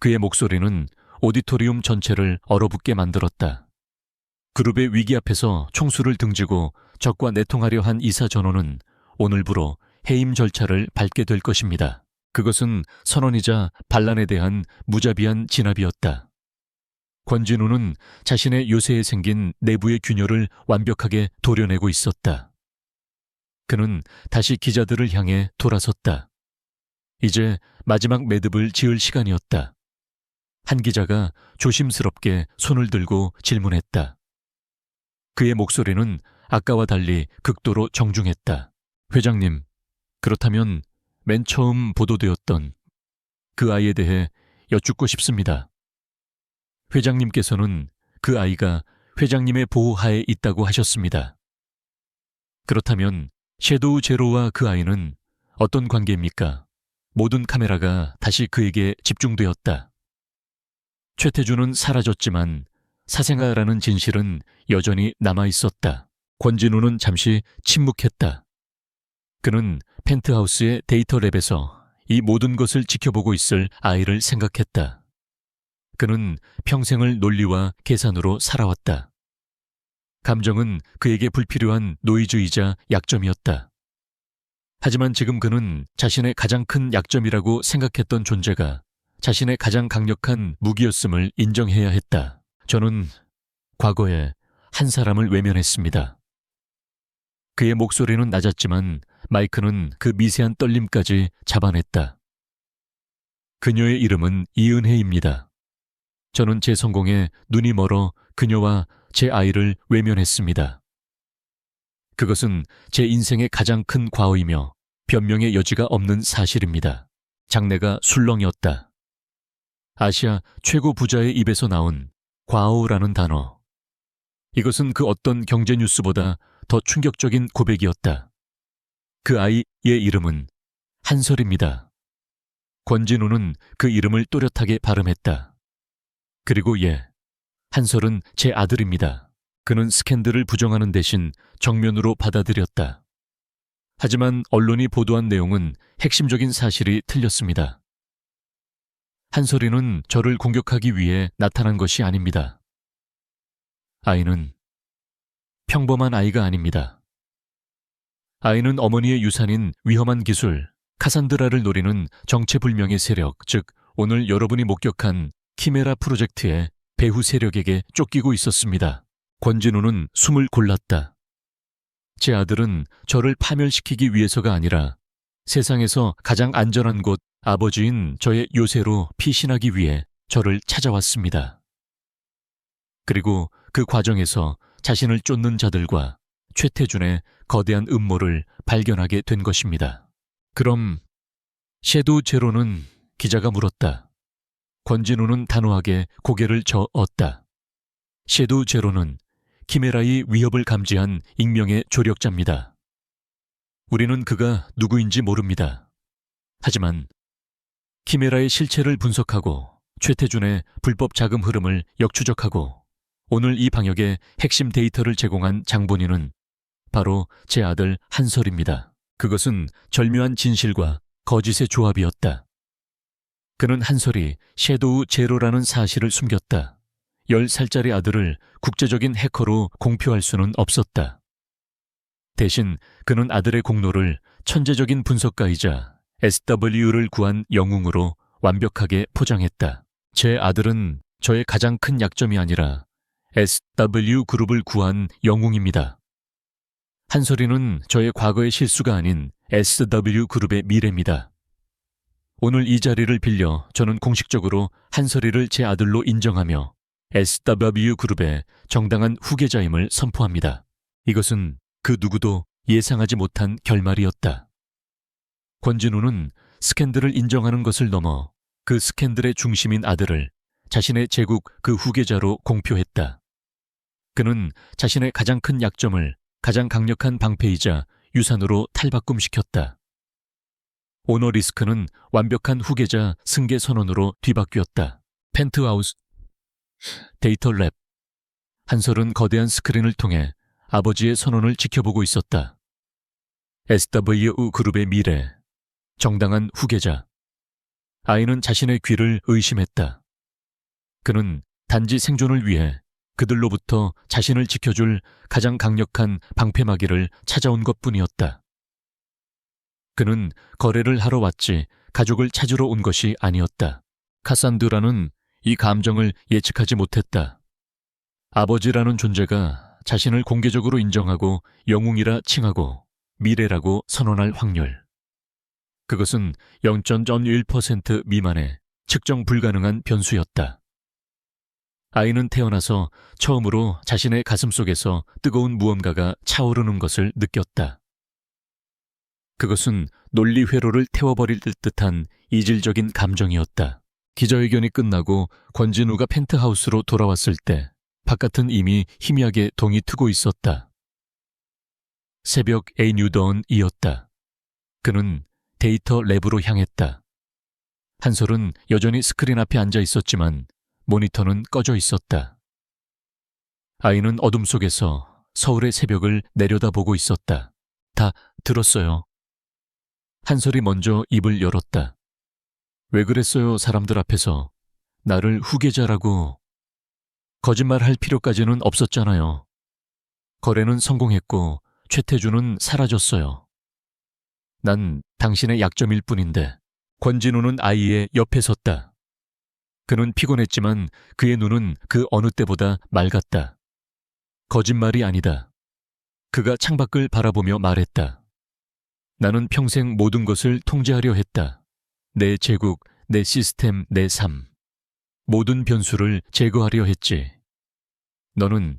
그의 목소리는 오디토리움 전체를 얼어붙게 만들었다. 그룹의 위기 앞에서 총수를 등지고 적과 내통하려 한 이사 전원은 오늘부로 해임 절차를 밟게 될 것입니다. 그것은 선언이자 반란에 대한 무자비한 진압이었다. 권진우는 자신의 요새에 생긴 내부의 균열을 완벽하게 도려내고 있었다. 그는 다시 기자들을 향해 돌아섰다. 이제 마지막 매듭을 지을 시간이었다. 한 기자가 조심스럽게 손을 들고 질문했다. 그의 목소리는 아까와 달리 극도로 정중했다. 회장님, 그렇다면 맨 처음 보도되었던 그 아이에 대해 여쭙고 싶습니다. 회장님께서는 그 아이가 회장님의 보호하에 있다고 하셨습니다. 그렇다면 섀도우 제로와 그 아이는 어떤 관계입니까? 모든 카메라가 다시 그에게 집중되었다. 최태준은 사라졌지만 사생아라는 진실은 여전히 남아있었다. 권진우는 잠시 침묵했다. 그는 펜트하우스의 데이터 랩에서 이 모든 것을 지켜보고 있을 아이를 생각했다. 그는 평생을 논리와 계산으로 살아왔다. 감정은 그에게 불필요한 노이즈이자 약점이었다. 하지만 지금 그는 자신의 가장 큰 약점이라고 생각했던 존재가 자신의 가장 강력한 무기였음을 인정해야 했다. 저는 과거에 한 사람을 외면했습니다. 그의 목소리는 낮았지만 마이크는 그 미세한 떨림까지 잡아냈다. 그녀의 이름은 이은혜입니다. 저는 제 성공에 눈이 멀어 그녀와 제 아이를 외면했습니다. 그것은 제 인생의 가장 큰 과오이며 변명의 여지가 없는 사실입니다. 장래가 술렁이었다. 아시아 최고 부자의 입에서 나온 과오라는 단어. 이것은 그 어떤 경제 뉴스보다 더 충격적인 고백이었다. 그 아이의 이름은 한설입니다. 권진우는 그 이름을 또렷하게 발음했다. 그리고 한설은 제 아들입니다. 그는 스캔들을 부정하는 대신 정면으로 받아들였다. 하지만 언론이 보도한 내용은 핵심적인 사실이 틀렸습니다. 한설이는 저를 공격하기 위해 나타난 것이 아닙니다. 아이는 평범한 아이가 아닙니다. 아이는 어머니의 유산인 위험한 기술, 카산드라를 노리는 정체불명의 세력, 즉 오늘 여러분이 목격한 키메라 프로젝트의 배후 세력에게 쫓기고 있었습니다. 권진우는 숨을 골랐다. 제 아들은 저를 파멸시키기 위해서가 아니라 세상에서 가장 안전한 곳 아버지인 저의 요새로 피신하기 위해 저를 찾아왔습니다. 그리고 그 과정에서 자신을 쫓는 자들과 최태준의 거대한 음모를 발견하게 된 것입니다. 그럼 섀도우 제로는? 기자가 물었다. 권진우는 단호하게 고개를 저었다. 섀도우 제로는 키메라의 위협을 감지한 익명의 조력자입니다. 우리는 그가 누구인지 모릅니다. 하지만 키메라의 실체를 분석하고 최태준의 불법 자금 흐름을 역추적하고 오늘 이 방역의 핵심 데이터를 제공한 장본인은 바로 제 아들 한설입니다. 그것은 절묘한 진실과 거짓의 조합이었다. 그는 한설이 섀도우 제로라는 사실을 숨겼다. 10살짜리 아들을 국제적인 해커로 공표할 수는 없었다. 대신 그는 아들의 공로를 천재적인 분석가이자 SW를 구한 영웅으로 완벽하게 포장했다. 제 아들은 저의 가장 큰 약점이 아니라 SW 그룹을 구한 영웅입니다. 한설이는 저의 과거의 실수가 아닌 SW 그룹의 미래입니다. 오늘 이 자리를 빌려 저는 공식적으로 한설이를 제 아들로 인정하며 SW 그룹의 정당한 후계자임을 선포합니다. 이것은 그 누구도 예상하지 못한 결말이었다. 권진우는 스캔들을 인정하는 것을 넘어 그 스캔들의 중심인 아들을 자신의 제국 그 후계자로 공표했다. 그는 자신의 가장 큰 약점을 가장 강력한 방패이자 유산으로 탈바꿈시켰다. 오너 리스크는 완벽한 후계자 승계 선언으로 뒤바뀌었다. 펜트하우스 데이터 랩. 한설은 거대한 스크린을 통해 아버지의 선언을 지켜보고 있었다. SW 그룹의 미래, 정당한 후계자. 아이는 자신의 귀를 의심했다. 그는 단지 생존을 위해 그들로부터 자신을 지켜줄 가장 강력한 방패막이를 찾아온 것뿐이었다. 그는 거래를 하러 왔지 가족을 찾으러 온 것이 아니었다. 카산드라는 이 감정을 예측하지 못했다. 아버지라는 존재가 자신을 공개적으로 인정하고 영웅이라 칭하고 미래라고 선언할 확률. 그것은 0.01% 미만의 측정 불가능한 변수였다. 아이는 태어나서 처음으로 자신의 가슴 속에서 뜨거운 무언가가 차오르는 것을 느꼈다. 그것은 논리 회로를 태워버릴 듯한 이질적인 감정이었다. 기자회견이 끝나고 권진우가 펜트하우스로 돌아왔을 때 바깥은 이미 희미하게 동이 트고 있었다. 새벽 A뉴던이었다. 그는 데이터 랩으로 향했다. 한설은 여전히 스크린 앞에 앉아 있었지만 모니터는 꺼져 있었다. 아이는 어둠 속에서 서울의 새벽을 내려다보고 있었다. 다 들었어요. 한설이 먼저 입을 열었다. 왜 그랬어요, 사람들 앞에서. 나를 후계자라고. 거짓말할 필요까지는 없었잖아요. 거래는 성공했고 최태준은 사라졌어요. 난 당신의 약점일 뿐인데. 권진우는 아이의 옆에 섰다. 그는 피곤했지만 그의 눈은 그 어느 때보다 맑았다. 거짓말이 아니다. 그가 창밖을 바라보며 말했다. 나는 평생 모든 것을 통제하려 했다. 내 제국, 내 시스템, 내 삶. 모든 변수를 제거하려 했지. 너는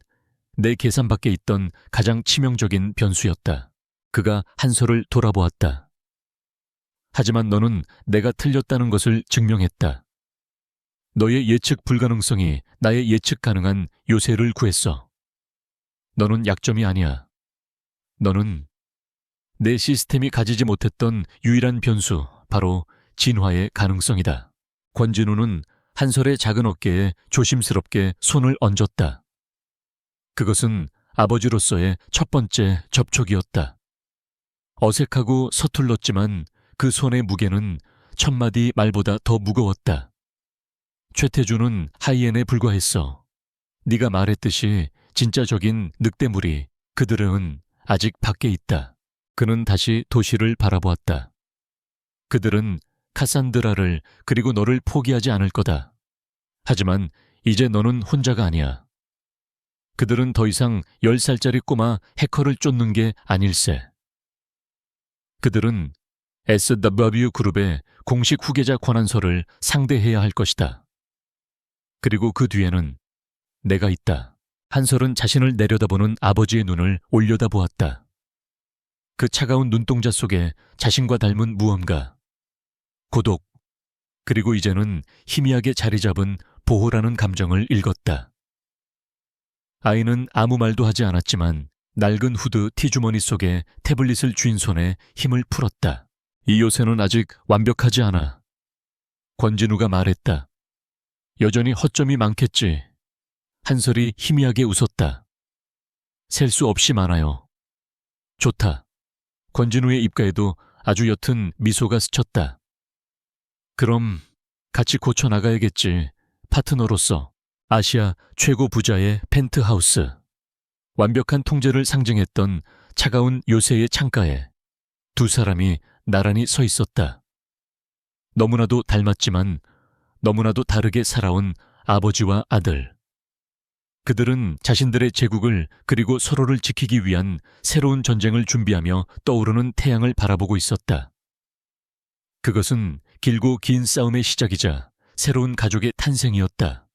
내 계산 밖에 있던 가장 치명적인 변수였다. 그가 한솔을 돌아보았다. 하지만 너는 내가 틀렸다는 것을 증명했다. 너의 예측 불가능성이 나의 예측 가능한 요새를 구했어. 너는 약점이 아니야. 너는 내 시스템이 가지지 못했던 유일한 변수, 바로 진화의 가능성이다. 권진우는 한솔의 작은 어깨에 조심스럽게 손을 얹었다. 그것은 아버지로서의 첫 번째 접촉이었다. 어색하고 서툴렀지만 그 손의 무게는 천마디 말보다 더 무거웠다. 최태주는 하이엔에 불과했어. 네가 말했듯이 진짜적인 늑대무리, 그들은 아직 밖에 있다. 그는 다시 도시를 바라보았다. 그들은 카산드라를 그리고 너를 포기하지 않을 거다. 하지만 이제 너는 혼자가 아니야. 그들은 더 이상 10살짜리 꼬마 해커를 쫓는 게 아닐세. 그들은 SW 그룹의 공식 후계자 권한서를 상대해야 할 것이다. 그리고 그 뒤에는 내가 있다. 한솔은 자신을 내려다보는 아버지의 눈을 올려다보았다. 그 차가운 눈동자 속에 자신과 닮은 무언가, 고독, 그리고 이제는 희미하게 자리 잡은 보호라는 감정을 읽었다. 아이는 아무 말도 하지 않았지만 낡은 후드 티주머니 속에 태블릿을 쥔 손에 힘을 풀었다. 이 요새는 아직 완벽하지 않아. 권진우가 말했다. 여전히 허점이 많겠지. 한솔이 희미하게 웃었다. 셀 수 없이 많아요. 좋다. 권진우의 입가에도 아주 옅은 미소가 스쳤다. 그럼 같이 고쳐나가야겠지. 파트너로서. 아시아 최고 부자의 펜트하우스. 완벽한 통제를 상징했던 차가운 요새의 창가에 두 사람이 나란히 서 있었다. 너무나도 닮았지만 너무나도 다르게 살아온 아버지와 아들. 그들은 자신들의 제국을 그리고 서로를 지키기 위한 새로운 전쟁을 준비하며 떠오르는 태양을 바라보고 있었다. 그것은 길고 긴 싸움의 시작이자 새로운 가족의 탄생이었다.